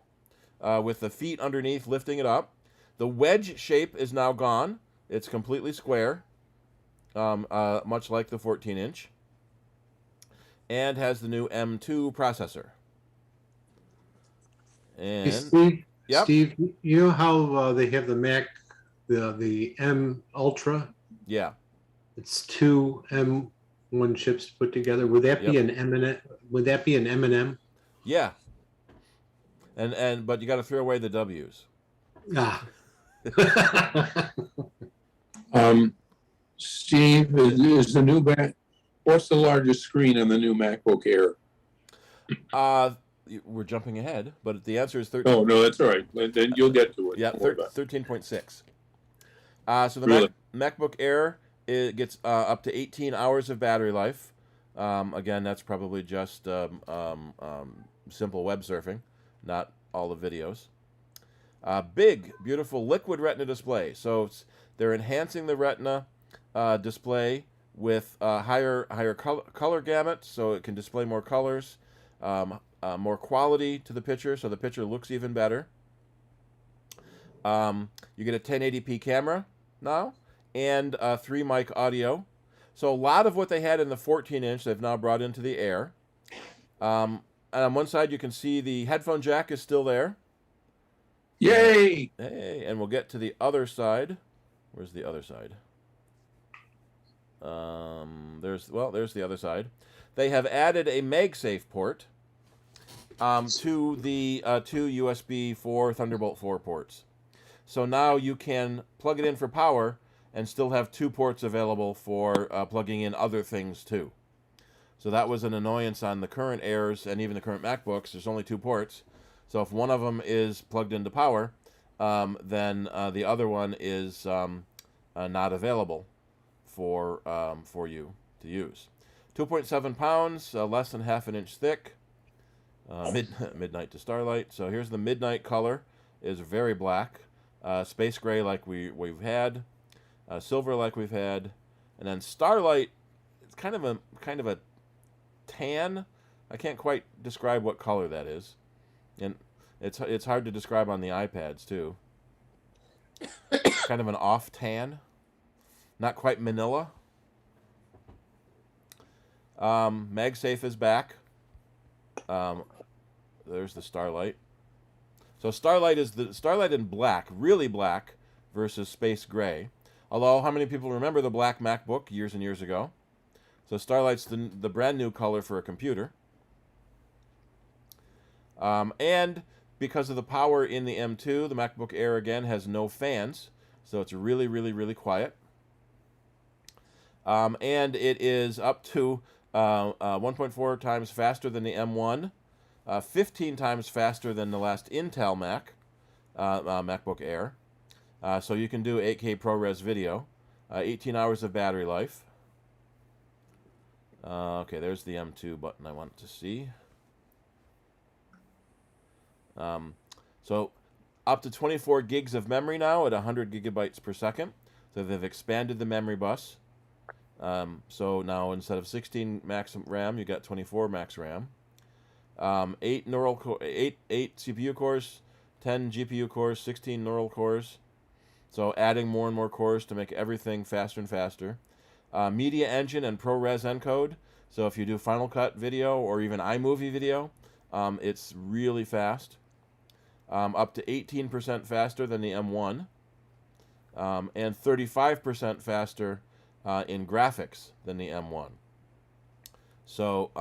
with the feet underneath lifting it up. The wedge shape is now gone. It's completely square, much like the 14-inch, and has the new M2 processor. And Steve, yep. Steve, you know how they have the Mac, the M Ultra? Yeah. It's 2 M1 chips put together. Would that be an M&M? Would that be an M&M? Yeah. But you got to throw away the W's. Ah. Steve, is the new what's the largest screen on the new MacBook Air? We're jumping ahead, but the answer is 13. Oh, no, that's all right. Then you'll get to it. Yeah, 13.6. So the Really? MacBook Air, it gets up to 18 hours of battery life. Again, that's probably just simple web surfing, not all the videos. Big, beautiful liquid Retina display. So they're enhancing the Retina display with higher color gamut, so it can display more colors, more quality to the picture, so the picture looks even better. You get a 1080p camera now, and 3 mic audio. So a lot of what they had in the 14-inch, they've now brought into the Air. And on one side, you can see the headphone jack is still there. Yay! Hey, and we'll get to the other side. Where's the other side? There's the other side. They have added a MagSafe port to the 2 USB 4 Thunderbolt 4 ports. So now you can plug it in for power and still have 2 ports available for plugging in other things too. So that was an annoyance on the current Airs and even the current MacBooks. There's only 2 ports. So if one of them is plugged into power, then the other one is not available for you to use. 2.7 pounds, less than half an inch thick. Midnight to starlight. So here's the midnight color. Is very black. Space gray like we've had. Silver like we've had. And then starlight, it's kind of a tan. I can't quite describe what color that is. And it's hard to describe on the iPads too. Kind of an off tan. Not quite manila. MagSafe is back. There's the Starlight. So Starlight is the Starlight in black, really black, versus space gray. Although, how many people remember the black MacBook years and years ago? So Starlight's the brand new color for a computer. And because of the power in the M2, the MacBook Air again has no fans, so it's really, really, really quiet. And it is up to 1.4 times faster than the M1, 15 times faster than the last Intel MacBook Air. So you can do 8K ProRes video, 18 hours of battery life. Okay, there's the M2 button I want to see. So up to 24 gigs of memory now at 100 gigabytes per second. So they've expanded the memory bus. So now instead of 16 max RAM, you got 24 max RAM. 8 CPU cores, 10 GPU cores, 16 neural cores. So adding more and more cores to make everything faster and faster. Media engine and ProRes encode. So if you do Final Cut video or even iMovie video, it's really fast. Up to 18% faster than the M1. And 35% faster in graphics than the M1. So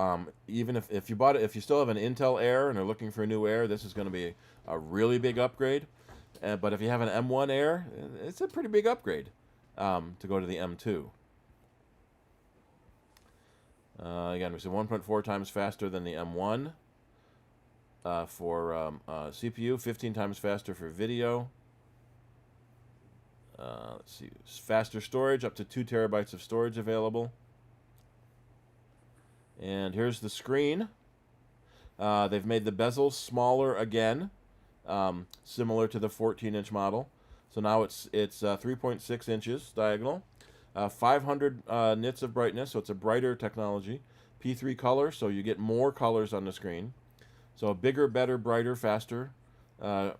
even if you bought it, if you still have an Intel Air and are looking for a new Air, this is going to be a really big upgrade. But if you have an M1 Air, it's a pretty big upgrade to go to the M2. Again, we said 1.4 times faster than the M1 for CPU, 15 times faster for video. Let's see, faster storage, up to 2 terabytes of storage available. And here's the screen. They've made the bezels smaller again, similar to the 14-inch model. So now it's 3.6 inches diagonal, 500 nits of brightness, so it's a brighter technology. P3 color, so you get more colors on the screen. So bigger, better, brighter, faster, better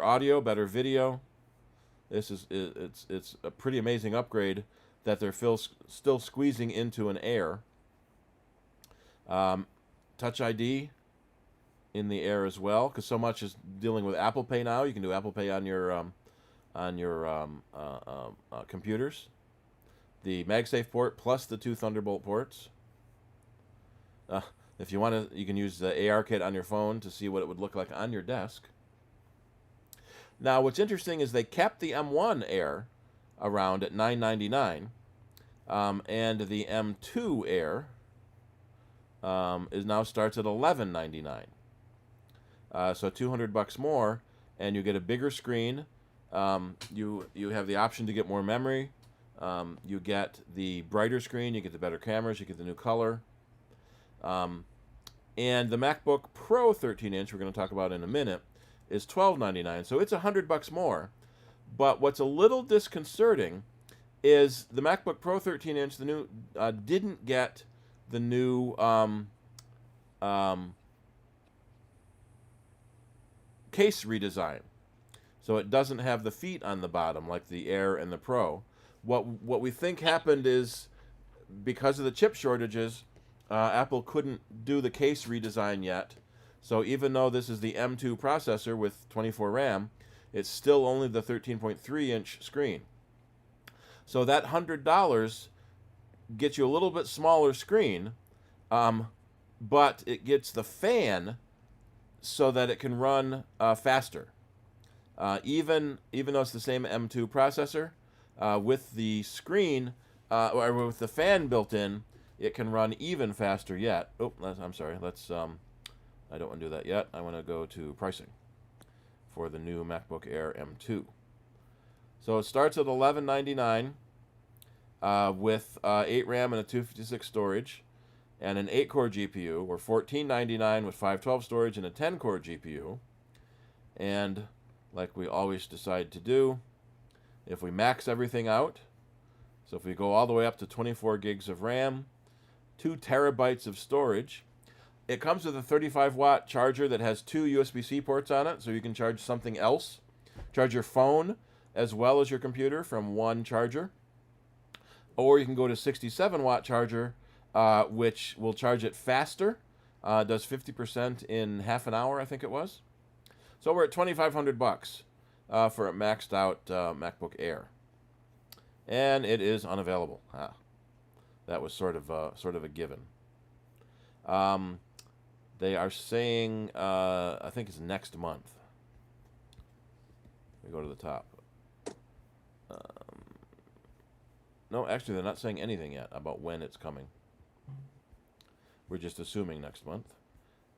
audio, better video. It's a pretty amazing upgrade that they're still squeezing into an Air. Touch ID in the Air as well, because so much is dealing with Apple Pay now. You can do Apple Pay on your computers. The MagSafe port plus the 2 Thunderbolt ports. If you want to, you can use the ARKit on your phone to see what it would look like on your desk. Now, what's interesting is they kept the M1 Air around at $999, and the M2 Air now starts at $1199. So $200 more, and you get a bigger screen. You have the option to get more memory. You get the brighter screen. You get the better cameras. You get the new color. And the MacBook Pro 13-inch, we're going to talk about in a minute, is $1299. So it's $100 more. But what's a little disconcerting is the MacBook Pro 13-inch, the new, didn't get the new case redesign. So it doesn't have the feet on the bottom like the Air and the Pro. What we think happened is because of the chip shortages, Apple couldn't do the case redesign yet. So even though this is the M2 processor with 24 RAM, it's still only the 13.3-inch screen. So that $100 gets you a little bit smaller screen, but it gets the fan so that it can run faster. Even though it's the same M2 processor, with the screen or with the fan built in, it can run even faster yet. Oh, I'm sorry. Let's. I don't want to do that yet. I want to go to pricing for the new MacBook Air M2. So it starts at $1199 with 8 RAM and a 256 storage, and an 8-core GPU, or $1499 with 512 storage and a 10-core GPU. And like we always decide to do, if we max everything out, so if we go all the way up to 24 gigs of RAM, 2 terabytes of storage, it comes with a 35-watt charger that has 2 USB-C ports on it, so you can charge something else. Charge your phone as well as your computer from one charger. Or you can go to 67-watt charger, which will charge it faster. Does 50% in half an hour, I think it was. So we're at $2,500 for a maxed out MacBook Air, and it is unavailable. That was sort of a given. They are saying I think it's next month. We go to the top. No, actually, they're not saying anything yet about when it's coming. We're just assuming next month.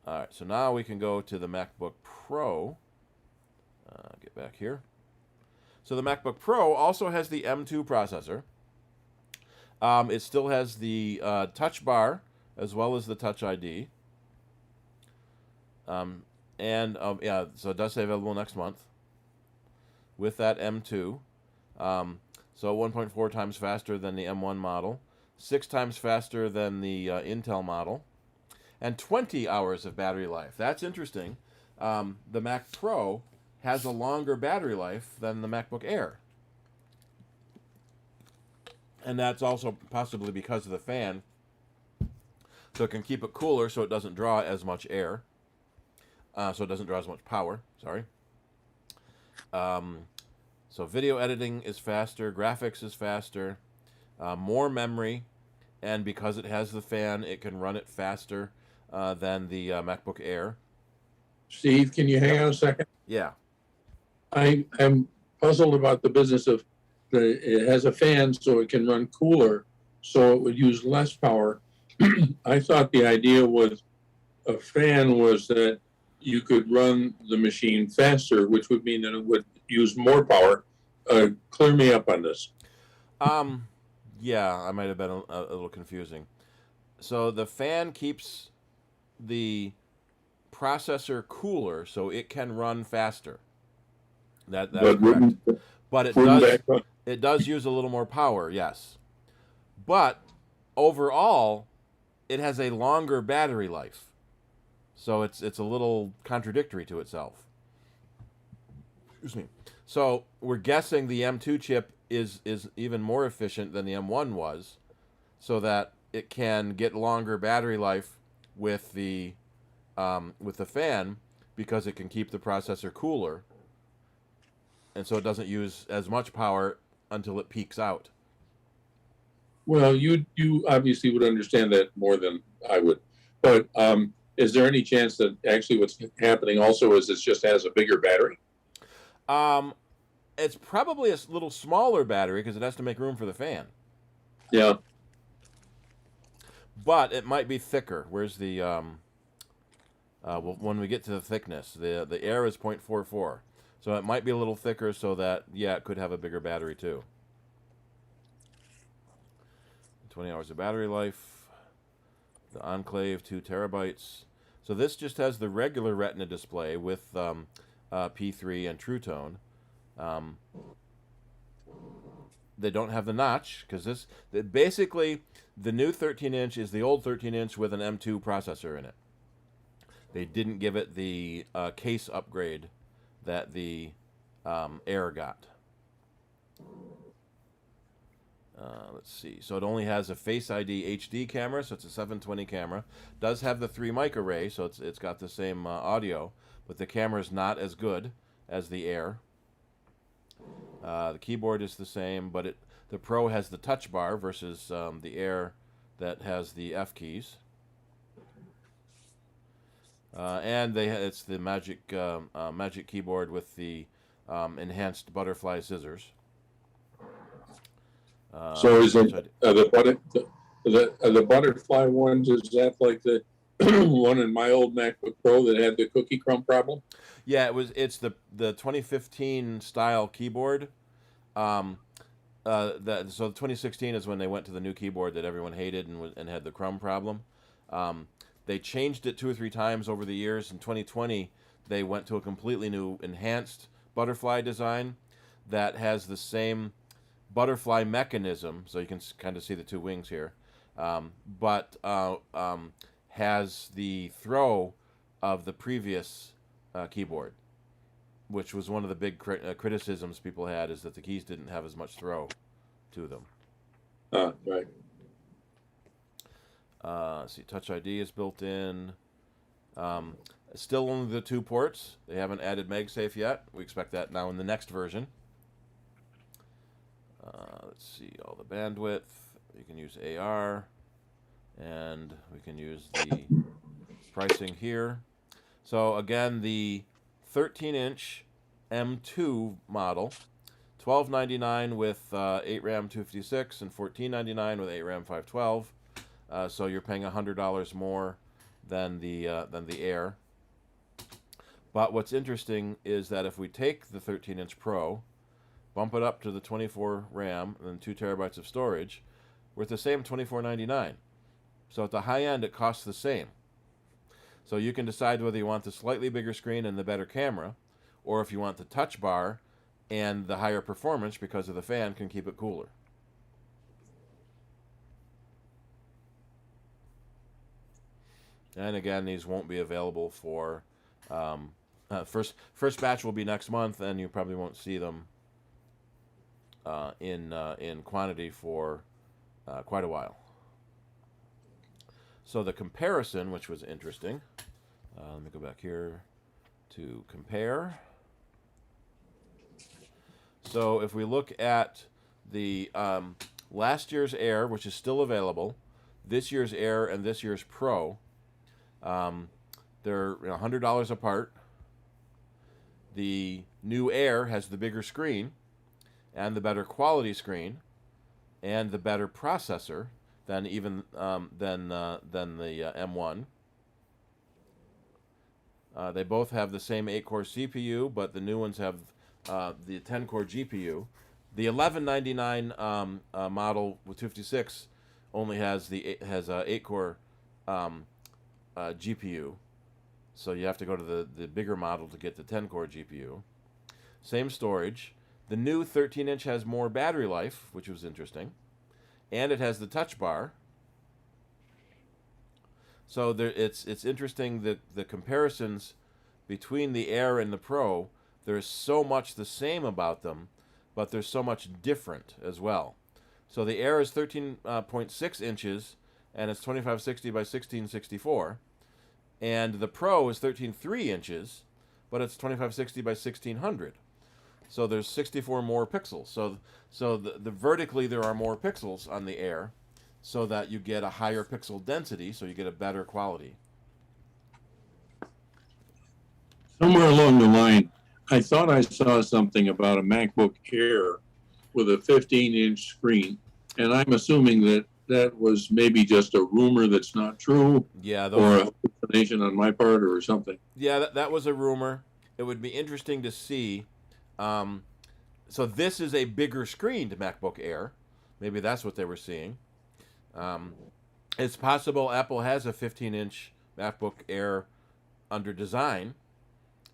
All right, so now we can go to the MacBook Pro. Get back here. So the MacBook Pro also has the M2 processor. It still has the Touch Bar as well as the Touch ID. Yeah, so it does say available next month with that M2. So 1.4 times faster than the M1 model, 6 times faster than the Intel model, and 20 hours of battery life. That's interesting. The Mac Pro has a longer battery life than the MacBook Air. And that's also possibly because of the fan. So it can keep it cooler so it doesn't draw as much air. So it doesn't draw as much power, sorry. So video editing is faster, graphics is faster, more memory, and because it has the fan, it can run it faster than the MacBook Air. Steve, can you hang on a second? Yeah. I am puzzled about the business of it has a fan so it can run cooler, so it would use less power. I thought the idea with a fan was that you could run the machine faster, which would mean that it would use more power. Clear me up on this. Yeah, I might have been a little confusing. So the fan keeps the processor cooler so it can run faster. That's correct. But it does use a little more power, yes. But overall, it has a longer battery life. So it's a little contradictory to itself. Excuse me. So we're guessing the M2 chip is even more efficient than the M1 was, so that it can get longer battery life with the fan, because it can keep the processor cooler, and so it doesn't use as much power until it peaks out. Well, you obviously would understand that more than I would, but is there any chance that actually what's happening also is it just has a bigger battery? It's probably a little smaller battery because it has to make room for the fan. Yeah. But it might be thicker. Where's the when we get to the thickness, the Air is 0.44, so it might be a little thicker, so that it could have a bigger battery too. 20 hours of battery life. The Enclave 2 terabytes. So this just has the regular Retina display with P3 and True Tone. They don't have the notch because basically the new 13-inch is the old 13-inch with an M2 processor in it. They didn't give it the case upgrade that the Air got. Let's see. So it only has a Face ID HD camera, so it's a 720 camera. Does have the 3 mic array, so it's got the same audio, but the camera is not as good as the Air. The keyboard is the same, but the Pro has the Touch Bar versus the Air that has the F keys. And it's the Magic keyboard with the enhanced butterfly scissors. So is it The butterfly ones, is that like the one in my old MacBook Pro that had the cookie crumb problem? Yeah, it's the 2015 style keyboard. So the 2016 is when they went to the new keyboard that everyone hated and had the crumb problem. They changed it 2 or 3 times over the years. In 2020, they went to a completely new enhanced butterfly design that has the same butterfly mechanism. So you can kind of see the 2 wings here, but has the throw of the previous keyboard, which was one of the big criticisms people had, is that the keys didn't have as much throw to them. Right. Let's see, Touch ID is built in. Still only the 2 ports. They haven't added MagSafe yet. We expect that now in the next version. Let's see, all the bandwidth. You can use AR, and we can use the pricing here. So again, the 13-inch M2 model, $1299 with 8 RAM 256 and $1499 with 8 RAM 512. So you're paying $100 more than the Air. But what's interesting is that if we take the 13-inch Pro, bump it up to the 24 RAM and 2 terabytes of storage, we're at the same $24.99. So at the high end, it costs the same. So you can decide whether you want the slightly bigger screen and the better camera, or if you want the touch bar and the higher performance because of the fan can keep it cooler. And again, these won't be available for first batch will be next month, and you probably won't see them in quantity for quite a while. So the comparison, which was interesting, let me go back here to compare. So if we look at the last year's Air, which is still available, this year's Air and this year's Pro, they're $100 apart. The new Air has the bigger screen and the better quality screen and the better processor than even than the M1. They both have the same 8-core CPU, but the new ones have the 10-core GPU. The $1199 model with 256 only has a 8-core GPU, so you have to go to the bigger model to get the 10-core GPU. Same storage. The new 13-inch has more battery life, which was interesting, and it has the touch bar. So it's interesting that the comparisons between the Air and the Pro, there's so much the same about them, but there's so much different as well. So the Air is 13.6 inches, and it's 2560 by 1664. And the Pro is 13.3 inches, but it's 2560 by 1600. So there's 64 more pixels. So the vertically there are more pixels on the Air, so that you get a higher pixel density, so you get a better quality. Somewhere along the line, I thought I saw something about a MacBook Air with a 15-inch screen, and I'm assuming that was maybe just a rumor that's not true, Yeah, or a hallucination on my part, or something. Yeah, that was a rumor. It would be interesting to see. So this is a bigger screened MacBook Air. Maybe that's what they were seeing. It's possible Apple has a 15-inch MacBook Air under design,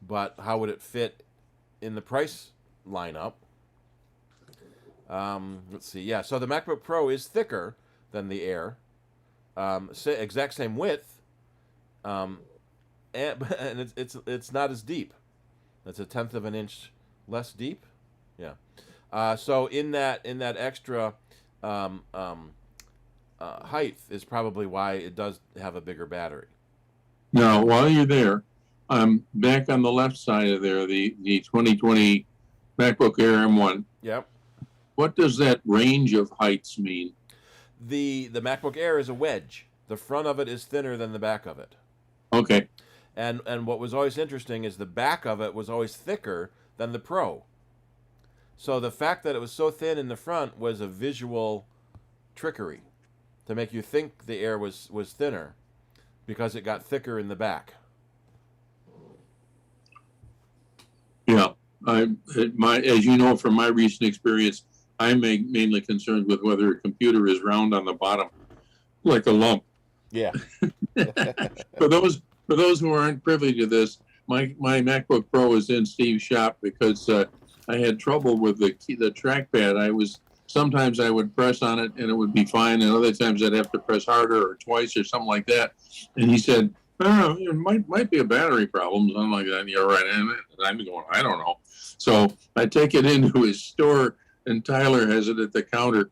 but how would it fit in the price lineup? Let's see. Yeah, so the MacBook Pro is thicker than the Air, exact same width, and it's not as deep. It's 1/10 of an inch less deep. Yeah. So in that extra height is probably why it does have a bigger battery. Now, while you're there, back on the left side of there, the 2020 MacBook Air M1. Yep. What does that range of heights mean? The MacBook Air is a wedge. The front of it is thinner than the back of it. Okay. And what was always interesting is the back of it was always thicker than the Pro. So the fact that it was so thin in the front was a visual trickery. to make you think the air was thinner because it got thicker in the back. Yeah, as you know from my recent experience, I'm mainly concerned with whether a computer is round on the bottom, like a lump. Yeah. For those who aren't privy to this, my MacBook Pro is in Steve's shop because I had trouble with the trackpad. Sometimes I would press on it and it would be fine, and other times I'd have to press harder or twice or something like that. And he said, "Oh, it might be a battery problem," something like that. And you're right, and I'm going, I don't know. So I take it into his store, and Tyler has it at the counter,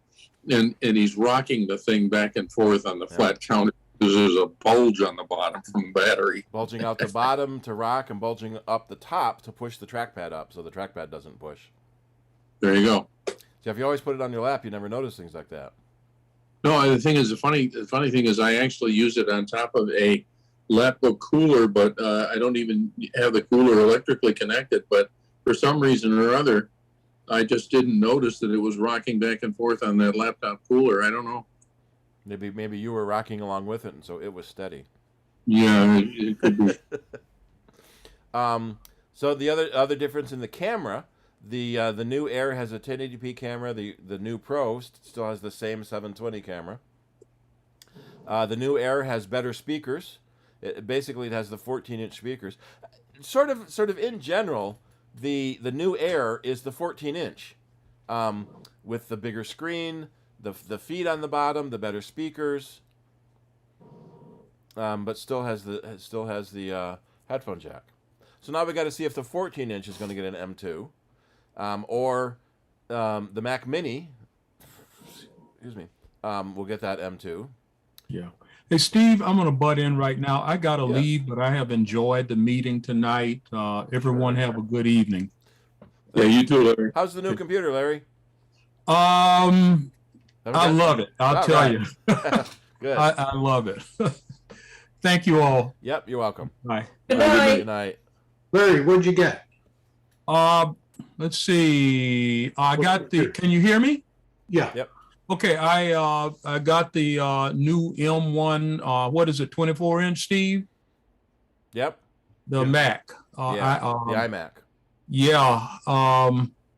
and he's rocking the thing back and forth on the flat counter because there's a bulge on the bottom from battery. Bulging out the bottom to rock and bulging up the top to push the trackpad up so the trackpad doesn't push. There you go. So if you always put it on your lap, you never notice things like that. No, the thing is, the funny thing is I actually use it on top of a laptop cooler, but I don't even have the cooler electrically connected. But for some reason or other, I just didn't notice that it was rocking back and forth on that laptop cooler. I don't know. Maybe you were rocking along with it, and so it was steady. Yeah, it could be. So the other difference in the camera, the new Air has a 1080p camera. The new Pro still has the same 720 camera. The new Air has better speakers. Basically, it has the 14-inch speakers. Sort of in general, the new Air is the 14-inch, with the bigger screen, the feet on the bottom, the better speakers, but still has the headphone jack. So now we got to see if the 14-inch is going to get an M2, or the Mac Mini. Excuse me. Will get that M2. Yeah. Hey, Steve, I'm going to butt in right now. I got to leave, but I have enjoyed the meeting tonight. Everyone have a good evening. Yeah, you too, Larry. How's the new computer, Larry? I love it. I'll tell you. Good. I love it. Thank you all. Yep, you're welcome. Bye. Good night. Good night. Larry, what'd you get? Let's see. I got the. Can you hear me? Yeah. Yep. Okay. I got the new M1. What is it? 24-inch, Steve? Yep. The Mac. The iMac. Yeah.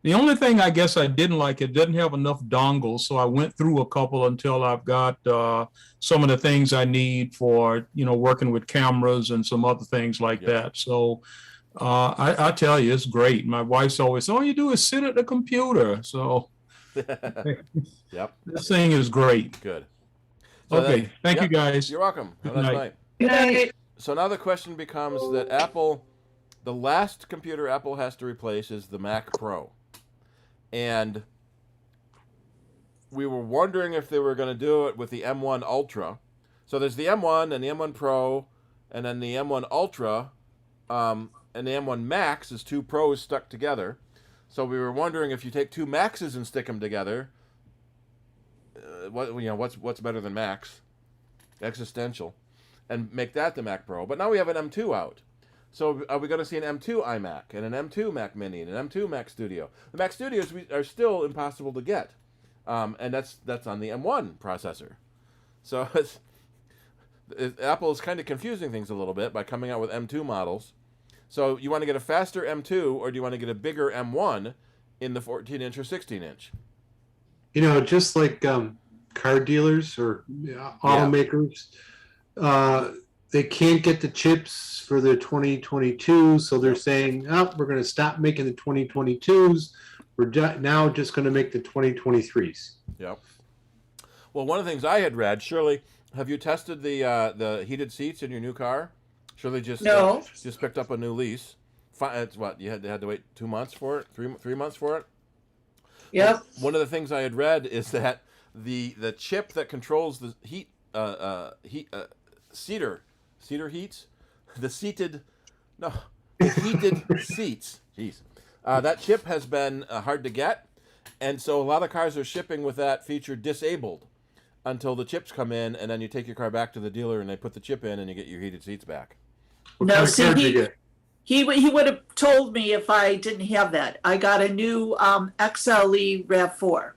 The only thing I guess I didn't like, it didn't have enough dongles, so I went through a couple until I've got some of the things I need for, working with cameras and some other things like that. So I tell you, it's great. My wife's always, all you do is sit at the computer. So Yep. This thing is great. Good. So okay. Thank you, guys. You're welcome. Have a nice night. Good night. So now the question becomes that the last computer Apple has to replace is the Mac Pro. And we were wondering if they were going to do it with the M1 Ultra. So there's the M1 and the M1 Pro, and then the M1 Ultra, and the M1 Max is two Pros stuck together. So we were wondering if you take two Maxes and stick them together, what's better than Max? Existential, and make that the Mac Pro. But now we have an M2 out. So are we going to see an M2 iMac and an M2 Mac Mini and an M2 Mac Studio? The Mac Studios are still impossible to get, and that's on the M1 processor. So Apple is kind of confusing things a little bit by coming out with M2 models. So you want to get a faster M2, or do you want to get a bigger M1 in the 14-inch or 16-inch? Just like car dealers or automakers, they can't get the chips for the 2022, so they're saying, we're going to stop making the 2022s. We're now just going to make the 2023s. Yep. Well, one of the things I had read, Shirley, have you tested the heated seats in your new car? Shirley just picked up a new lease. It's what, you had to wait 2 months for it? 3 months for it? Yep. Well, one of the things I had read is that the chip that controls the CIDER heats, the heated seats. Jeez, that chip has been hard to get, and so a lot of cars are shipping with that feature disabled until the chips come in, and then you take your car back to the dealer and they put the chip in and you get your heated seats back. No, see, he would have told me if I didn't have that. I got a new XLE RAV4.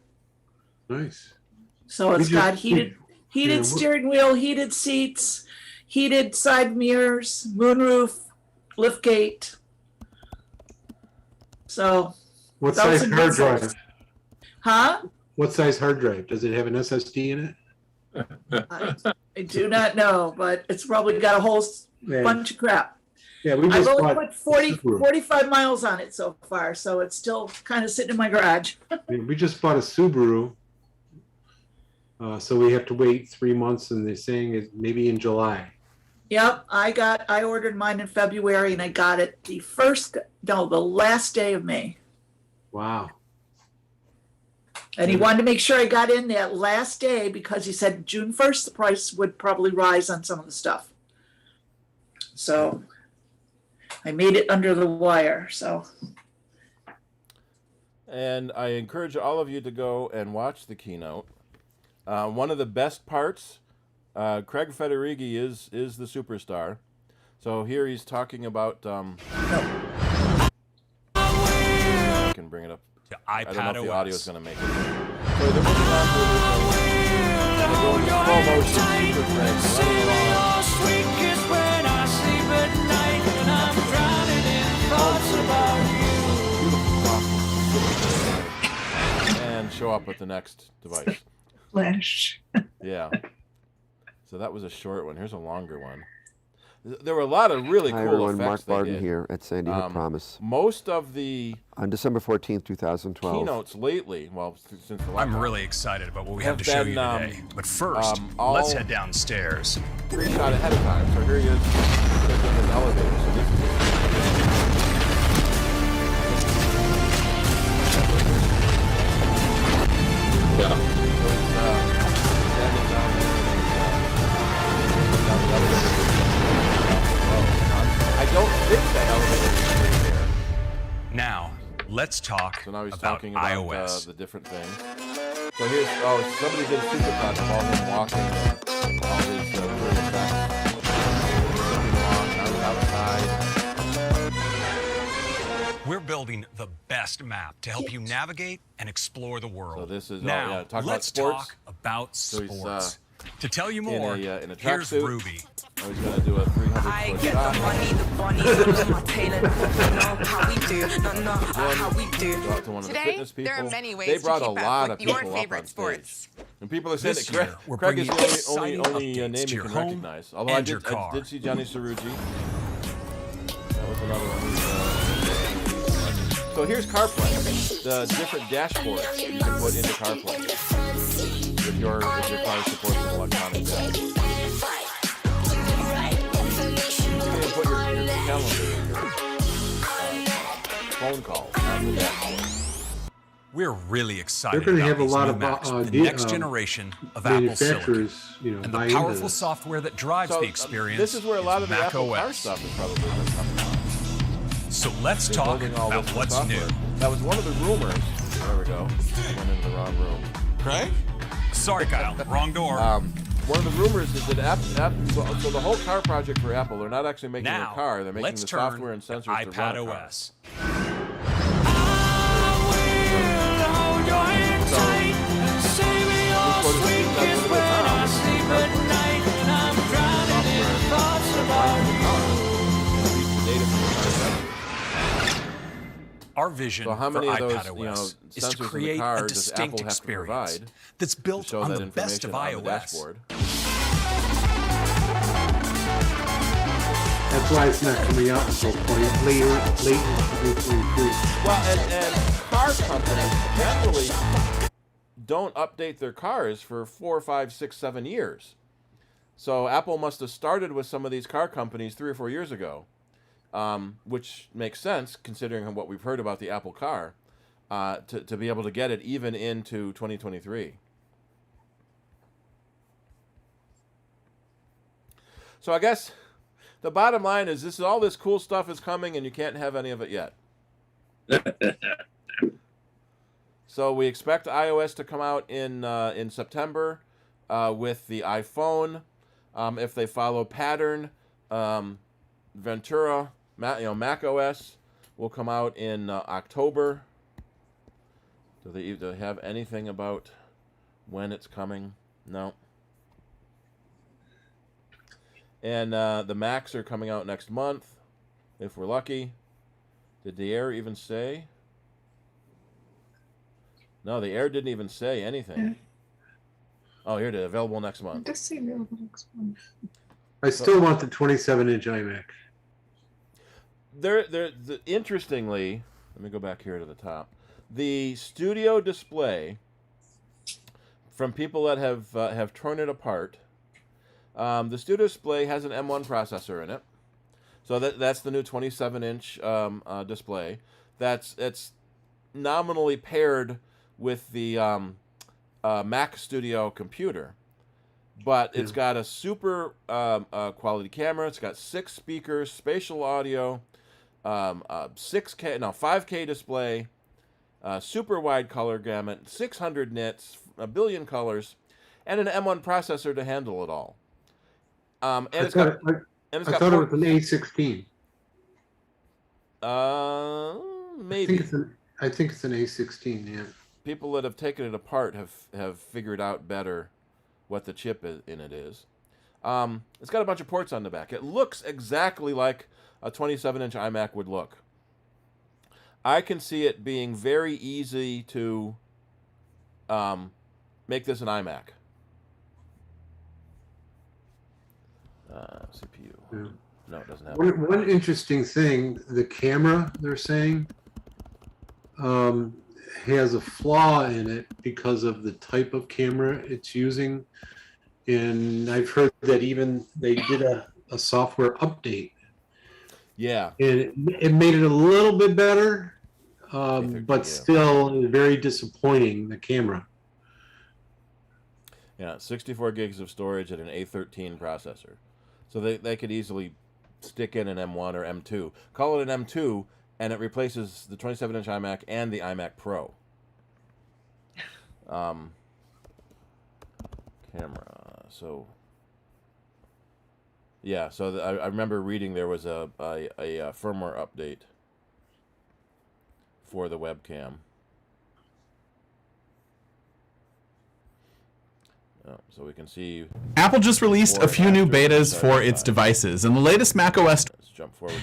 Nice. So it's got heated Heated Yeah, steering wheel, heated seats, heated side mirrors, moonroof, liftgate. So, What bells size and hard whistles. drive? Huh? What size hard drive? Does it have an SSD in it? I do not know, but it's probably got a whole Yeah, bunch of crap. yeah, we I've just only bought put 40, Subaru. 45 miles on it so far, so it's still kind of sitting in my garage. We just bought a Subaru. So we have to wait 3 months, and they're saying it maybe in July. Yep, I ordered mine in February and I got it the last day of May. Wow. And he wanted to make sure I got in that last day because he said June 1st, the price would probably rise on some of the stuff. So I made it under the wire, so. And I encourage all of you to go and watch the keynote. One of the best parts, Craig Federighi is the superstar. So here he's talking about. I can bring it up. I don't know if the audio is going to make it. So they're moving on to they're going in slow motion, super Craig running along. And show up with the next device. Flash. Yeah. So that was a short one. Here's a longer one. There were a lot of really Hi cool everyone, effects Mark they Barden did. here at Sandy Hook Promise. Most of the On December 14th, 2012. keynotes lately, well, since the last I'm really excited about what we have to show you been, today. But first, all let's head downstairs. pre-shot ahead of time. So here he is in his elevator. So this is Yeah. I don't think that elevator is there. Now, let's talk So now he's about talking about iOS. the different things. So here's, somebody did a supercut of all him walking and all his weird effects. Looking along, now he's outside. We're building the best map to help you navigate and explore the world. So this is, now, talk about let's sports. talk about So he's, sports. To tell you more, in a here's tracksuit. Ruby. Now he's going to do a 300-foot shot. Go out to one of the Today, fitness people. there are many ways they to brought a keep up lot with of people your up favorite on stage. sports. And people are saying This that Craig, year, we're Craig is bringing the exciting only updates name to you your can home recognize. Although I and your did, car. I did see Johnny Cerrucci. That was another one. So here's CarPlay, the different dashboards you can put into CarPlay if your car supports an electronic dash. You can put your calendar, your phone call on the dashboard. We're really excited They're going to about have a these lot new of Macs with the next generation of Apple silicon manufacturers, and buy the into powerful this. software that drives So the experience. this is where a lot of the Mac Apple Car OS. stuff is probably going to come from. So let's They're talk building all about this what's software. new. That was one of the rumors. There we go. I went into the wrong room. Craig? Sorry, Kyle. Wrong door. One of the rumors is that so the whole car project for Apple, they're not actually making Now, a car, they're making let's the turn software and to sensors to run iPad a car. OS. Our vision So how for many of those, iPad OS is to sensors in the create car a does distinct Apple have to experience provide that's to built show on that the best of information on the iOS. dashboard? That's why it's not coming out until late in 2023. Well, and car companies generally don't update their cars for 4, 5, 6, 7 years. So Apple must have started with some of these car companies 3 or 4 years ago, which makes sense considering what we've heard about the Apple car, to be able to get it even into 2023. So I guess the bottom line is all this cool stuff is coming and you can't have any of it yet. So we expect iOS to come out in September with the iPhone. If they follow pattern, Ventura, Mac OS will come out in October. Do they have anything about when it's coming? No. And the Macs are coming out next month, if we're lucky. Did the Air even say? No, the Air didn't even say anything. Yeah. Oh, here it is, available next It month. does say available next month. I still want the 27-inch iMac. Interestingly, let me go back here to the top. The studio display, from people that have torn it apart, the studio display has an M1 processor in it. So that's the new 27-inch display. It's nominally paired with the Mac Studio computer, but it's got a super quality camera. It's got 6 speakers, spatial audio, 5K display, super wide color gamut, 600 nits, a billion colors, and an M1 processor to handle it all. And I thought it was an A16. Maybe. I think it's an A16. Yeah. People that have taken it apart have figured out better what the chip in it is. It's got a bunch of ports on the back. It looks exactly like a 27-inch iMac would look. I can see it being very easy to make this an iMac. CPU. Yeah. No, it doesn't have One interesting thing, the camera, they're saying, has a flaw in it because of the type of camera it's using. And I've heard that even they did a software update. Yeah. And it made it a little bit better, but still very disappointing, the camera. Yeah, 64 gigs of storage and an A13 processor. So they could easily stick in an M1 or M2. Call it an M2, and it replaces the 27-inch iMac and the iMac Pro. Camera. So, yeah. So I remember reading there was a firmware update for the webcam. So we can see Apple just released a few new betas for its devices, and the latest macOS.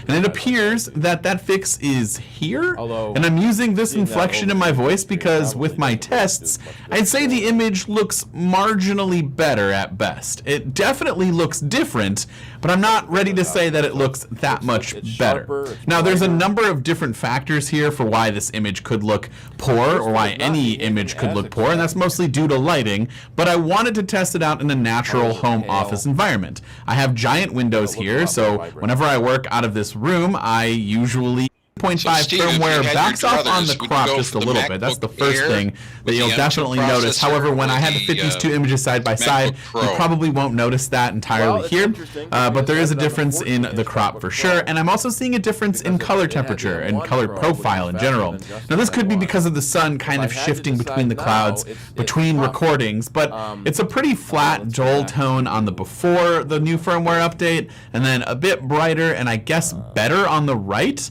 And it appears that fix is here. And I'm using this inflection in my voice because with my tests, I'd say the image looks marginally better at best. It definitely looks different, but I'm not ready to say that it looks that much better. Now, there's a number of different factors here for why this image could look poor, or why any image could look poor, and that's mostly due to lighting, but I wanted to test it out in a natural home office environment. I have giant windows here, so whenever I work out of this room, I usually 0.5 firmware backs off on the crop just a little bit. That's the first thing that you'll definitely notice. However, when I had to fit these two images side by side, you probably won't notice that entirely here, but there is a difference in the crop for sure, and I'm also seeing a difference in color temperature and color profile in general. Now, this could be because of the sun kind of shifting between the clouds between recordings, but it's a pretty flat, dull tone on the before the new firmware update, and then a bit brighter and I guess better on the right,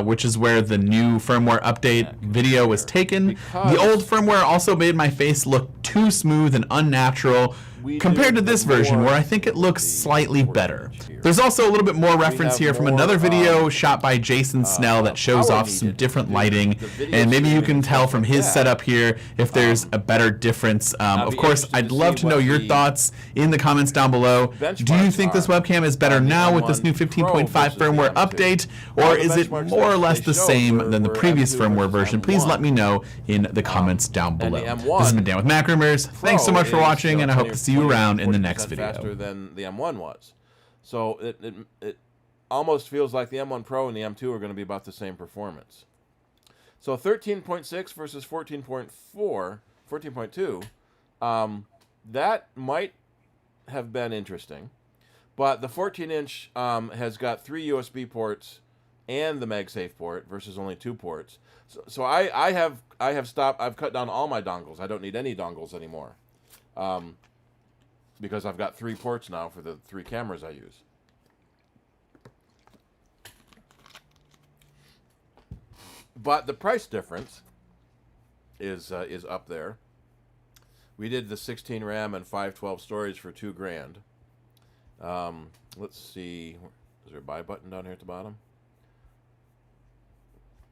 which is where the new firmware update video was taken. The old firmware also made my face look too smooth and unnatural compared to this version, where I think it looks slightly better. There's also a little bit more reference here from another video shot by Jason Snell that shows off some different lighting, and maybe you can tell from his setup here if there's a better difference. Of course, I'd love to know your thoughts in the comments down below. Do you think this webcam is better now with this new 15.5 firmware update, or is it more or less the same than the previous firmware version? Please let me know in the comments down below. This has been Dan with Mac Rumors. Thanks so much for watching, and I hope to see you around in the next video. Faster than the M1 was. So it almost feels like the M1 Pro and the M2 are going to be about the same performance. So 13.6 versus 14.2, that might have been interesting. But the 14-inch has got 3 USB ports and the MagSafe port versus only 2 ports. So I've cut down all my dongles. I don't need any dongles anymore. Because I've got 3 ports now for the 3 cameras I use. But the price difference is up there. We did the 16 RAM and 512 storage for $2,000. Let's see. Is there a buy button down here at the bottom?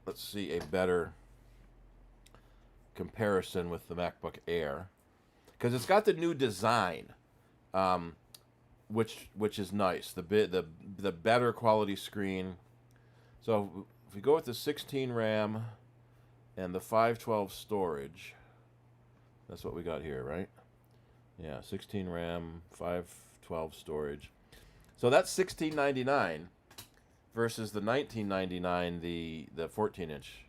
Let's see a better comparison with the MacBook Air, because it's got the new design, which is nice. The better quality screen. So if we go with the 16 RAM and the 512 storage, that's what we got here, right? Yeah, 16 RAM, 512 storage. So that's $16.99 versus the $19.99 the 14-inch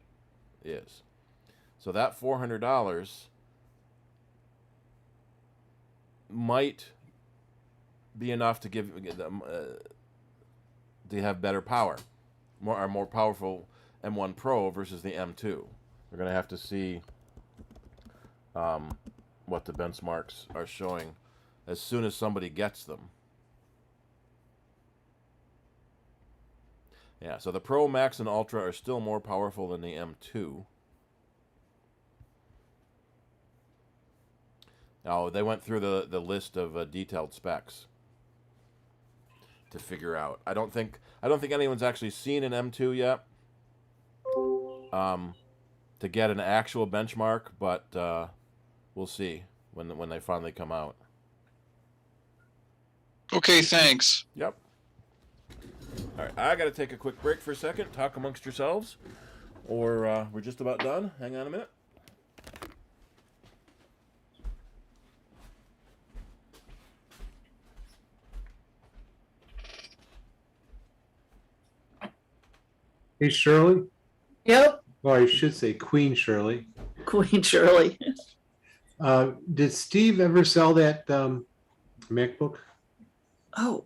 is. So that $400 might be enough to give them to have better power, more powerful M1 Pro versus the M2. We're gonna have to see what the benchmarks are showing as soon as somebody gets them. Yeah, so the Pro, Max, and Ultra are still more powerful than the M2. Now, they went through the list of detailed specs to figure out. I don't think anyone's actually seen an M2 yet to get an actual benchmark, but we'll see when they finally come out. Okay, thanks. Yep. All right, I got to take a quick break for a second, talk amongst yourselves, or we're just about done. Hang on a minute. Hey, Shirley. Yep, Oh, I should say Queen Shirley. Queen Shirley. Did Steve ever sell that MacBook? Oh,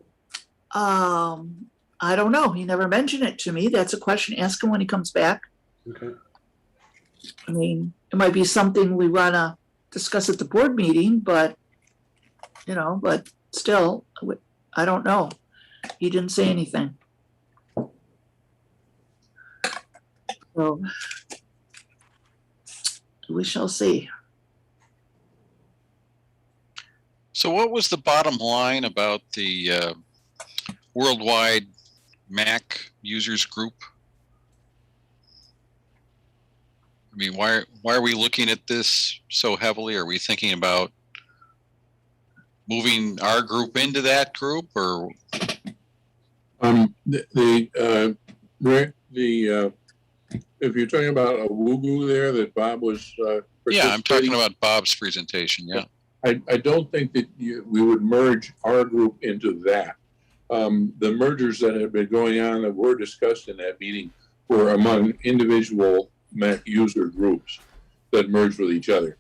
I don't know. He never mentioned it to me. That's a question. Ask him when he comes back. Okay. I mean, it might be something we want to discuss at the board meeting, but, but still, I don't know. He didn't say anything. So we shall see. So what was the bottom line about the worldwide Mac users group? I mean, why are we looking at this so heavily? Are we thinking about moving our group into that group, or? If you're talking about a Woogu there that Bob was Yeah, I'm talking about Bob's presentation. Yeah. I don't think that we would merge our group into that. The mergers that have been going on that were discussed in that meeting were among individual Mac user groups that merged with each other,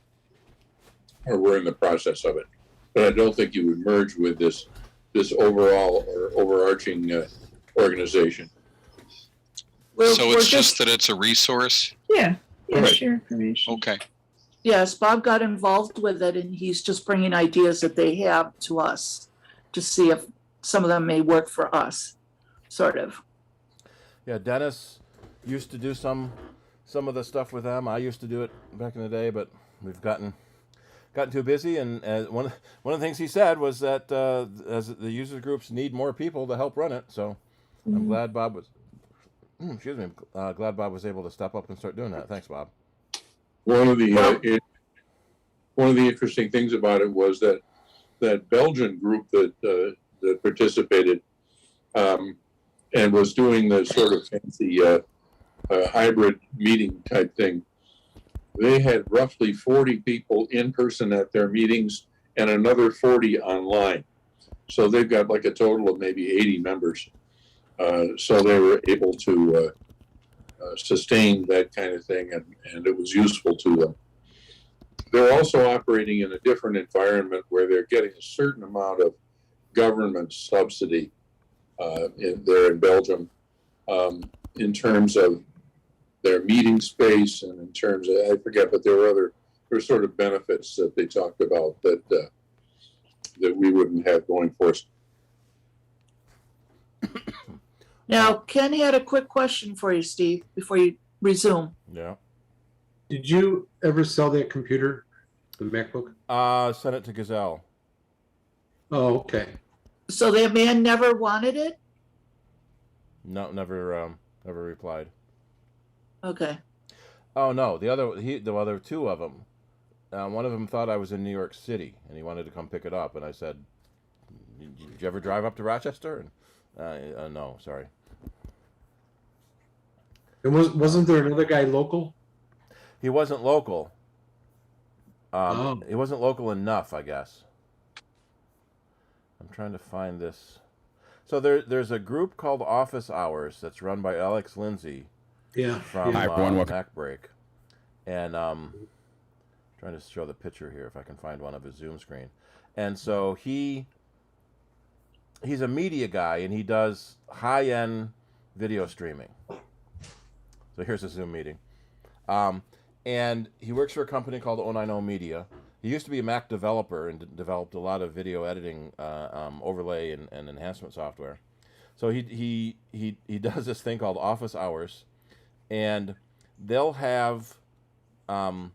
or were in the process of it. But I don't think you would merge with this overall or overarching organization. So it's just that it's a resource? Yeah, Right. share information. Okay. Yes, Bob got involved with it, and he's just bringing ideas that they have to us to see if some of them may work for us, sort of. Yeah, Dennis used to do some of the stuff with them. I used to do it back in the day, but we've gotten too busy. And one of the things he said was that as the user groups need more people to help run it, so I'm glad Bob was. Excuse me. Glad Bob was able to step up and start doing that. Thanks, Bob. One of the interesting things about it was that Belgian group that participated and was doing the sort of fancy hybrid meeting type thing. They had roughly 40 people in person at their meetings and another 40 online. So they've got like a total of maybe 80 members. So they were able to sustain that kind of thing, and it was useful to them. They're also operating in a different environment where they're getting a certain amount of government subsidy there in Belgium in terms of their meeting space and in terms of, I forget, but there were sort of benefits that they talked about that we wouldn't have going for us. Now, Ken had a quick question for you, Steve, before you resume. Yeah. Did you ever sell that computer, the MacBook? Sent it to Gazelle. Oh, okay. So that man never wanted it? No, never replied. Okay. Oh no, the other two of them. One of them thought I was in New York City, and he wanted to come pick it up. And I said, "Did you ever drive up to Rochester?" And no, sorry. And wasn't there another guy local? He wasn't local. Oh. He wasn't local enough, I guess. I'm trying to find this. So there's a group called Office Hours that's run by Alex Lindsay. Yeah. From Hi, everyone. Welcome. MacBreak, and trying to show the picture here if I can find one of his Zoom screen. And so he's a media guy, and he does high-end video streaming. So here's a Zoom meeting. And he works for a company called 090 Media. He used to be a Mac developer and developed a lot of video editing overlay and enhancement software. So he does this thing called Office Hours, and they'll have 500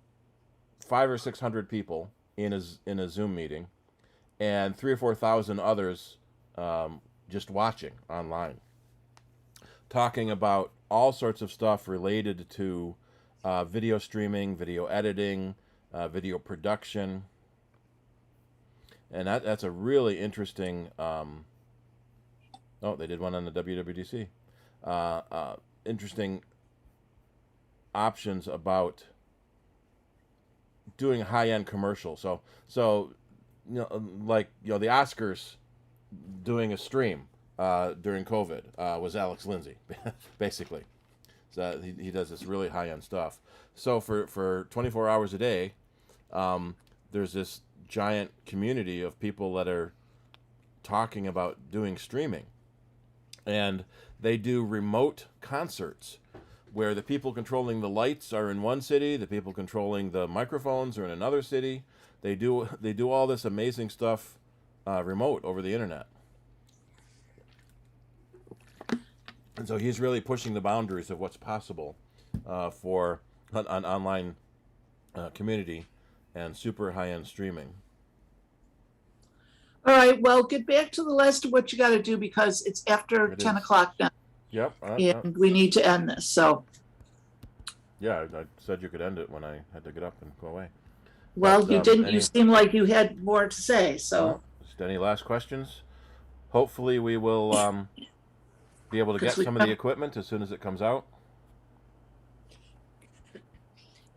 or 600 people in a Zoom meeting, and 3,000 or 4,000 others just watching online, talking about all sorts of stuff related to video streaming, video editing, video production, and that's a really interesting. Oh, they did one on the WWDC. Interesting options about doing high-end commercials. So like the Oscars doing a stream during COVID was Alex Lindsay, basically. So he does this really high-end stuff. So for 24 hours a day, there's this giant community of people that are talking about doing streaming. And they do remote concerts where the people controlling the lights are in one city, the people controlling the microphones are in another city. They do all this amazing stuff remote over the internet. And so he's really pushing the boundaries of what's possible for an online community and super high-end streaming. All right, well, get back to the list of what you got to do because it's after 10 o'clock now. Yep. And we need to end this, so. Yeah, I said you could end it when I had to get up and go away. Well, But, you didn't, any- you seem like you had more to say, so. Just any last questions? Hopefully we will be able to get Because we some of the have- equipment as soon as it comes out.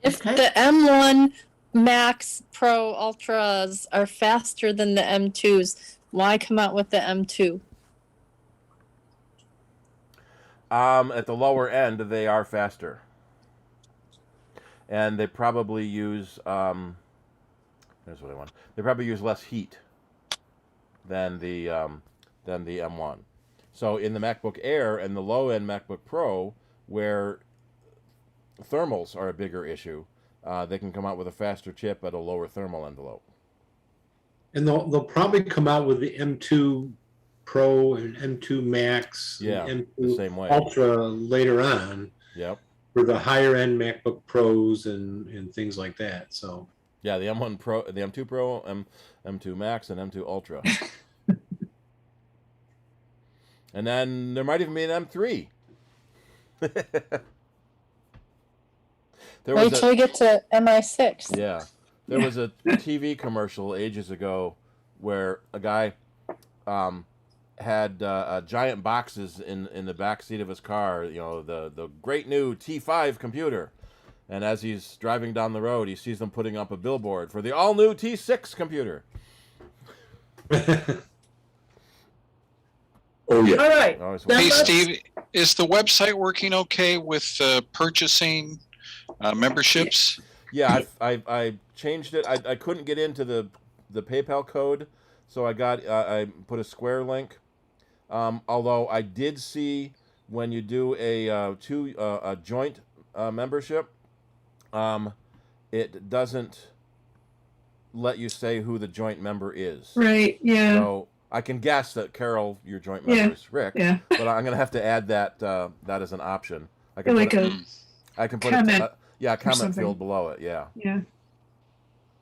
If Okay. the M1 Max Pro Ultras are faster than the M2s, why come out with the M2? At the lower end, they are faster, and they probably use here's what I want. They probably use less heat than the M1. So in the MacBook Air and the low-end MacBook Pro, where thermals are a bigger issue, they can come out with a faster chip at a lower thermal envelope. And they'll probably come out with the M2 Pro and M2 Max, Yeah, and the M2 same way. Ultra later on Yep. for the higher end MacBook Pros and things like that. So Yeah, the M1 Pro, the M2 Pro, M2 Max, and M2 Ultra. And then there might even be an M3. There Wait was till we get to MI6. Yeah. There was a TV commercial ages ago where a guy had giant boxes in the back seat of his car, the great new T5 computer. And as he's driving down the road, he sees them putting up a billboard for the all-new T6 computer. Oh, yeah. All right. Always Then Hey, let's- Steve, is the website working okay with purchasing memberships? Yeah, I changed it. I couldn't get into the PayPal code, so I put a Square link. Although I did see when you do a joint membership, it doesn't let you say who the joint member is. Right, yeah. So I can guess that Carol, your joint Yeah, member, is Rick. yeah. But I'm gonna have to add that as an option. I can Like put a it, I can put comment it. Yeah, a comment something. field below it. Yeah. Yeah.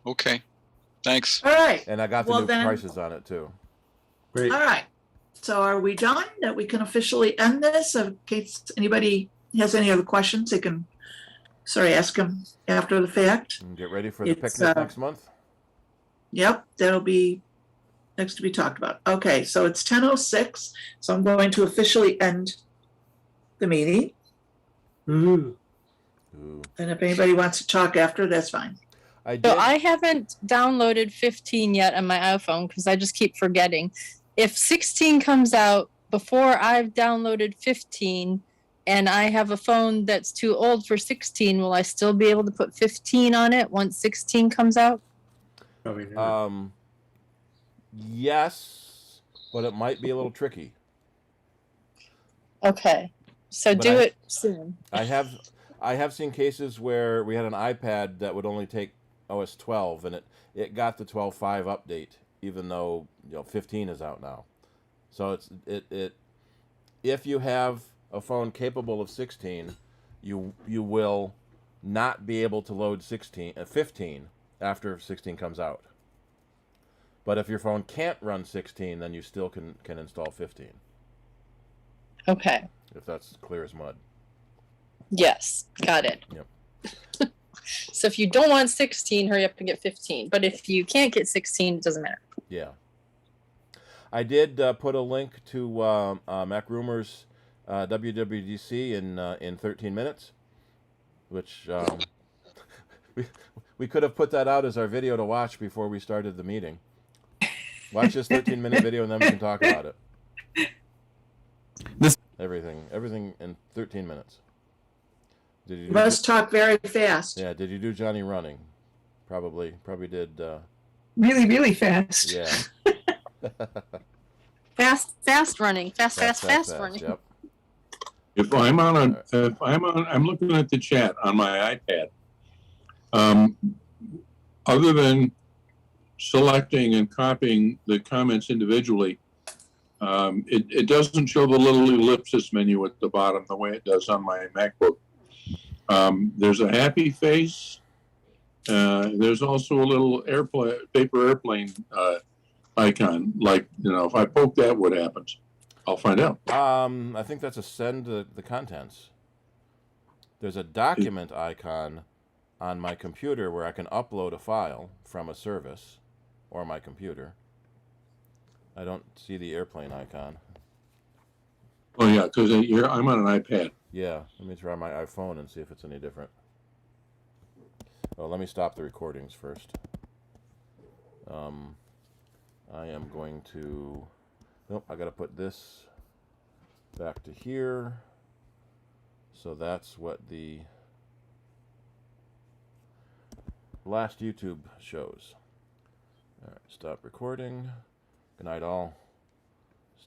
Okay, thanks. All right. And I got the Well, new then- prices on it too. Great. All right. So are we done that we can officially end this? In case anybody has any other questions, they can, ask them after the fact. And get ready for the It's, picnic next month. Yep, that'll be next to be talked about. Okay, so it's 10:06, so I'm going to officially end the meeting. Ooh. Ooh. And if anybody wants to talk after, that's fine. I did. So I haven't downloaded 15 yet on my iPhone because I just keep forgetting. If 16 comes out before I've downloaded 15 and I have a phone that's too old for 16, will I still be able to put 15 on it once 16 comes out? Probably not. Yes, but it might be a little tricky. Okay. So But do it soon. I have seen cases where we had an iPad that would only take OS 12 and it got the 12.5 update even though 15 is out now. So it if you have a phone capable of 16, you will not be able to load 15 after 16 comes out. But if your phone can't run 16, then you still can install 15. Okay. If that's clear as mud. Yes. Got it. Yep. So if you don't want 16, hurry up and get 15. But if you can't get 16, it doesn't matter. Yeah. I did put a link to Mac Rumors WWDC in 13 minutes, which we could have put that out as our video to watch before we started the meeting. Watch this 13-minute video and then we can talk about it. Everything in 13 minutes. Did you Must talk very fast. Yeah, did you do Johnny running? Probably did. Really, really fast. Yeah. Fast running. Fast running. Yep. I'm looking at the chat on my iPad. Other than selecting and copying the comments individually, it doesn't show the little ellipsis menu at the bottom the way it does on my MacBook. There's a happy face. There's also a little paper airplane icon. Like, if I poke that, what happens? I'll find out. I think that's a send the contents. There's a document icon on my computer where I can upload a file from a service or my computer. I don't see the airplane icon. Oh yeah, because I'm on an iPad. Yeah, let me try my iPhone and see if it's any different. Oh, let me stop the recordings first. I am going to... Nope, I got to put this back to here. So that's what the last YouTube shows. All right, stop recording. Good night, all.